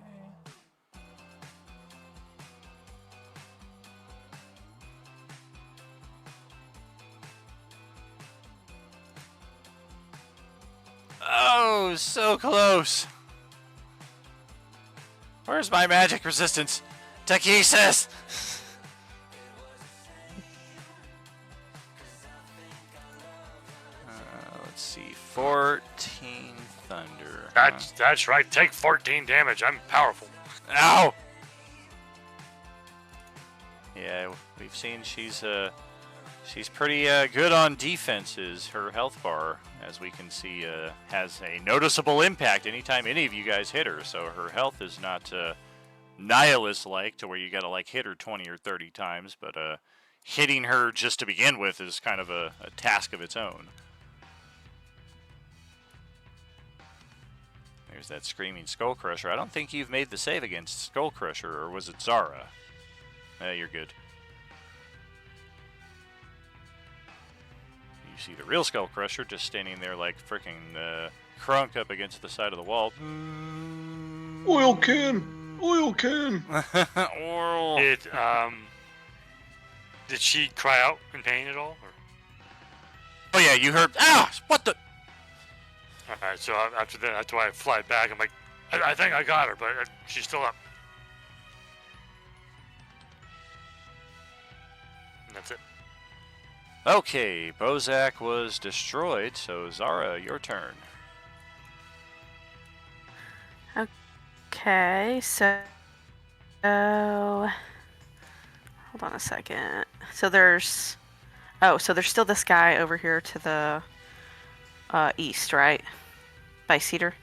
Oh, so close. Where's my magic resistance? Takhisis! Let's see. 14 thunder. That's right. Take 14 damage. I'm powerful. Ow! Yeah, we've seen she's pretty good on defenses. Her health bar, as we can see, has a noticeable impact anytime any of you guys hit her. So her health is not nihilist-like to where you gotta like hit her 20 or 30 times, but hitting her just to begin with is kind of a task of its own. There's that screaming Skull Crusher. I don't think you've made the save against Skull Crusher, or was it Zara? You're good. You see the real Skull Crusher just standing there like frickin' crunk up against the side of the wall. Oil can! Oil can! Oil. Did she cry out in pain at all? Or? Oh yeah, you heard. Ah! What the? Alright, so after that, that's why I fly back. I'm like, I think I got her, but she's still up. And that's it. Okay, Bozak was destroyed, so Zara, your turn. Okay, so hold on a second. So there's still this guy over here to the east, right? By Cedar?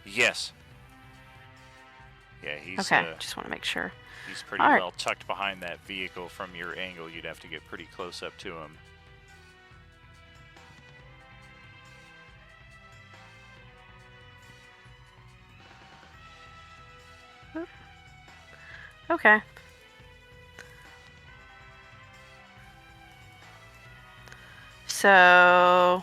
Yes. Yeah, he's okay, just want to make sure. He's pretty All right. well tucked behind that vehicle from your angle. You'd have to get pretty close up to him. Okay. So,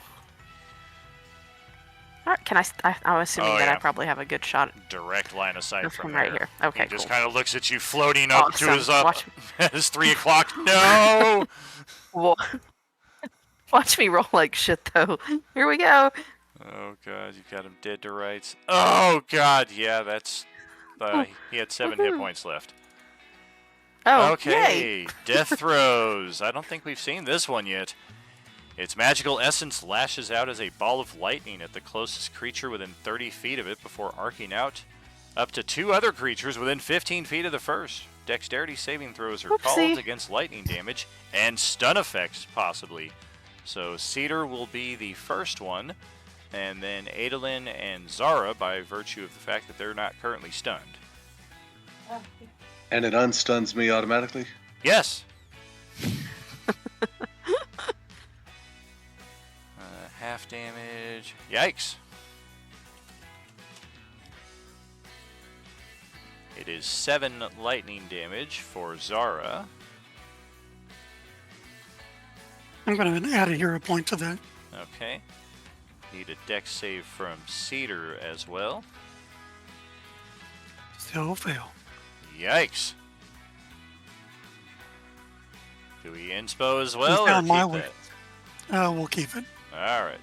alright, Can I'm assuming Oh, that I yeah. probably have a good shot Direct line of sight from from there. right here. Okay, He just cool. kind of looks at you floating up to his Awesome. his 3 o'clock. No! Well, watch me roll like shit, though. Here we go. Oh, God, you got him dead to rights. Oh, God, yeah, that's... he had 7 hit Woohoo. points left. Oh, Okay, yay. death throws. I don't think we've seen this one yet. Its magical essence lashes out as a ball of lightning at the closest creature within 30 feet of it before arcing out up to 2 other creatures within 15 feet of the first. Dexterity saving throws are called Whoopsie. against lightning damage and stun effects, possibly. So Cedar will be the first one, and then Adolin and Zara by virtue of the fact that they're not currently stunned. And it unstuns me automatically? Yes! Half damage. Yikes. It is 7 lightning damage for Zara. I'm going to add a hero point to that. Okay. Need a dex save from Cedar as well. Still fail. Yikes. Do we inspo as well, or found my keep way. that? We'll keep it. Alright.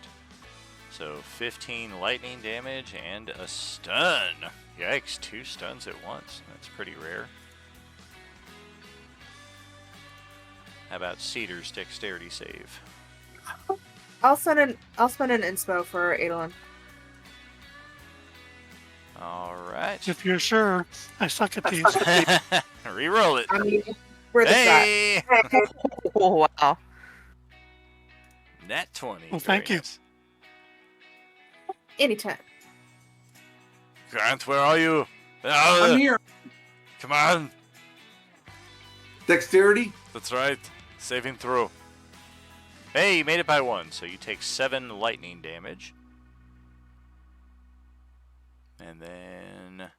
So 15 lightning damage and a stun. Yikes, 2 stuns at once. That's pretty rare. How about Cedar's dexterity save? I'll spend an inspo for Adolin. Alright. If you're sure, I suck at these. Reroll it. I mean, we're the Hey! Oh, wow. Nat 20. Well, thank Very you. nice. Anytime. Grant, where are you? I'm here. Come on. Dexterity? That's right. Saving throw. Hey, you made it by 1, so you take 7 lightning damage. And then...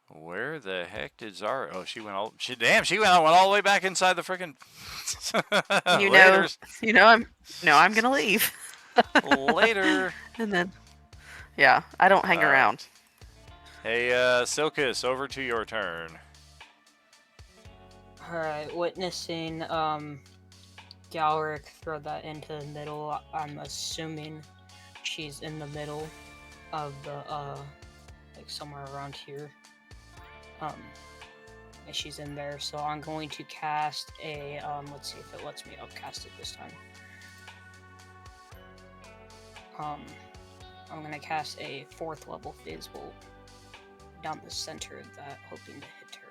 Where the heck did Zara... Oh, she went all... She went all the way back inside the frickin'... I'm gonna leave. Later. And then, yeah, I don't hang All right. around. Hey, Silkus, over to your turn. Alright, witnessing Galric throw that into the middle, I'm assuming she's in the middle of the, like somewhere around here. And she's in there, so I'm going to cast a, let's see if it lets me upcast it this time. I'm gonna cast a 4th level Phase Bolt down the center of that, hoping to hit her.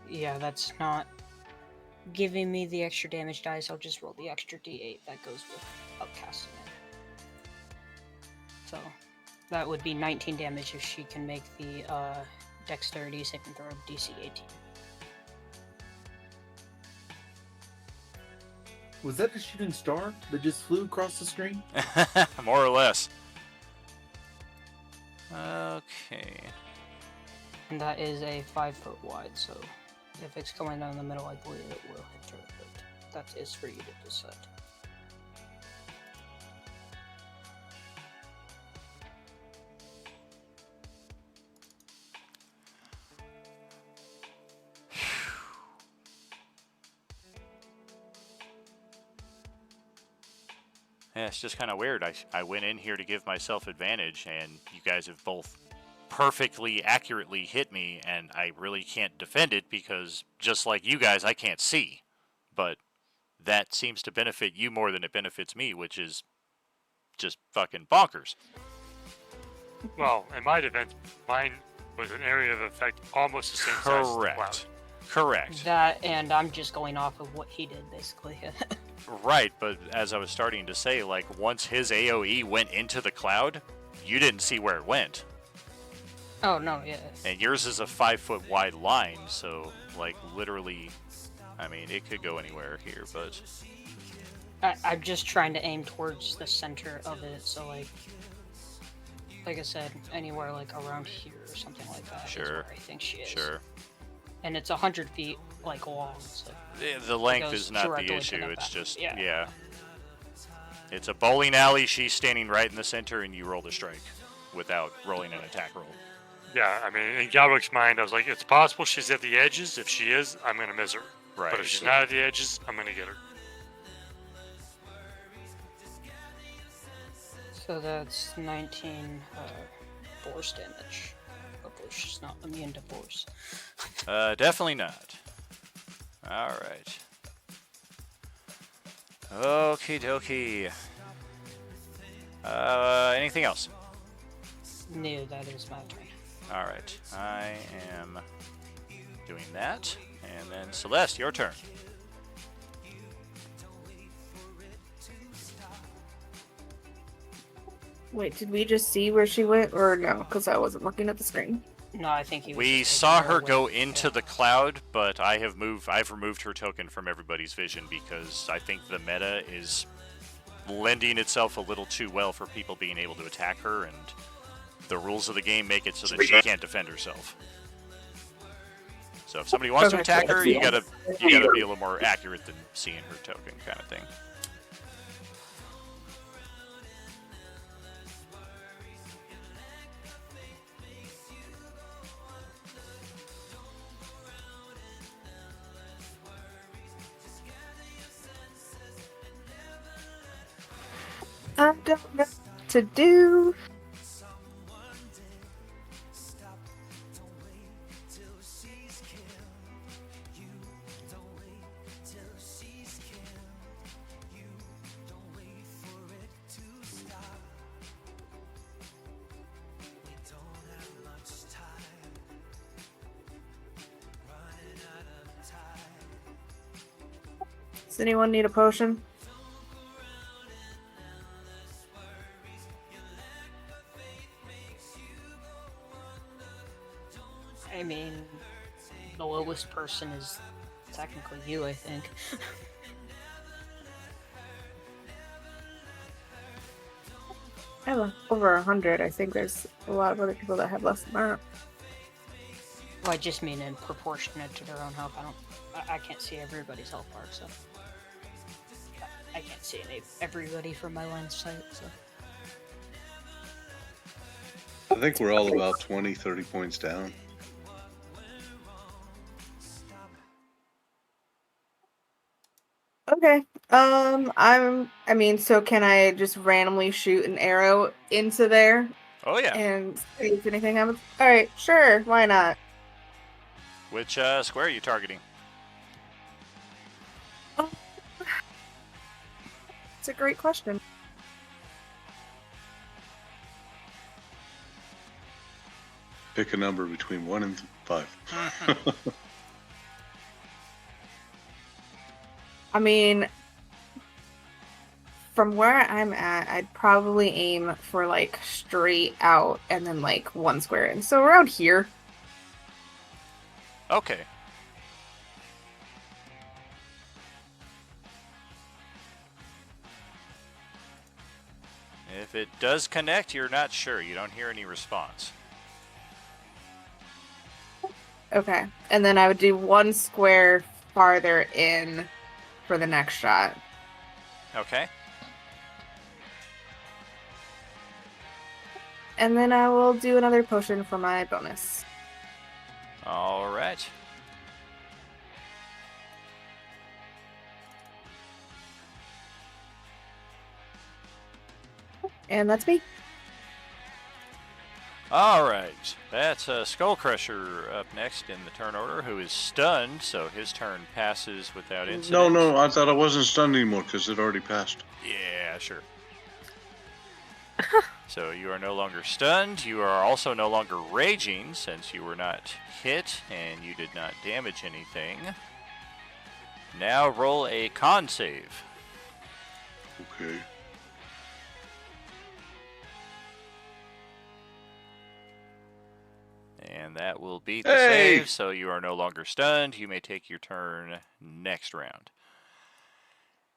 Yeah, that's not giving me the extra damage dice. I'll just roll the extra d8 that goes with upcasting it. So that would be 19 damage if she can make the dexterity saving throw of DC 18. Was that a shooting star that just flew across the screen? More or less. Okay. And that is a 5 foot wide, so if it's coming down the middle, I believe it will hit her, but that is for you to decide. Yeah, it's just kind of weird. I went in here to give myself advantage, and you guys have both perfectly accurately hit me, and I really can't defend it because, just like you guys, I can't see. But that seems to benefit you more than it benefits me, which is just fucking bonkers. Well, in my defense, mine was an area of effect almost the same size as the cloud. Correct. Correct. That, and I'm just going off of what he did, basically. Right, but as I was starting to say, like, once his AoE went into the cloud, you didn't see where it went. Oh, no, yeah. And yours is a 5 foot wide line, so, like, literally, I mean, it could go anywhere here, but... I'm just trying to aim towards the center of it, so, like... like I said, anywhere like around here or something like that. Is Sure. where I think she is. Sure. And it's 100 feet like long. So The length goes is not the directly to issue. the It's back. just Yeah. yeah. It's a bowling alley. She's standing right in the center, and you roll the strike without rolling an attack roll. Yeah, I mean, in Galwick's mind, I was like, it's possible she's at the edges. If she is, I'm going to miss her. Right. But if she's not at the edges, I'm going to get her. So that's 19 force damage. Hopefully she's not immune to force. Definitely not. All right. Okie dokie. Anything else? No, that is my turn. All right. I am doing that. And then Celeste, your turn. Wait, did we just see where she went, or no? Because I wasn't looking at the screen. No, I think he was We just saw taking her away. go into the cloud, but I've removed her token from everybody's vision because I think the meta is lending itself a little too well for people being able to attack her, and the rules of the game make it so that she can't defend herself. So if somebody wants to Okay, attack her, cool. you gotta be a little more accurate than seeing her token kind of thing. I don't know what to do. Does anyone need a potion? I mean, the lowest person is technically you, I think. I have over 100. I think there's a lot of other people that have less than that. Well, I just mean in proportionate to their own health. I can't see everybody's health bar, so I can't see everybody from my line of sight. So I think we're all about 20, 30 points down. Okay. I mean, so can I just randomly shoot an arrow into there Oh yeah. and see if anything happens? All right, sure. Why not? Which square are you targeting? It's a great question. Pick a number between 1 and 5. I mean, from where I'm at, I'd probably aim for like straight out and then like one square in. So around here. Okay. If it does connect, you're not sure. You don't hear any response. Okay. And then I would do one square farther in for the next shot. Okay. And then I will do another potion for my bonus. All right. And that's me. All right. That's Skull Crusher up next in the turn order, who is stunned, so his turn passes without incident. No, I thought I wasn't stunned anymore because it already passed. Yeah, sure. So you are no longer stunned. You are also no longer raging, since you were not hit and you did not damage anything. Now roll a con save. Okay. And that will beat the Hey! save, so you are no longer stunned. You may take your turn next round.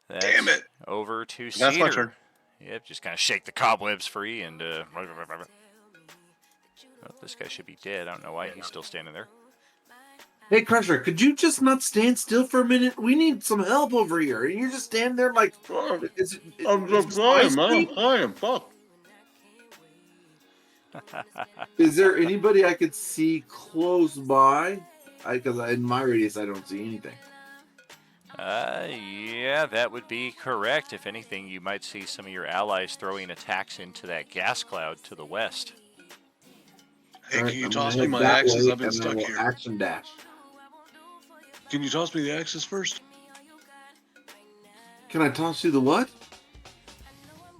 That's Damn it! over to That's my Cedar. turn. Yep, just kind of shake the cobwebs free and Well, this guy should be dead. I don't know why he's still standing there. Hey, Crusher, could you just not stand still for a minute? We need some help over here. And you're just standing there like... I'm is just trying, man. I'm spicy? trying. Fuck. Is there anybody I could see close by? Because in my radius, I don't see anything. Yeah, that would be correct. If anything, you might see some of your allies throwing attacks into that gas cloud to the west. Hey, All right, can you I'm gonna toss me head my that axes? way, I've been and I stuck will here. action dash. Can you toss me the axes first? Can I toss you the what?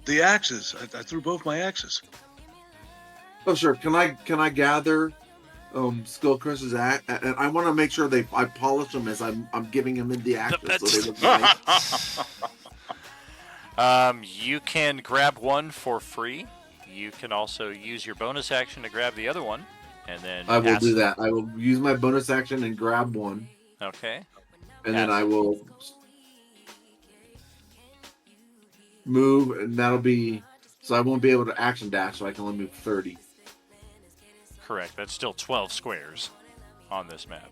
The axes. I threw both my axes. Oh, sure. Can I gather Skull Crusher's axe? And I want to make sure I polish them as I'm giving them in the action, so they look nice. You can grab one for free. You can also use your bonus action to grab the other one, and then I will pass do it. that. I will use my bonus action and grab one, Okay. and then Pass. I will move, and that'll be so I won't be able to action dash, so I can only move 30. Correct. That's still 12 squares on this map.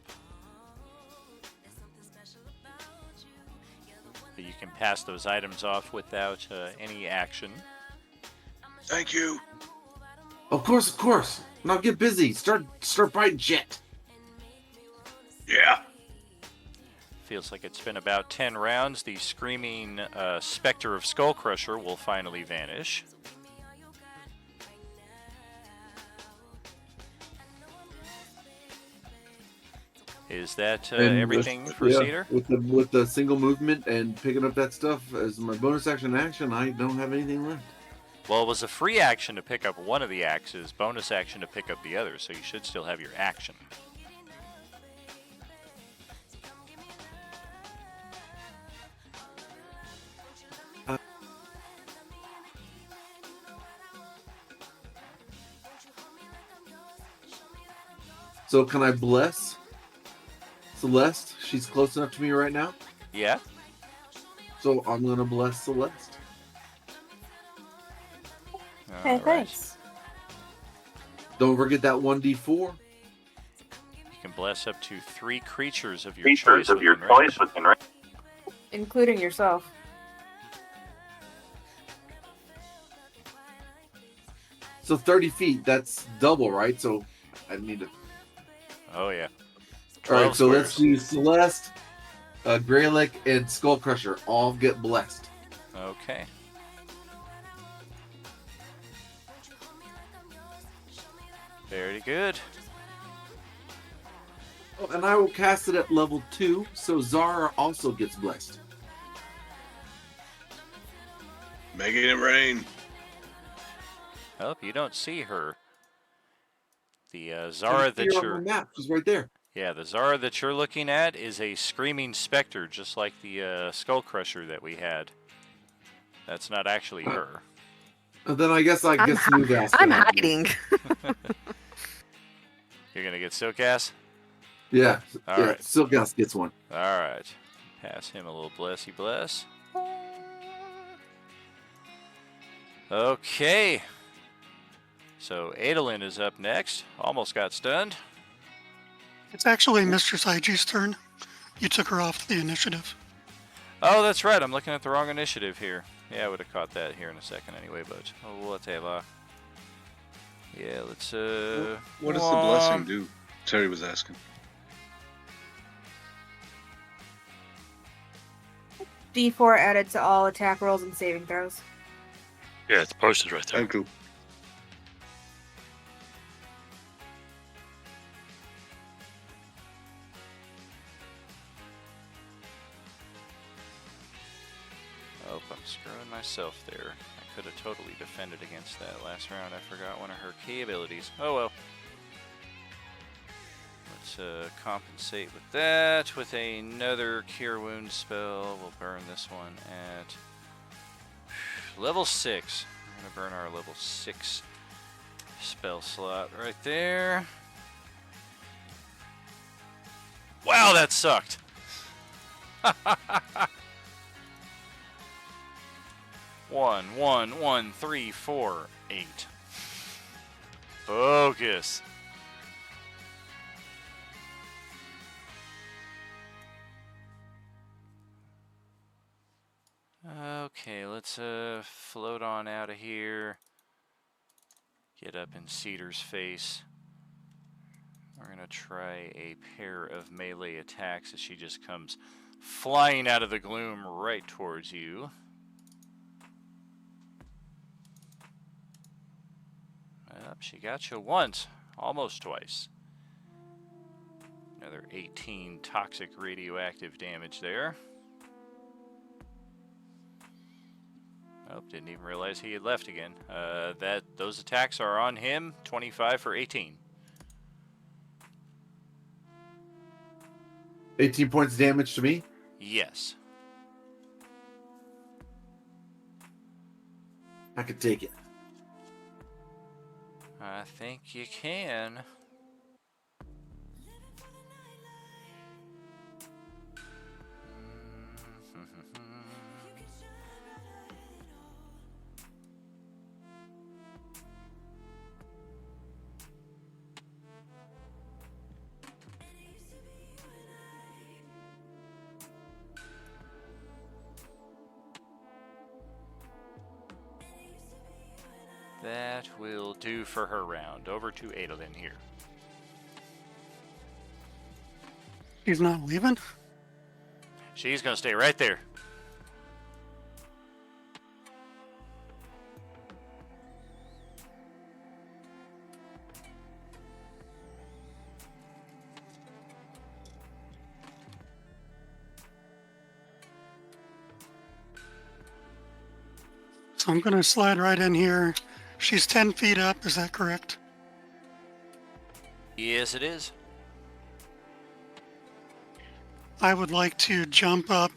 But you can pass those items off without any action. Thank you. Of course. Now get busy. Start fighting shit. Yeah. Feels like it's been about 10 rounds. The screaming specter of Skull Crusher will finally vanish. Is that everything for Cedar? With the single movement and picking up that stuff as my bonus action, I don't have anything left. Well, it was a free action to pick up one of the axes, bonus action to pick up the other, so you should still have your action. So can I bless Celeste? She's close enough to me right now. Yeah. So I'm gonna bless Celeste. Hey, thanks. Don't forget that 1d4. You can bless up to 3 creatures of your choice within range. Including yourself. So 30 feet, that's double, right? So I need to... Oh, yeah. All right, so let's squares. do Celeste, Greylick, and Skull Crusher all get blessed. Okay. Very good. Oh, and I will cast it at level 2, so Zara also gets blessed. Making it rain. Oh, you don't see her. The Zara that on you're... the map, she's right there. Yeah, the Zara that you're looking at is a screaming specter, just like the Skull Crusher that we had. That's not actually her. And then I guess I get smooth ass. I'm hiding. You're gonna get Silk Ass? Yeah, All yeah. right. Silkass gets one. All right. Pass him a little blessy bless. Okay. So Adolin is up next. Almost got stunned. It's actually Mistress IG's turn. You took her off the initiative. Oh, that's right. I'm looking at the wrong initiative here. Yeah, I would have caught that here in a second anyway, but whatever. Yeah, let's What does the blessing do? Terry was asking. D4 added to all attack rolls and saving throws. Yeah, it's posted right there. Thank you. Oh, I'm screwing myself there. I could have totally defended against that last round. I forgot one of her key abilities. Oh well. Let's compensate with that with another Cure Wounds spell. We'll burn this one at level 6. We're going to burn our level 6 spell slot right there. Wow, that sucked. 1, 1, 1, 3, 4, 8. Focus. Okay, let's float on out of here. Get up in Cedar's face. We're gonna try a pair of melee attacks as she just comes flying out of the gloom right towards you. She got you once, almost twice. Another 18 toxic radioactive damage there. Oh, didn't even realize he had left again. Those attacks are on him. 25 for 18. 18 points of damage to me? Yes. I could take it. I think you can. That will do for her round. Over to Adolin here. He's not leaving? She's going to stay right there. So I'm going to slide right in here. She's 10 feet up, is that correct? Yes, it is. I would like to jump up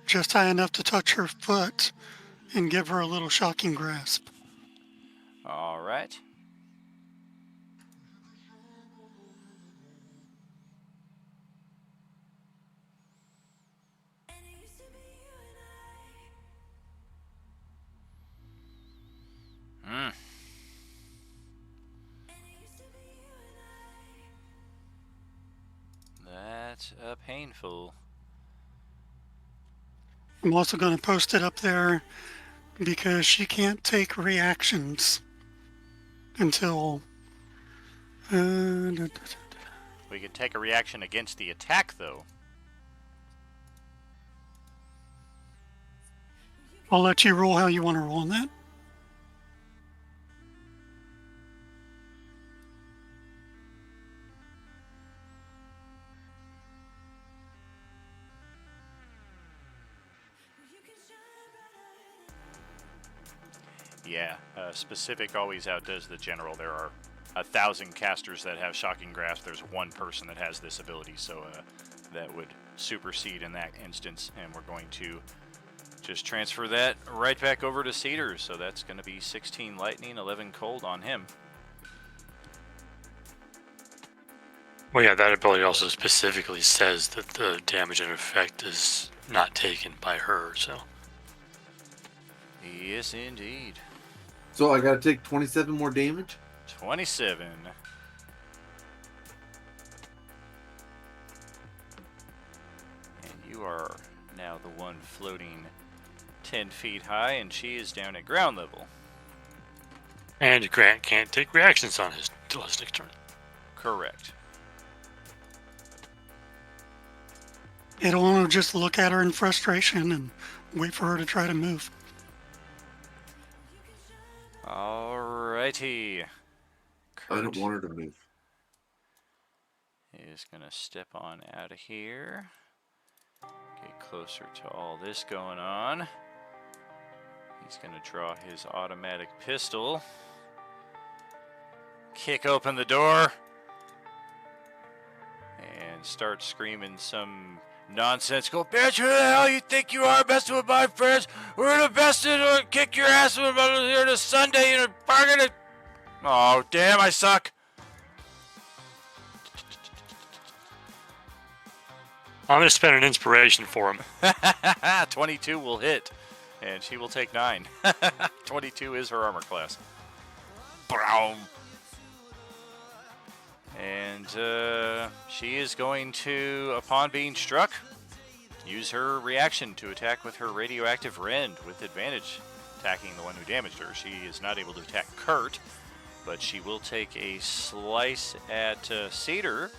just high enough to touch her foot and give her a little shocking grasp. All right. That's painful. I'm also going to post it up there because she can't take reactions until... We could take a reaction against the attack, though. I'll let you roll how you want to roll on that. Yeah, specific always outdoes the general. There are 1,000 casters that have shocking grasp. There's one person that has this ability, so that would supersede in that instance. And we're going to just transfer that right back over to Cedar. So that's going to be 16 lightning, 11 cold on him. Well, yeah, that ability also specifically says that the damage and effect is not taken by her, so. Yes, indeed. So I gotta take 27 more damage? 27. And you are now the one floating 10 feet high, and she is down at ground level. And Grant can't take reactions on his next turn. Correct. I don't want to just look at her in frustration and wait for her to try to move. Alrighty. I don't want her to move. Is going to step on out of here. Get closer to all this going on. He's going to draw his automatic pistol. Kick open the door. And start screaming some nonsensical, bitch, who the hell you think you are messing with my friends? We're the best to kick your ass here this Sunday in a bargain. Oh, damn, I suck. I'm going to spend an inspiration for him. 22 will hit, and she will take 9. 22 is her armor class. Brown. And she is going to, upon being struck, use her reaction to attack with her radioactive rend with advantage, attacking the one who damaged her. She is not able to attack Kurt, but she will take a slice at Cedar.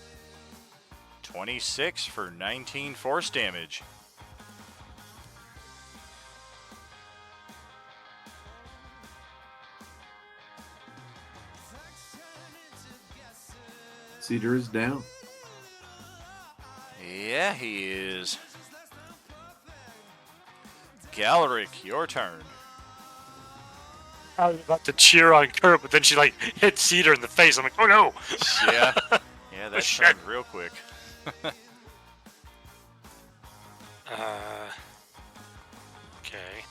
26 for 19 force damage. Cedar is down. Yeah, he is. Galeric, your turn. I was about to cheer on Kurt, but then she like hit Cedar in the face. I'm like, oh no! Yeah, yeah, that shit. turned real quick. Okay.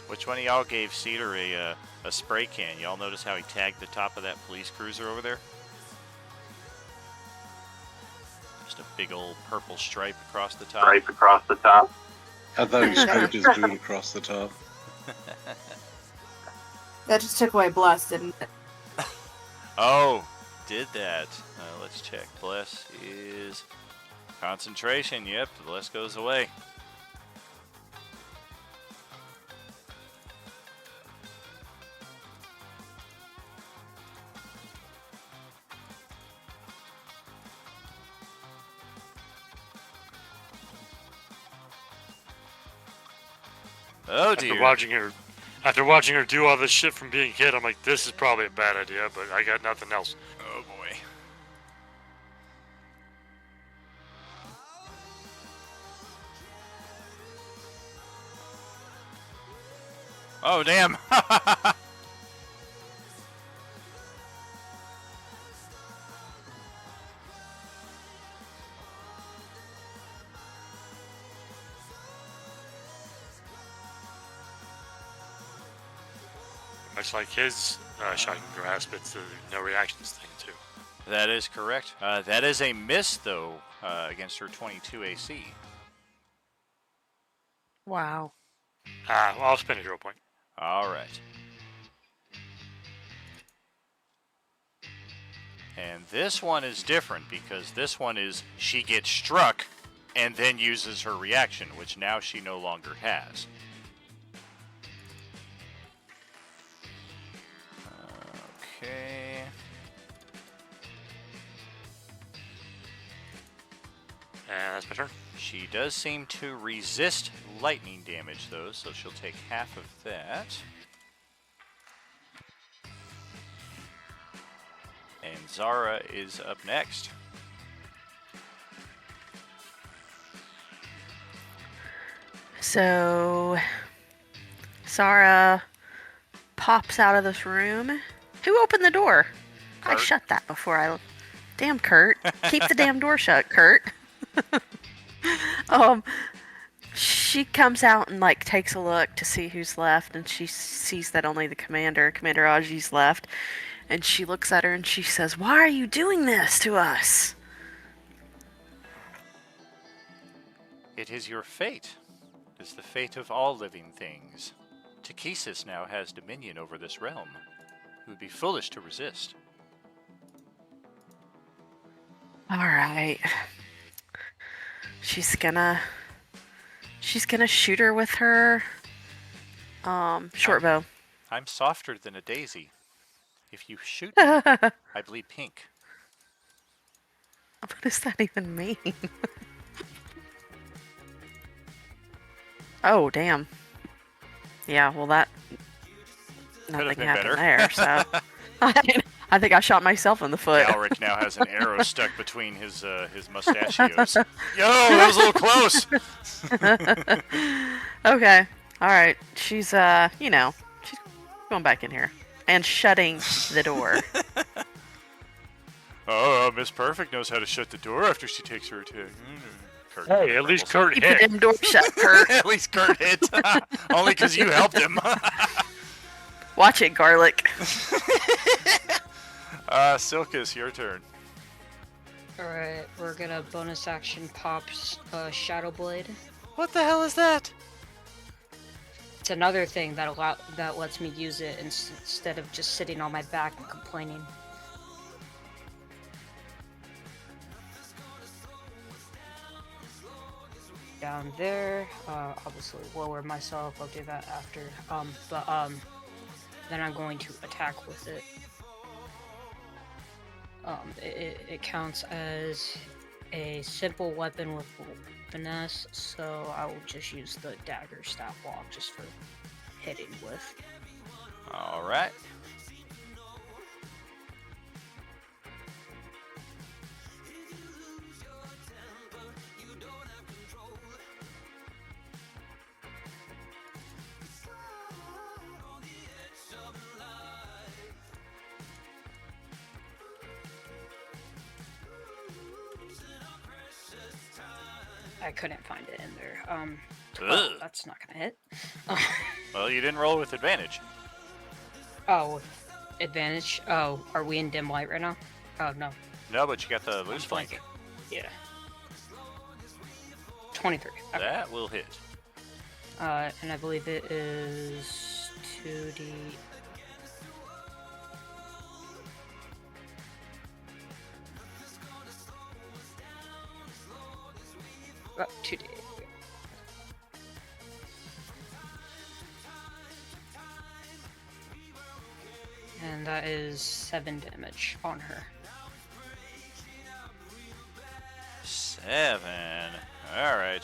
Which one of y'all gave Cedar a spray can? Y'all notice how he tagged the top of that police cruiser over there? Just a big old purple stripe across the top. I thought he scraped his boot across the top. That just took away Bless, didn't it? Oh, did that. Let's check. Bless is concentration. Yep, Bless goes away. Oh dear. After watching her do all this shit from being hit, I'm like, this is probably a bad idea, but I got nothing else. Oh boy. Oh damn. Much like his shocking grasp, it's the no reactions thing too. That is correct. That is a miss, though, against her 22 AC. Wow. Well, I'll spend a hero point. All right. And this one is different because this one is she gets struck and then uses her reaction, which now she no longer has. Okay. And that's my turn. She does seem to resist lightning damage, though, so she'll take half of that. And Zara is up next. So, Zara pops out of this room. Who opened the door? I Kurt. shut that before I... Damn, Kurt. Keep the damn door shut, Kurt. She comes out and, like, takes a look to see who's left, and she sees that only the Commander Aji's left. And she looks at her and she says, "Why are you doing this to us?" It is your fate. It is the fate of all living things. Takhisis now has dominion over this realm. It would be foolish to resist. Alright. She's gonna shoot her with her short bow. I'm softer than a daisy. If you shoot me, I bleed pink. What does that even mean? Oh, damn. Yeah, well that... Nothing been happened better. there, so... I think I shot myself in the foot. Alric now has an arrow stuck between his mustachios. Yo, that was a little close! Okay. Alright. She's, she's going back in here. And shutting the door. Oh, Miss Perfect knows how to shut the door after she takes her attack. Kurt, Hey, at least Kurt Keep the hit. damn door shut, Kurt. At least Kurt hit. Only because you helped him. Watch it, Garlic. Silkus, your turn. Alright, we're gonna bonus action pops Shadow Blade. What the hell is that? It's another thing that lets me use it instead of just sitting on my back and complaining. Down there, obviously lower myself. I'll do that after. Then I'm going to attack with it. It counts as a simple weapon with finesse, so I will just use the dagger staff block just for hitting with. All right. I couldn't find it in there. 12, that's not gonna hit. Well, you didn't roll with advantage. Oh, advantage. Oh, are we in dim light right now? Oh no. No, but you got the loose flank. Yeah. 23. Okay. That will hit. And I believe it is 2d. Oh, 2d. And that is 7 damage on her. 7. All right.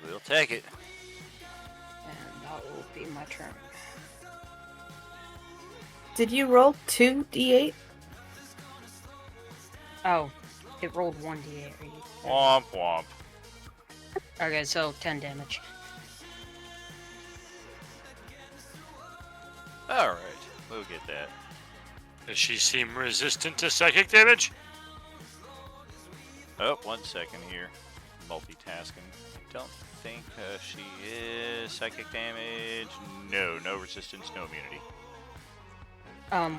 We'll take it. And that will be my turn. Did you roll 2d8? Oh, it rolled 1d8. Are you... Womp womp. Okay, so 10 damage. All right, we'll get that. Does she seem resistant to psychic damage? Oh, 1 second here. Multitasking. Don't think she is. Psychic damage. No resistance, no immunity.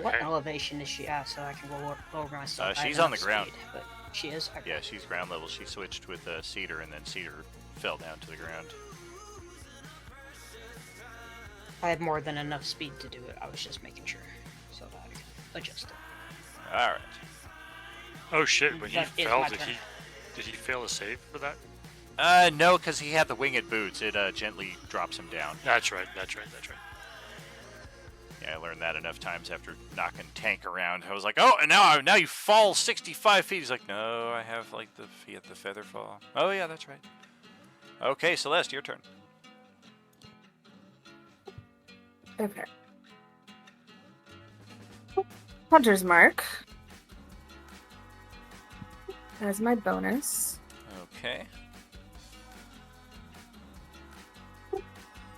What Okay. elevation is she at so I can lower myself? I She's have on the ground. speed, but she is? Okay. Yeah, she's ground level. She switched with Cedar, and then Cedar fell down to the ground. I have more than enough speed to do it. I was just making sure so that I can adjust it. All right. Oh shit! When he That is fell, my did turn. he fail a save for that? No, because he had the winged boots. It gently drops him down. That's right. Yeah, I learned that enough times after knocking Tank around. I was like, oh, and now you fall 65 feet. He's like, no, I have like the feather fall. Oh yeah, that's right. Okay, Celeste, your turn. Okay. Hunter's Mark. As my bonus. Okay.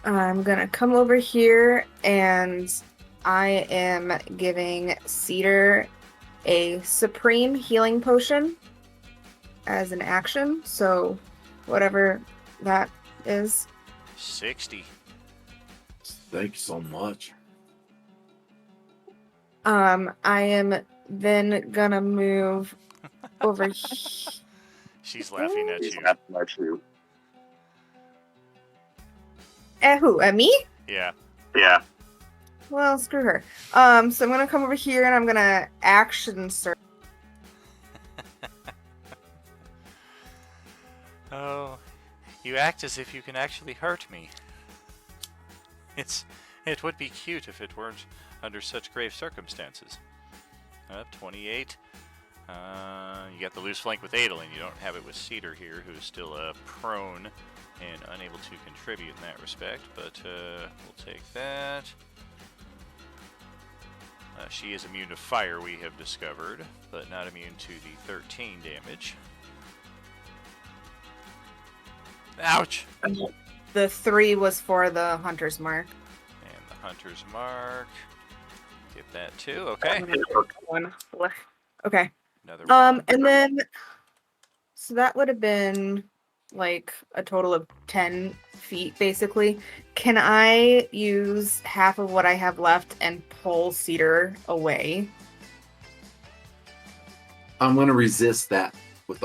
I'm gonna come over here and I am giving Cedar a supreme healing potion as an action. So whatever that is. 60. Thank you so much. I am then gonna move over here. She's laughing at you. At who? At me? Yeah. Well, screw her. So I'm gonna come over here and I'm gonna action search. Oh, you act as if you can actually hurt me. It would be cute if it weren't under such grave circumstances. 28. You got the loose flank with Adolin. You don't have it with Cedar here, who is still prone and unable to contribute in that respect, but we'll take that. She is immune to fire, we have discovered, but not immune to the 13 damage. Ouch! The 3 was for the Hunter's Mark. And the Hunter's Mark. Get that too, okay. One. Okay. Another one. And then, so that would have been like a total of 10 feet, basically. Can I use half of what I have left and pull Cedar away? I'm gonna resist that with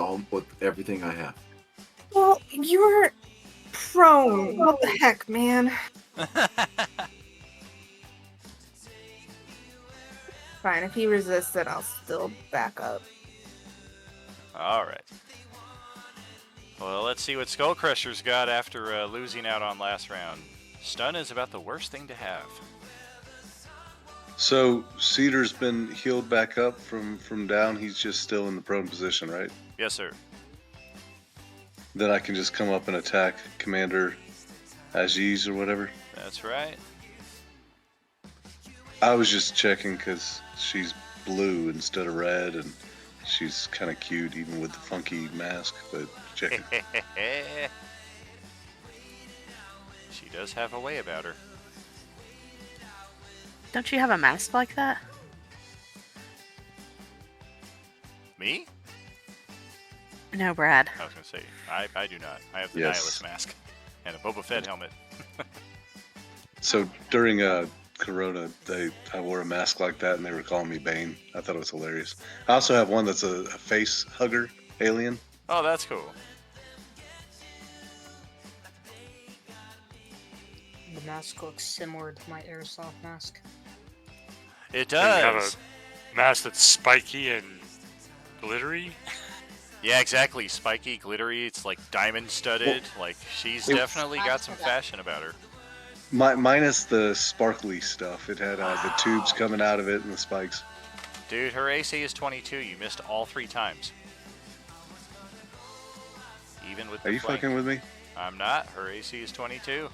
everything I have. Well, you're prone. What the heck, man? Fine, if he resists it, I'll still back up. All right. Well, let's see what Skullcrusher's got after losing out on last round. Stun is about the worst thing to have. So Cedar's been healed back up from down. He's just still in the prone position, right? Yes, sir. Then I can just come up and attack Commander Aziz or whatever. That's right. I was just checking because she's blue instead of red, and she's kind of cute even with the funky mask. But checking. She does have a way about her. Don't you have a mask like that? Me? No, Brad. I was going to say, I do not. I have the Yes. Nihilist mask and a Boba Fett helmet. So during Corona, I wore a mask like that, and they were calling me Bane. I thought it was hilarious. I also have one that's a face hugger alien. Oh, that's cool. The mask looks similar to my airsoft mask. It So you have does. a mask that's spiky and glittery. Yeah, exactly. Spiky, glittery. It's like diamond studded. Like she's definitely got some fashion about her. Minus the sparkly stuff. It had the tubes coming out of it and the spikes. Dude, her AC is 22. You missed all 3 times. Even with the Are you flank. fucking with me? I'm not. Her AC is 22.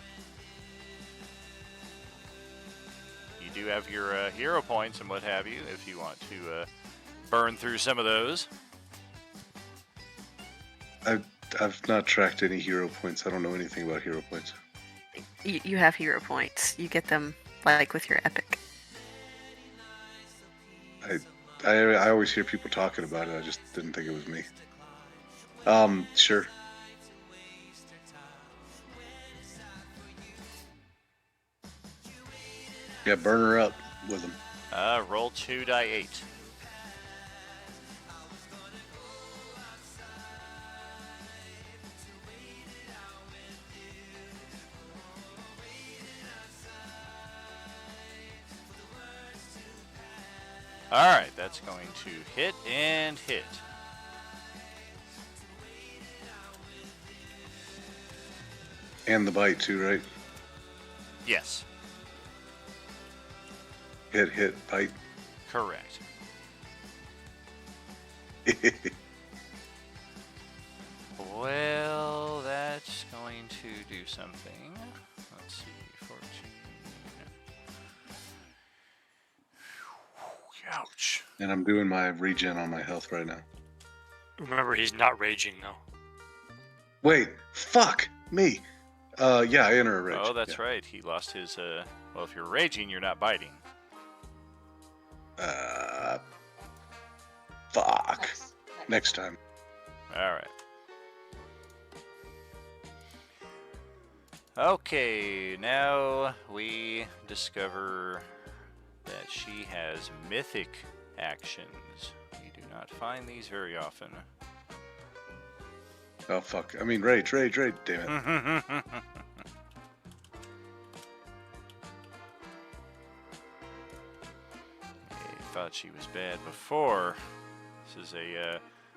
You do have your hero points and what have you if you want to burn through some of those. I've not tracked any hero points. I don't know anything about hero points. You have hero points. You get them like with your epic. I always hear people talking about it. I just didn't think it was me. Sure. Yeah, burn her up with them. Roll 2 die 8. Alright, that's going to hit and hit. And the bite too, right? Yes, Hit, bite. correct. Well, that's going to do something. Let's see, 14. Ouch. And I'm doing my regen on my health right now. Remember, he's not raging though. Wait, fuck me. Yeah, I enter a rage. Oh, that's right. He lost his, well, if you're raging, you're not biting. Fuck. Next time. Alright. Okay, now we discover that she has mythic actions. We do not find these very often. Oh, fuck. I mean, rage, damn it. I thought she was bad before. This is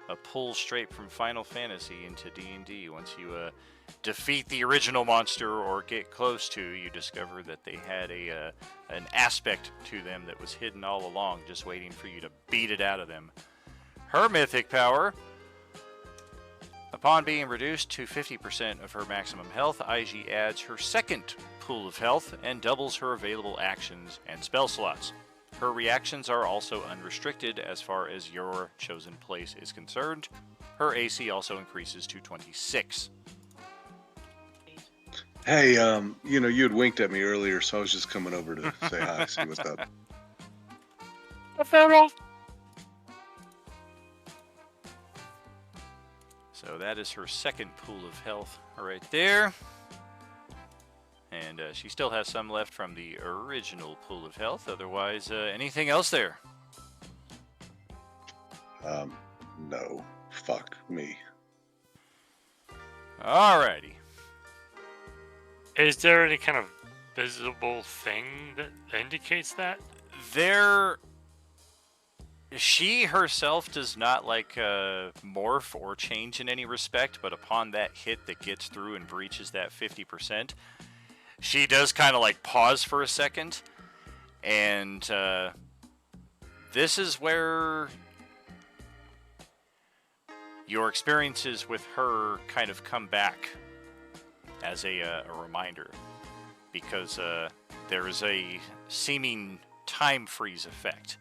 a pull straight from Final Fantasy into D&D. Once you defeat the original monster or get close to, you discover that they had an aspect to them that was hidden all along, just waiting for you to beat it out of them. Her mythic power: upon being reduced to 50% of her maximum health, IG adds her second pool of health and doubles her available actions and spell slots. Her reactions are also unrestricted as far as your chosen place is concerned. Her AC also increases to 26. Hey, you had winked at me earlier, so I was just coming over to say hi, see what's up. So that is her second pool of health right there. And she still has some left from the original pool of health. Otherwise, anything else there? No. Fuck me. Alrighty. Is there any kind of visible thing that indicates that? She herself does not like morph or change in any respect, but upon that hit that gets through and breaches that 50%, she does kind of like pause for a second, and this is where your experiences with her kind of come back as a reminder, because there is a seeming time freeze effect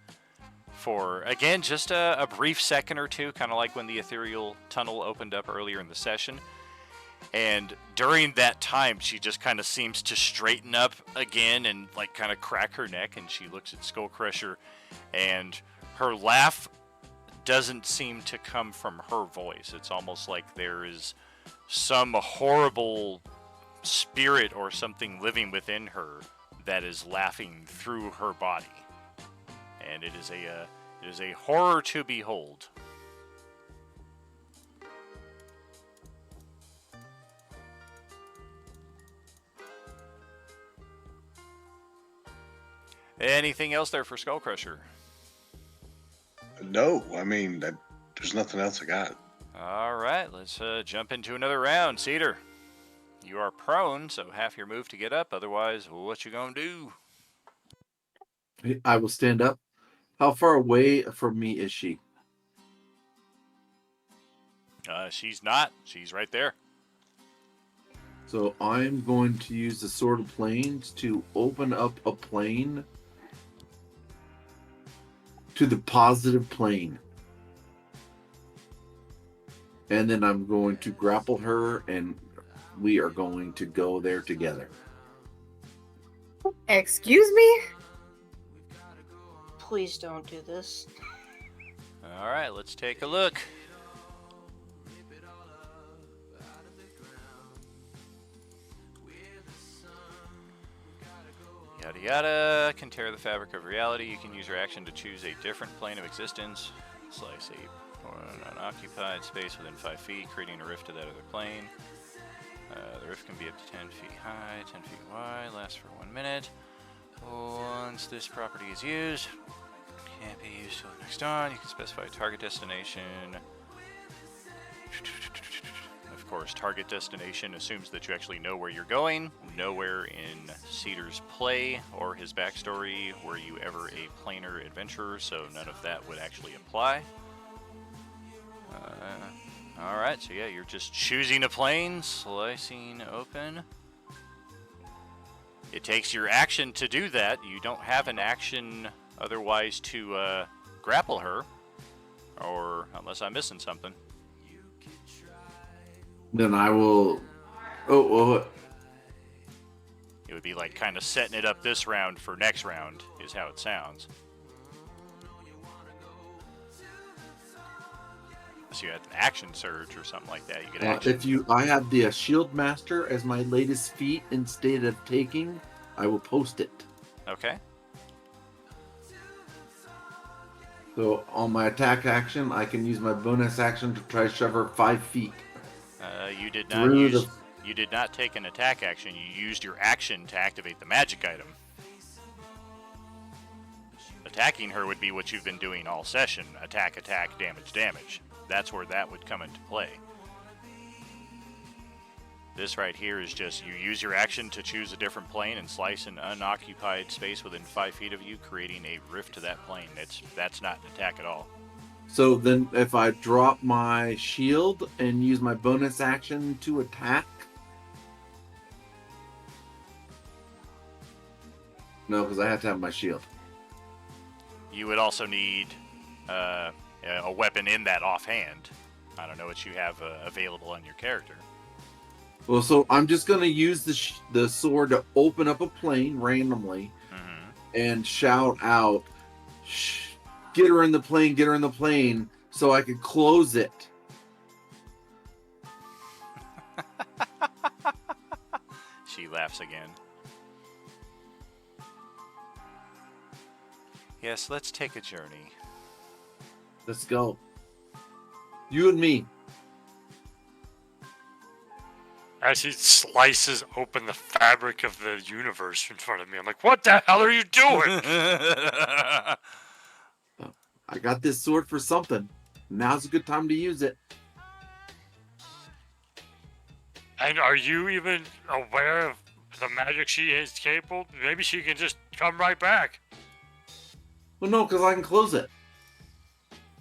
for, again, just a brief second or two, kind of like when the ethereal tunnel opened up earlier in the session. And during that time, she just kind of seems to straighten up again and like kind of crack her neck, and she looks at Skullcrusher, and her laugh doesn't seem to come from her voice. It's almost like there is some horrible spirit or something living within her that is laughing through her body. And it is a horror to behold. Anything else there for Skullcrusher? No, I mean, there's nothing else I got. All right, let's jump into another round. Cedar, you are prone, so half your move to get up. Otherwise, what you gonna do? I will stand up. How far away from me is she? She's not. She's right there. So I'm going to use the Sword of Planes to open up a plane to the positive plane. And then I'm going to grapple her, and we are going to go there together. Excuse me? Please don't do this. All right, let's take a look. Yada yada. Can tear the fabric of reality. You can use your action to choose a different plane of existence. Slice an unoccupied space within 5 feet, creating a rift to that other plane. The rift can be up to 10 feet high, 10 feet wide, lasts for 1 minute. Once this property is used, can't be used till the next dawn. You can specify a target destination. Of course, target destination assumes that you actually know where you're going. Nowhere in Cedar's play or his backstory were you ever a planar adventurer, so none of that would actually apply. Alright, so yeah, you're just choosing a plane, slicing open. It takes your action to do that. You don't have an action otherwise to grapple her, or unless I'm missing something. Then I will... Oh, It would be like kind of setting it up this round for next round, is how it sounds. So you had an action surge or something like that. You could action. I have the Shield Master as my latest feat instead of taking, I will post it. Okay. So on my attack action, I can use my bonus action to try to shove her 5 feet. You did not You did not take an attack action. You used your action to activate the magic item. Attacking her would be what you've been doing all session. Attack, attack, damage, damage. That's where that would come into play. This right here is just you use your action to choose a different plane and slice an unoccupied space within 5 feet of you, creating a rift to that plane. That's not an attack at all. So then if I drop my shield and use my bonus action to attack... No, because I have to have my shield. You would also need a weapon in that offhand. I don't know what you have available on your character. Well, so I'm just going to use the sword to open up a plane randomly and shout out, get her in the plane, so I could close it. She laughs again. Yes, let's take a journey. Let's go. You and me. as he slices open the fabric of the universe in front of me. I'm like, what the hell are you doing? I got this sword for something. Now's a good time to use it. And are you even aware of the magic she is capable? Maybe she can just come right back. Well, no, because I can close it.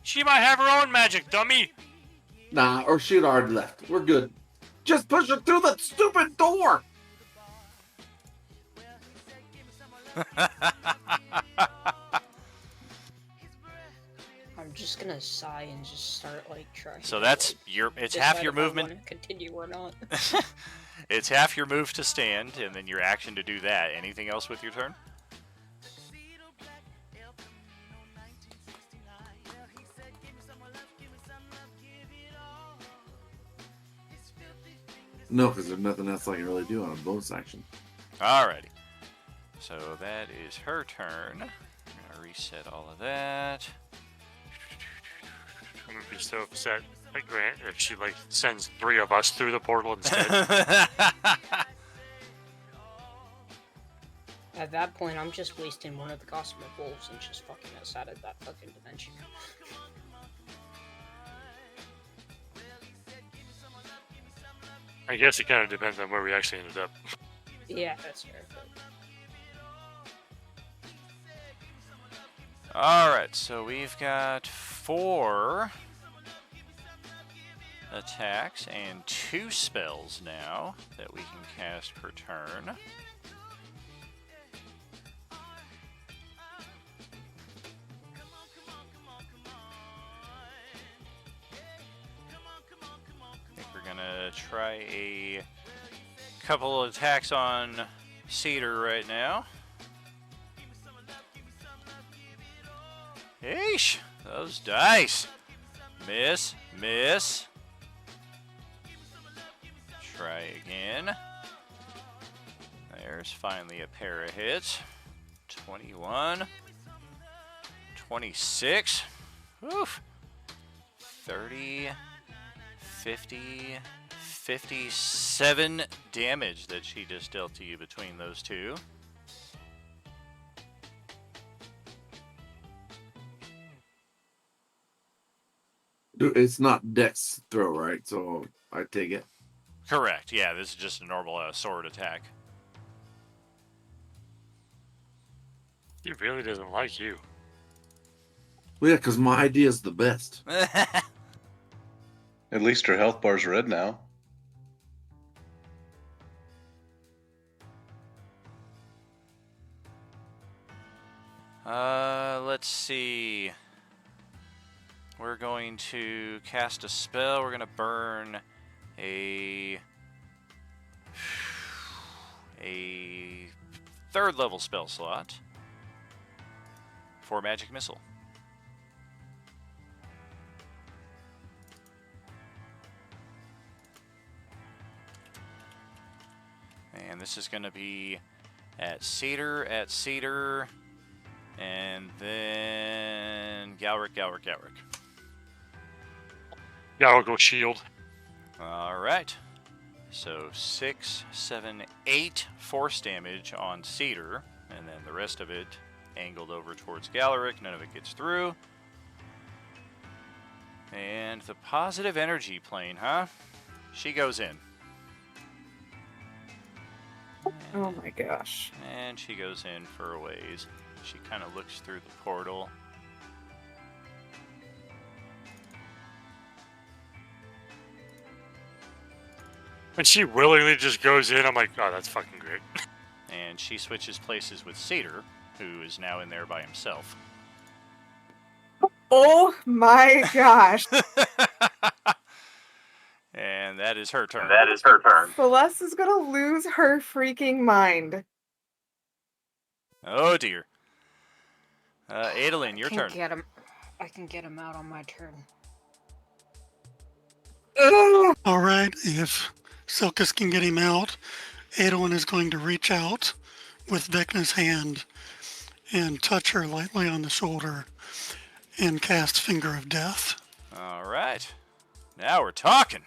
She might have her own magic, dummy. Nah, or she'd already left. We're good. Just push her through that stupid door. I'm just gonna sigh and just start like trying. So to, that's like, it's half your decide if I movement. wanna continue or not. It's half your move to stand, and then your action to do that. Anything else with your turn? No, because there's nothing else I can really do on a bonus action. Alrighty. So that is her turn. I'm gonna reset all of that. I'm gonna be so upset, like Grant, if she like sends 3 of us through the portal instead. At that point, I'm just wasting one of the cosmic wolves and just fucking us out of that fucking dimension. I guess it kind of depends on where we actually ended up. Yeah, that's fair. But... Alright, so we've got 4 attacks and 2 spells now that we can cast per turn. Gonna try a couple of attacks on Cedar right now. Eesh, those dice. Miss, miss. Try again. There's finally a pair of hits. 21. 26. Oof. 30. 50, 57 damage that she just dealt to you between those two. It's not Dex throw, right? So I take it. Correct. Yeah, this is just a normal sword attack. He really doesn't like you. Well, yeah, because my idea is the best. At least her health bar's red now. Let's see. We're going to cast a spell. We're going to burn a 3rd level spell slot for Magic Missile. And this is going to be at Cedar, and then Galric. Yeah, I'll go shield. Alright. So 6, 7, 8 force damage on Cedar, and then the rest of it angled over towards Galric. None of it gets through. And the positive energy plane, huh? She goes in. Oh my gosh. And she goes in for a ways. She kind of looks through the portal. When she willingly just goes in, I'm like, oh, that's fucking great. And she switches places with Cedar, who is now in there by himself. Oh my gosh. And that is her turn. Celeste is gonna lose her freaking mind. Oh dear. Adolin, your turn. I can get him out on my turn. All right, if Silkus can get him out, Adolin is going to reach out with Vecna's hand and touch her lightly on the shoulder and cast Finger of Death. All right. Now we're talking.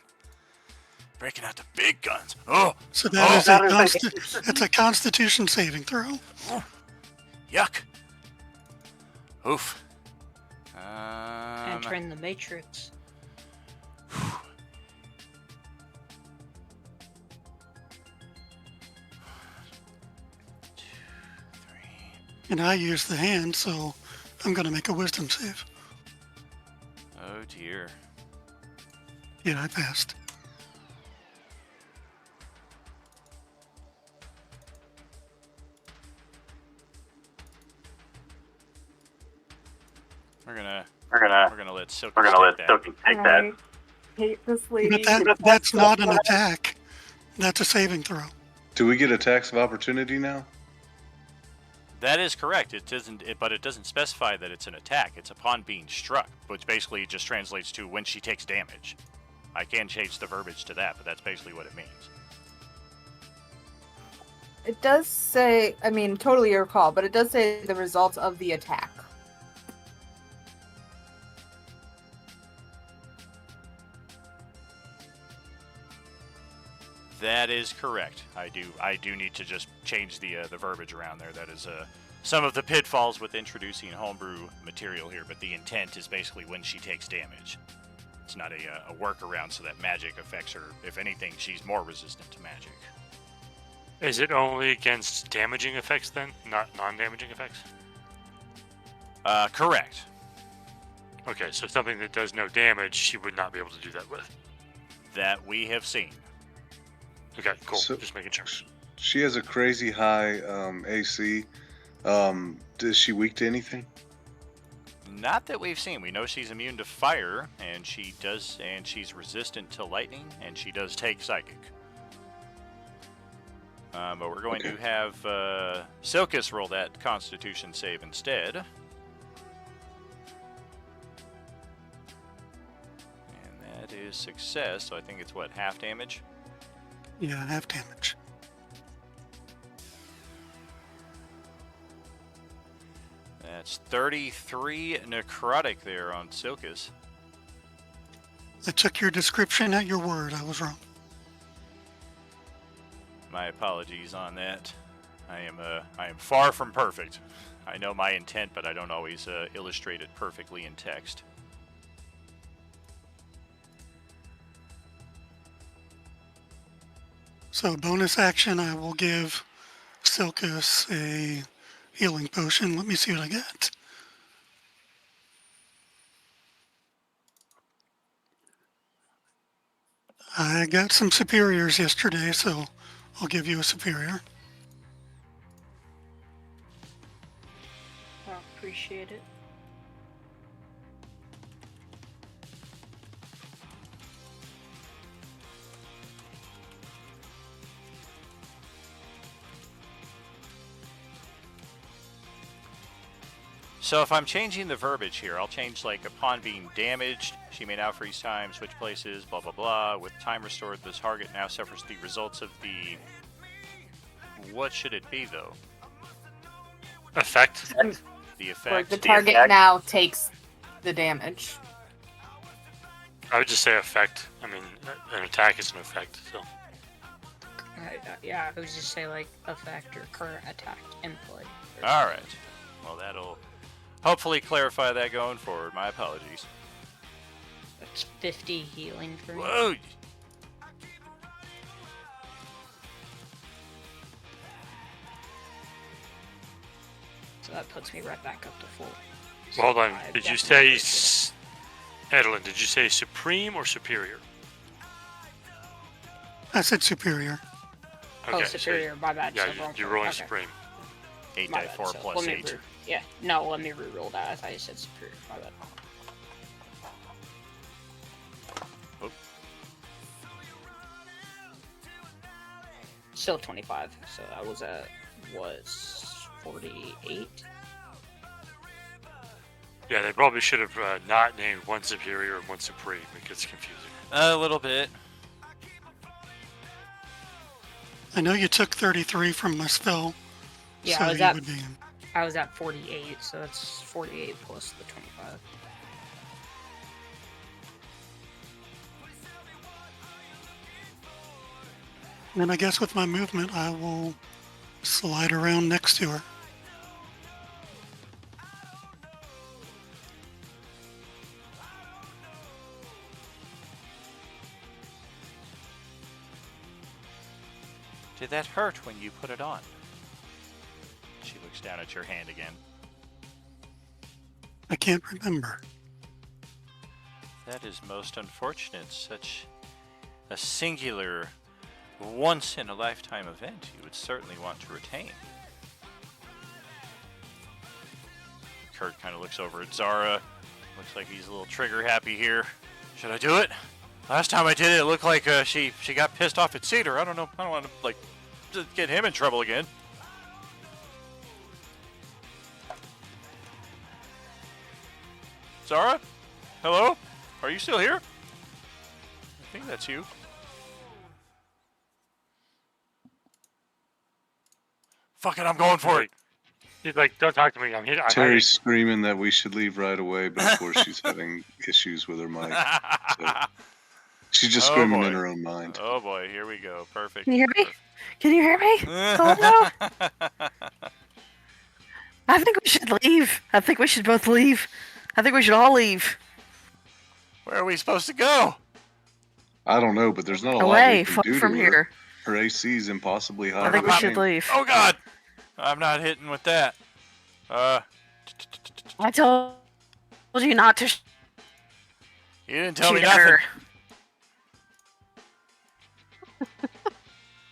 Breaking out the big guns. Oh, So that's a Constitution saving throw. yuck. Oof. Entering the Matrix. And I use the hand, so I'm going to make a wisdom save. Oh dear. Yeah, I passed. We're gonna let Silky take that. I hate this lady. But that's not an attack. That's a saving throw. Do we get attacks of opportunity now? That is correct. But it doesn't specify that it's an attack. It's upon being struck, which basically just translates to when she takes damage. I can change the verbiage to that, but that's basically what it means. It does say, I mean, totally your call, but it does say the results of the attack. That is correct. I do need to just change the verbiage around there. That is some of the pitfalls with introducing homebrew material here, but the intent is basically when she takes damage. It's not a workaround so that magic affects her. If anything, she's more resistant to magic. Is it only against damaging effects then, not non-damaging effects? Correct. Okay, so something that does no damage, she would not be able to do that with. That we have seen. Okay, cool. So- Just making sure. She has a crazy high AC. Is she weak to anything? Not that we've seen. We know she's immune to fire, and she's resistant to lightning, and she does take psychic. But we're going to have Silkus roll that Constitution save instead. And that is success, so I think it's what, half damage? Yeah, half damage. That's 33 necrotic there on Silkus. I took your description at your word. I was wrong. My apologies on that. I am far from perfect. I know my intent, but I don't always illustrate it perfectly in text. So bonus action, I will give Silkus a healing potion. Let me see what I got. I got some superiors yesterday, so I'll give you a superior. I appreciate it. So if I'm changing the verbiage here, I'll change like upon being damaged, she may now freeze time, switch places, blah blah blah. With time restored, the target now suffers the results of the... What should it be though? Effect? The Or effect. the target now takes the damage. I would just say effect. I mean, an attack is an effect, so. Yeah, I would just say like effect or current attack in play. Alright. Well, that'll hopefully clarify that going forward. My apologies. That's 50 healing for me. Whoa! So that puts me right back up to full. Well, hold on. I Did you definitely say... Edelyn, did you say supreme or superior? I said superior. Oh, so- superior, my bad. Yeah, so wrong you're for- rolling okay. supreme. 8 My die bad, 4 so plus let me 8. yeah, no, let me re-roll that. I thought you said superior. My bad. Oh. Still 25, so I was at, was 48? Yeah, they probably should have not named one superior and one supreme. It gets confusing. A little bit. I know you took 33 from my spell. Yeah, so I was you at would be... I was at 48, so that's 48 plus the 25. And I guess with my movement, I will slide around next to her. Did that hurt when you put it on? She looks down at your hand again. I can't remember. That is most unfortunate. Such a singular, once-in-a-lifetime event you would certainly want to retain. Kurt kind of looks over at Zara. Looks like he's a little trigger happy here. Should I do it? Last time I did it, it looked like she got pissed off at Cedar. I don't know. I don't want to like just get him in trouble again. Zara? Hello? Are you still here? I think that's you. Fuck it, I'm going for it. He's like, don't talk to me. I'm here. Terry's screaming that we should leave right away, but of course she's having issues with her mic. So she's just screaming in her own mind. Oh boy, here we go. Perfect. Can you hear me? Can you hear me? Hello? I think we should leave. I think we should both leave. I think we should all leave. Where are we supposed to go? I don't know, but there's not a lot Away we can do from to here. her. Her AC is impossibly high. I think we should leave. Oh God! I'm not hitting with that. I told you not to. You didn't tell me shoot nothing. her.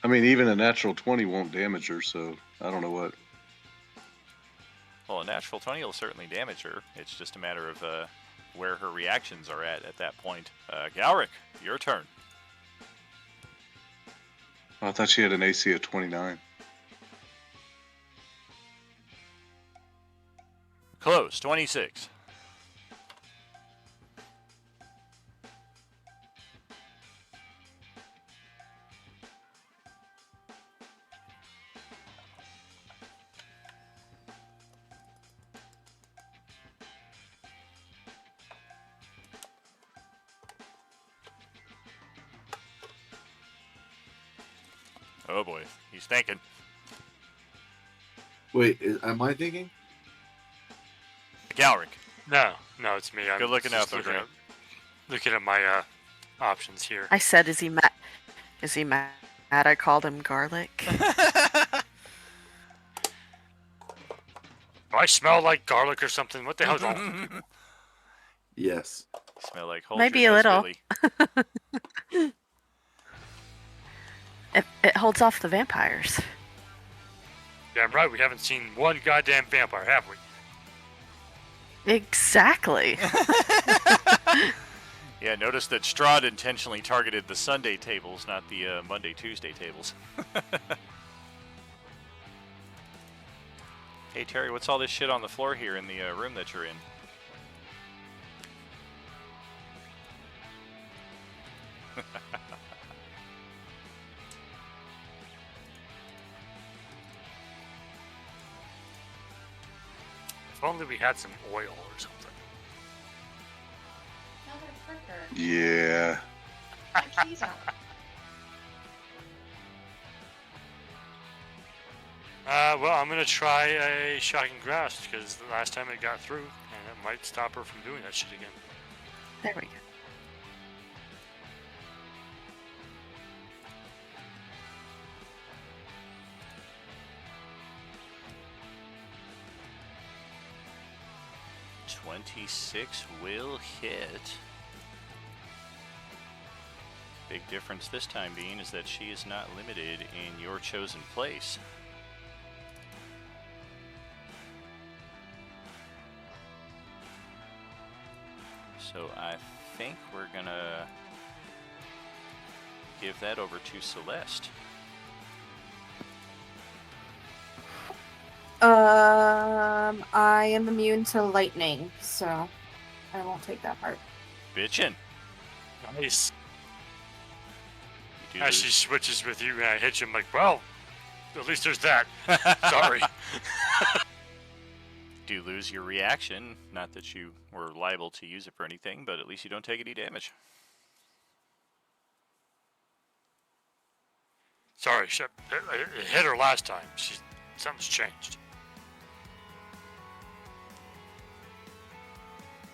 I mean, even a natural 20 won't damage her, so I don't know what. Well, a natural 20 will certainly damage her. It's just a matter of where her reactions are at that point. Galric, your turn. I thought she had an AC of 29. Close, 26. Oh boy, he's thinking. Wait, am I thinking? Galric. No, it's me. I'm Good looking just out, though, looking at my options here. I said, is he mad? Is he mad? I called him garlic. Do I smell like garlic or something? What the hell's wrong? Yes. Smell like whole Maybe a little. It holds off the vampires. Damn right, we haven't seen one goddamn vampire, have we? Exactly. Yeah, notice that Strahd intentionally targeted the Sunday tables, not the Monday, Tuesday tables. Hey Terry, what's all this shit on the floor here in the room that you're in? If only we had some oil or something. Yeah. Well, I'm gonna try a shocking grasp because the last time it got through, and it might stop her from doing that shit again. There we go. .26 will hit. Big difference this time being is that she is not limited in your chosen place. So I think we're gonna give that over to Celeste. I am immune to lightning, so I won't take that part. Bitchin'. Nice. You do As she switches with you and I hit you, I'm like, well, at least there's that. Sorry. do lose your reaction. Not that you were liable to use it for anything, but at least you don't take any damage. Sorry, it hit her last time. Something's changed.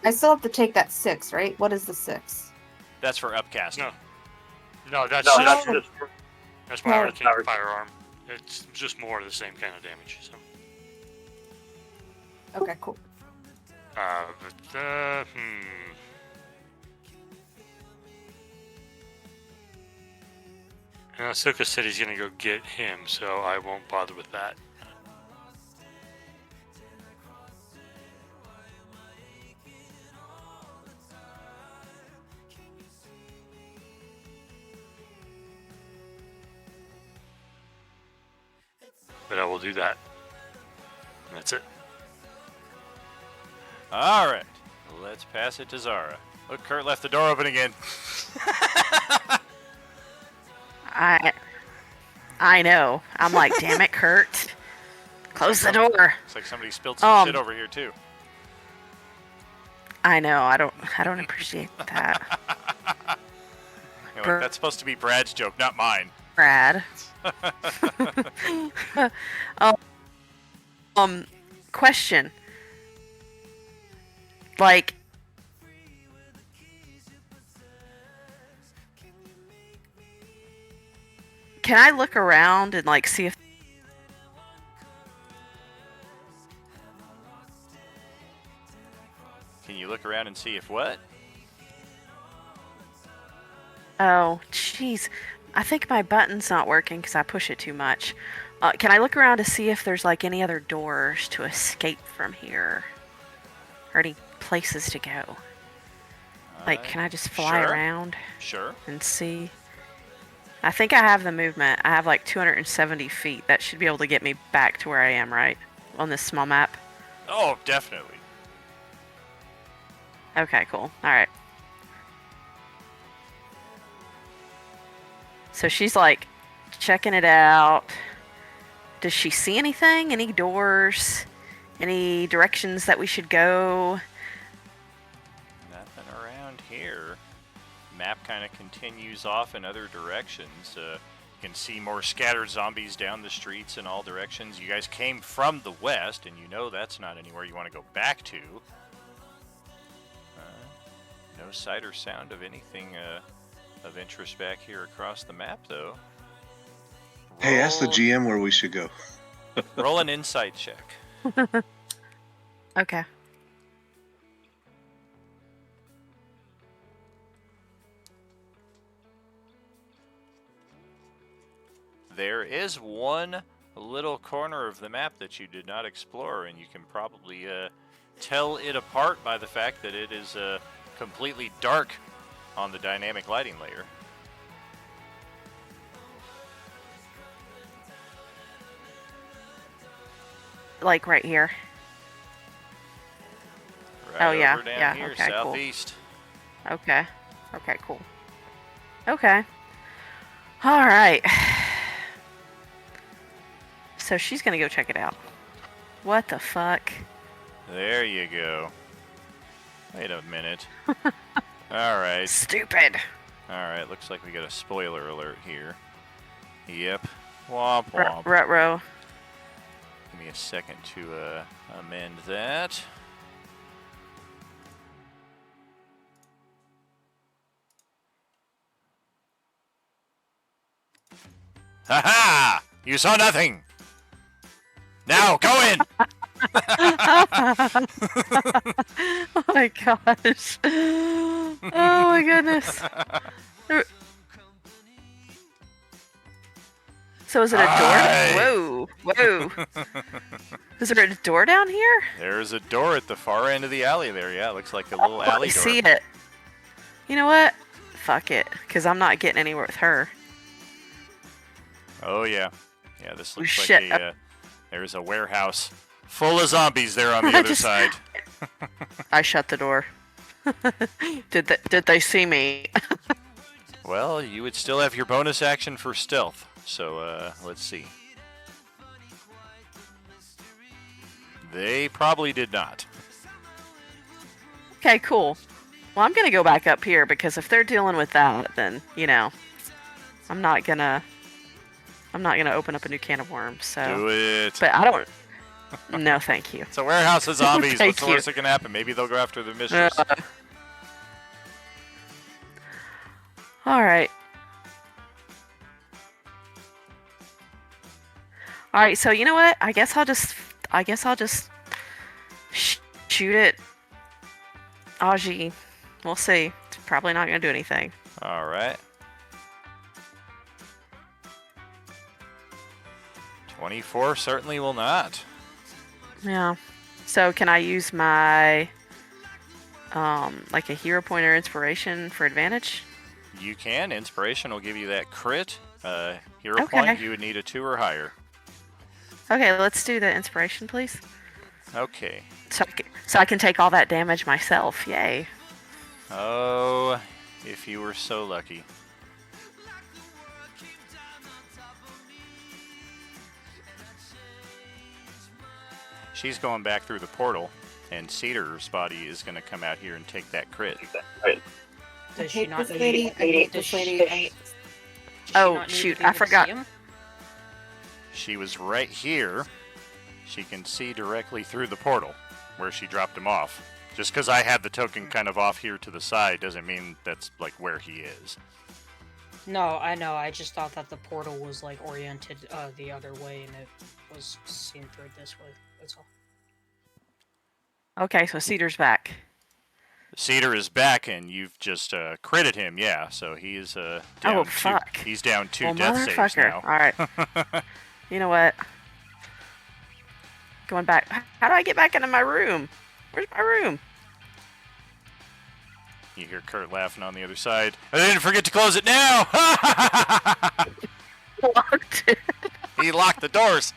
I still have to take that 6, right? What is the 6? That's for upcasting. No, that's that's my arcane firearm. It's just more of the same kind of damage. So. Okay, cool. And Ahsoka said he's gonna go get him, so I won't bother with that. But I will do that. And that's it. All right, let's pass it to Zara. Look, Kurt left the door open again. I know. I'm like, damn it, Kurt. Close the door. It's like somebody spilled some shit over here too. I know. I don't appreciate that. You know, that's supposed to be Brad's joke, not mine. Brad. Question. Like, can I look around and like see if Can you look around and see if what? Oh, jeez. I think my button's not working because I push it too much. Can I look around to see if there's like any other doors to escape from here? Or any places to go? Like, can I just fly around? Sure. And see? I think I have the movement. I have like 270 feet. That should be able to get me back to where I am, right? On this small map? Oh, definitely. Okay, cool. Alright. So she's like checking it out. Does she see anything? Any doors? Any directions that we should go? Nothing around here. Map kind of continues off in other directions. You can see more scattered zombies down the streets in all directions. You guys came from the west, and you know that's not anywhere you want to go back to. No sight or sound of anything of interest back here across the map, though. Hey, ask the GM where we should go. Roll an insight check. Okay. There is one little corner of the map that you did not explore, and you can probably tell it apart by the fact that it is completely dark on the dynamic lighting layer. Like right here. Right oh yeah, over down yeah. here, Okay, southeast. cool. Okay. Okay, cool. Okay. All right. So she's gonna go check it out. What the fuck? There you go. Wait a minute. All right. Stupid. All right. Looks like we got a spoiler alert here. Yep. Womp womp. Ruh-roh. Give me a second to amend that. Ha ha! You saw nothing! Now, go in! Oh my gosh. Oh my goodness. So is it a door? Whoa. Whoa. Is there a door down here? There's a door at the far end of the alley there. Yeah, it looks like a little alley door. I see it. You know what? Fuck it. Because I'm not getting anywhere with her. Oh, yeah. Yeah, this looks Shit. like there's a warehouse full of zombies there on the other side. I shut the door. Did they see me? Well, you would still have your bonus action for stealth. So, let's see. They probably did not. Okay, cool. Well, I'm going to go back up here because if they're dealing with that, then, you know, I'm not going to I'm not gonna open up a new can of worms. So. Do it. But I don't. No, thank you. It's a warehouse of zombies. Thank What's the you. worst that can happen? Maybe they'll go after the mistress. All right. All right. So you know what? I guess I'll just shoot it. Aji. We'll see. It's probably not gonna do anything. All right. 24 certainly will not. Yeah. So can I use my like a hero point or inspiration for advantage? You can. Inspiration will give you that crit. Hero Okay. point, you would need a 2 or higher. Okay, let's do the inspiration, please. Okay. So I can take all that damage myself. Yay. Oh, if you were so lucky. She's going back through the portal, and Cedar's body is going to come out here and take that crit. Does I she hate not this need lady. to- I hate does this she- lady. does she Oh, not need to shoot, be I able to forgot. see him? She was right here. She can see directly through the portal where she dropped him off. Just because I had the token kind of off here to the side doesn't mean that's like where he is. No, I know. I just thought that the portal was like oriented the other way, and it was seen through this way. That's all. Okay, so Cedar's back. Cedar is back, and you've just critted him, yeah. So he's down Oh, two. fuck. He's down 2 Well, death saves motherfucker. now. All right. You know what? Going back. How do I get back into my room? Where's my room? You hear Kurt laughing on the other side. I didn't forget to close it now. Locked it. He locked the doors.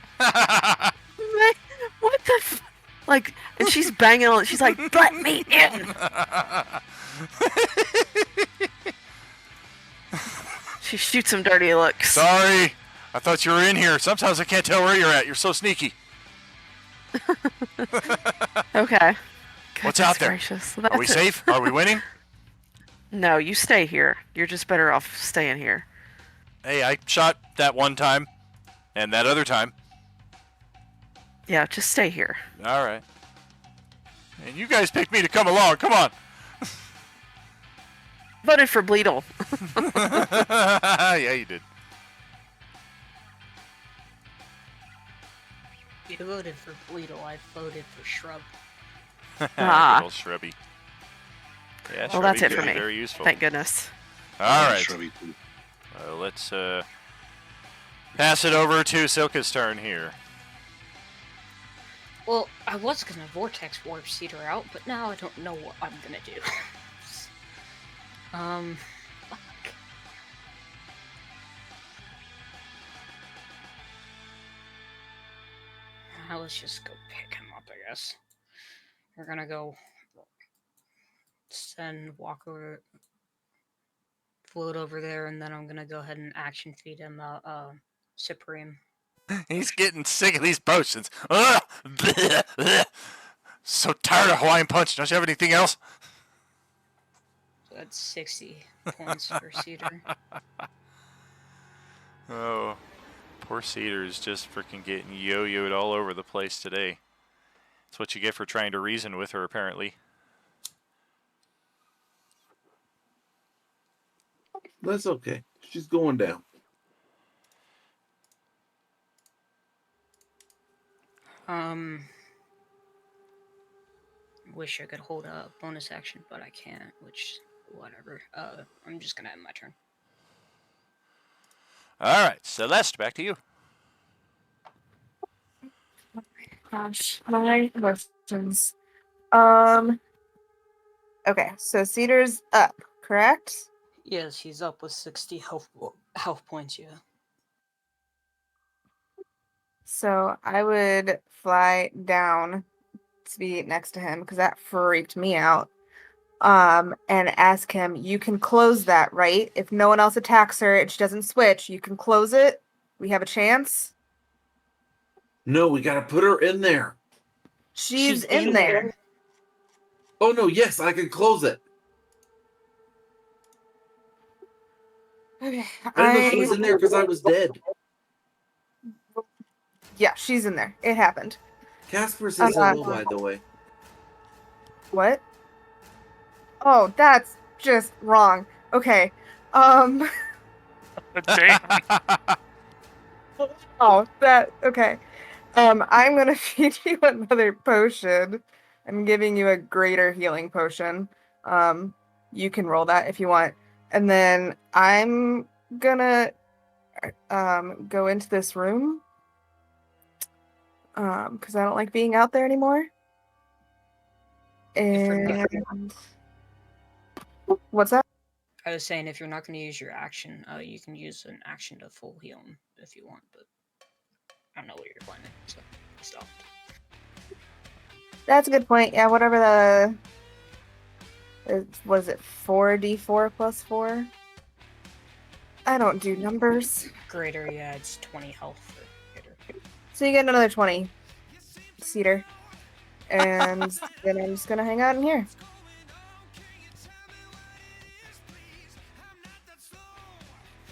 What the like, and she's banging on it. She's like, let me in. She shoots some dirty looks. Sorry. I thought you were in here. Sometimes I can't tell where you're at. You're so sneaky. Okay. What's Goodness out there? gracious. Are we That's it. safe? Are we winning? No, you stay here. You're just better off staying here. Hey, I shot that one time. And that other time. Yeah, just stay here. All right. And you guys picked me to come along. Come on. Voted for Bleedle. Yeah, you did. You voted for Bleedle. I voted for Shrub. Ah. Little shrubby. Yeah, Well, that's shrubby it could for be me. Very useful. Thank goodness. All right. Shrubby too. Let's pass it over to Silka's turn here. Well, I was gonna Vortex Warp Cedar out, but now I don't know what I'm gonna do. Fuck. Let's just go pick him up, I guess. We're gonna go walk over, float over there, and then I'm gonna go ahead and action feed him Supreme. He's getting sick of these potions. Ugh! Bleh, bleh. So tired of Hawaiian Punch. Don't you have anything else? So that's 60 points for Cedar. Oh, poor Cedar is just freaking getting yo-yoed all over the place today. That's what you get for trying to reason with her, apparently. That's okay. She's going down. Wish I could hold a bonus action, but I can't, which, whatever. I'm just gonna end my turn. All right, Celeste, back to you. Gosh, my questions. Okay, so Cedar's up, correct? Yes, he's up with 60 health points, yeah. So I would fly down to be next to him because that freaked me out. And ask him, you can close that, right? If no one else attacks her and she doesn't switch, you can close it. We have a chance. No, we gotta put her in there. She's in there. Oh no, yes, I can close it. Okay, I didn't know she was in there because I was dead. Yeah, she's in there. It happened. Casper says hello, by the way. What? Oh, that's just wrong. Okay. Um. Dang. Oh, that. Okay. I'm gonna feed you another potion. I'm giving you a greater healing potion. You can roll that if you want. And then I'm gonna go into this room. Because I don't like being out there anymore. And what's that? I was saying if you're not going to use your action, you can use an action to full heal him if you want, but I don't know what you're planning, so I stopped. That's a good point. Yeah, whatever was it 4d4 plus 4? I don't do numbers. Greater, yeah, it's 20 health for greater. So you get another 20, Cedar. And then I'm just gonna hang out in here.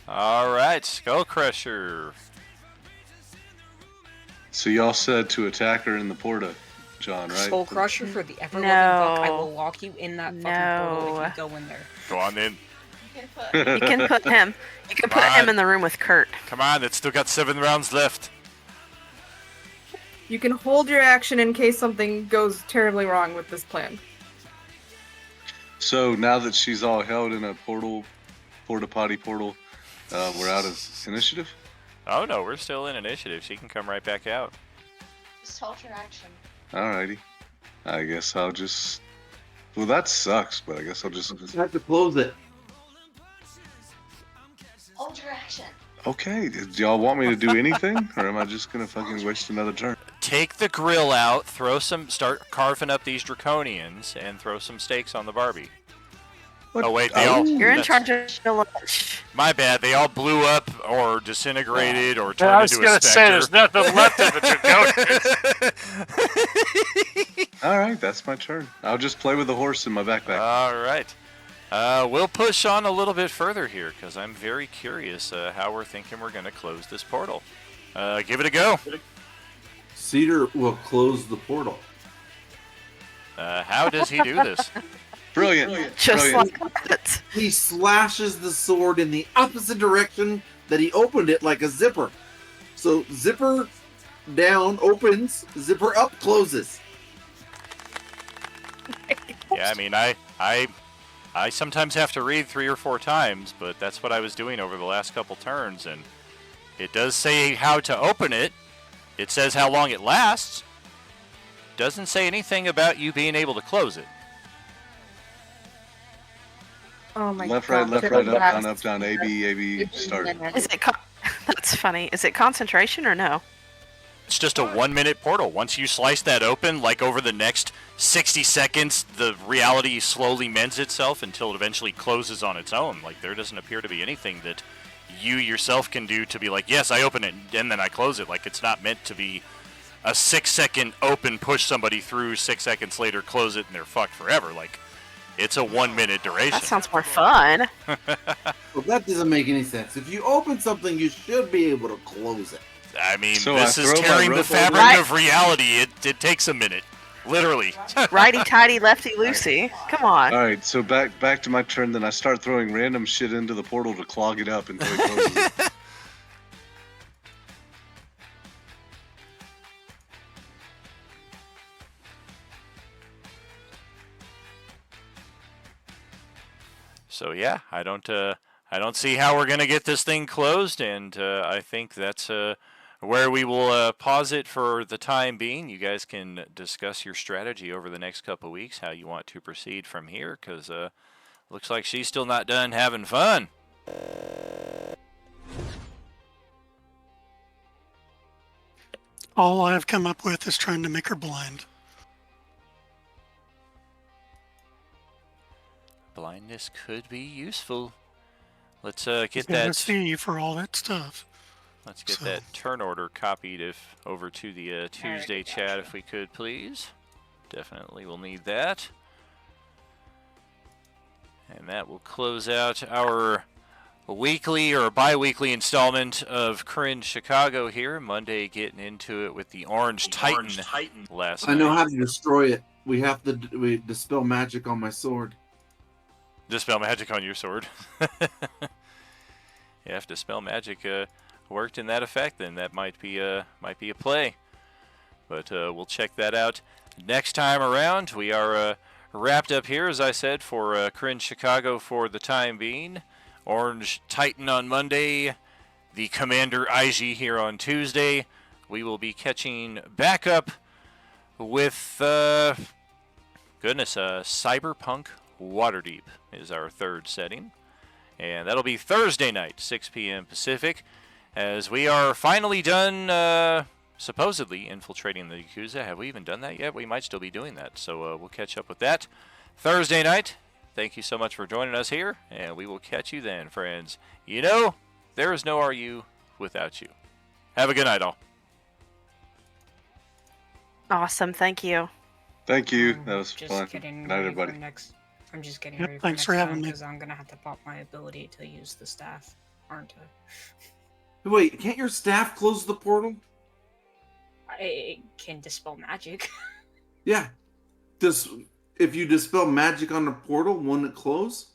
All right, Skull Crusher. So y'all said to attack her in the porta, John, right? Skull Crusher for the ever loving fuck. I will No. lock you in that fucking portal No. if you go in there. Go on in. You can put him. You can put him in the room with Kurt. Come on, it's still got 7 rounds left. You can hold your action in case something goes terribly wrong with this plan. So now that she's all held in a porta potty portal, we're out of initiative? Oh no, we're still in initiative. She can come right back out. Just hold your action. Alrighty. I guess I'll just... Well, that sucks, but I guess I'll just... I have to close it. Hold your action. Okay, do y'all want me to do anything? Or am I just gonna fucking waste another turn? Take the grill out, start carving up these draconians, and throw some steaks on the Barbie. What? Oh wait, they all... You're in that's- charge of the lunch. My bad, they all blew up or disintegrated or I turned was into a gonna say there's specter. nothing left of the draconians. Alright, that's my turn. I'll just play with the horse in my backpack. All right. We'll push on a little bit further here because I'm very curious how we're thinking we're going to close this portal. Give it a go. Cedar will close the portal. How does he do this? Brilliant. Just Brilliant. like that. He slashes the sword in the opposite direction that he opened it, like a zipper. So zipper down opens, zipper up closes. Yeah, I mean, I sometimes have to read 3 or 4 times, but that's what I was doing over the last couple turns, and it does say how to open it. It says how long it lasts. Doesn't say anything about you being able to close it. Oh my Left, god. right, up, down, A, B, start. Is it? That's funny. Is it concentration or no? It's just a 1-minute portal. Once you slice that open, like over the next 60 seconds, the reality slowly mends itself until it eventually closes on its own. Like, there doesn't appear to be anything that you yourself can do to be like, yes, I open it, and then I close it. Like, it's not meant to be a 6-second open, push somebody through, 6 seconds later, close it, and they're fucked forever. Like, it's a 1-minute duration. That sounds more fun. Well, that doesn't make any sense. If you open something, you should be able to close it. I mean, So this I is throw my tearing the rope fabric over? of reality. It takes a minute. Literally. Righty-tighty, lefty-loosey. Come on. Alright, so back to my turn, then I start throwing random shit into the portal to clog it up until it closes it. So yeah, I don't see how we're gonna get this thing closed, and I think that's where we will pause it for the time being. You guys can discuss your strategy over the next couple of weeks, how you want to proceed from here, because looks like she's still not done having fun. All I've come up with is trying to make her blind. Blindness could be useful. Let's She's get got a that. C for all that stuff. Let's get So- that turn order copied over to the Tuesday chat if we could, please. Definitely will need that. And that will close out our weekly or bi-weekly installment of Corinne Chicago here. Monday getting into it with the Orange Titan last I know night. how to destroy it. We have to dispel magic on my sword. Dispel magic on your sword. You have to spell magic worked in that effect, then that might be a play. But we'll check that out next time around. We are wrapped up here, as I said, for Corinne Chicago for the time being. Orange Titan on Monday, the Commander Ig here on Tuesday. We will be catching back up with Cyberpunk Waterdeep is our third setting. And that'll be Thursday night, 6 p.m. Pacific, as we are finally done supposedly infiltrating the Yakuza. Have we even done that yet? We might still be doing that, so we'll catch up with that Thursday night. Thank you so much for joining us here, and we will catch you then, friends. You know, there is no RU without you. Have a good night, all. Awesome. Thank you. Thank you. That was Just fun. getting Good night, ready everybody. for next. I'm just getting Yep, ready for thanks next for having time me. because I'm gonna have to pop my ability to use the staff, aren't I? Wait, can't your staff close the portal? I can dispel magic. Yeah. If you dispel magic on the portal, won't it close?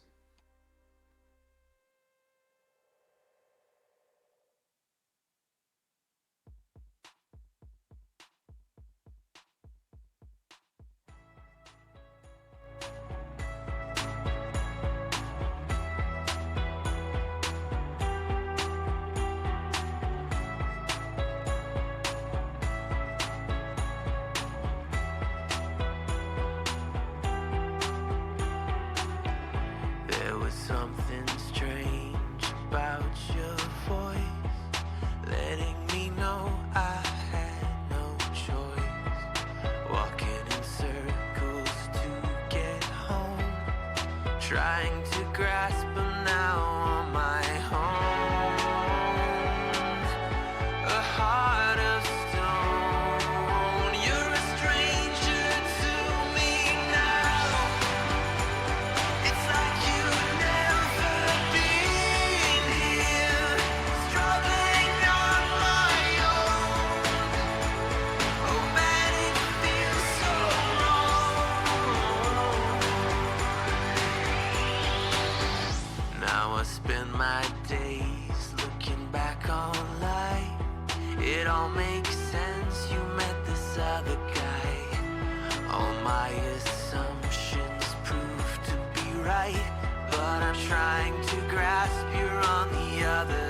There was something strange about your voice, letting me know I had no choice. Walking in circles to get home, trying to grasp but now on my own. A heart of stone, you're a stranger to me now. It's like you've never been here, struggling on my own. Oh man, it feels so wrong. Now I spend my days looking back on life. It all makes sense, you met this other guy. All my assumptions prove to be right, but I'm trying to grasp you're on the other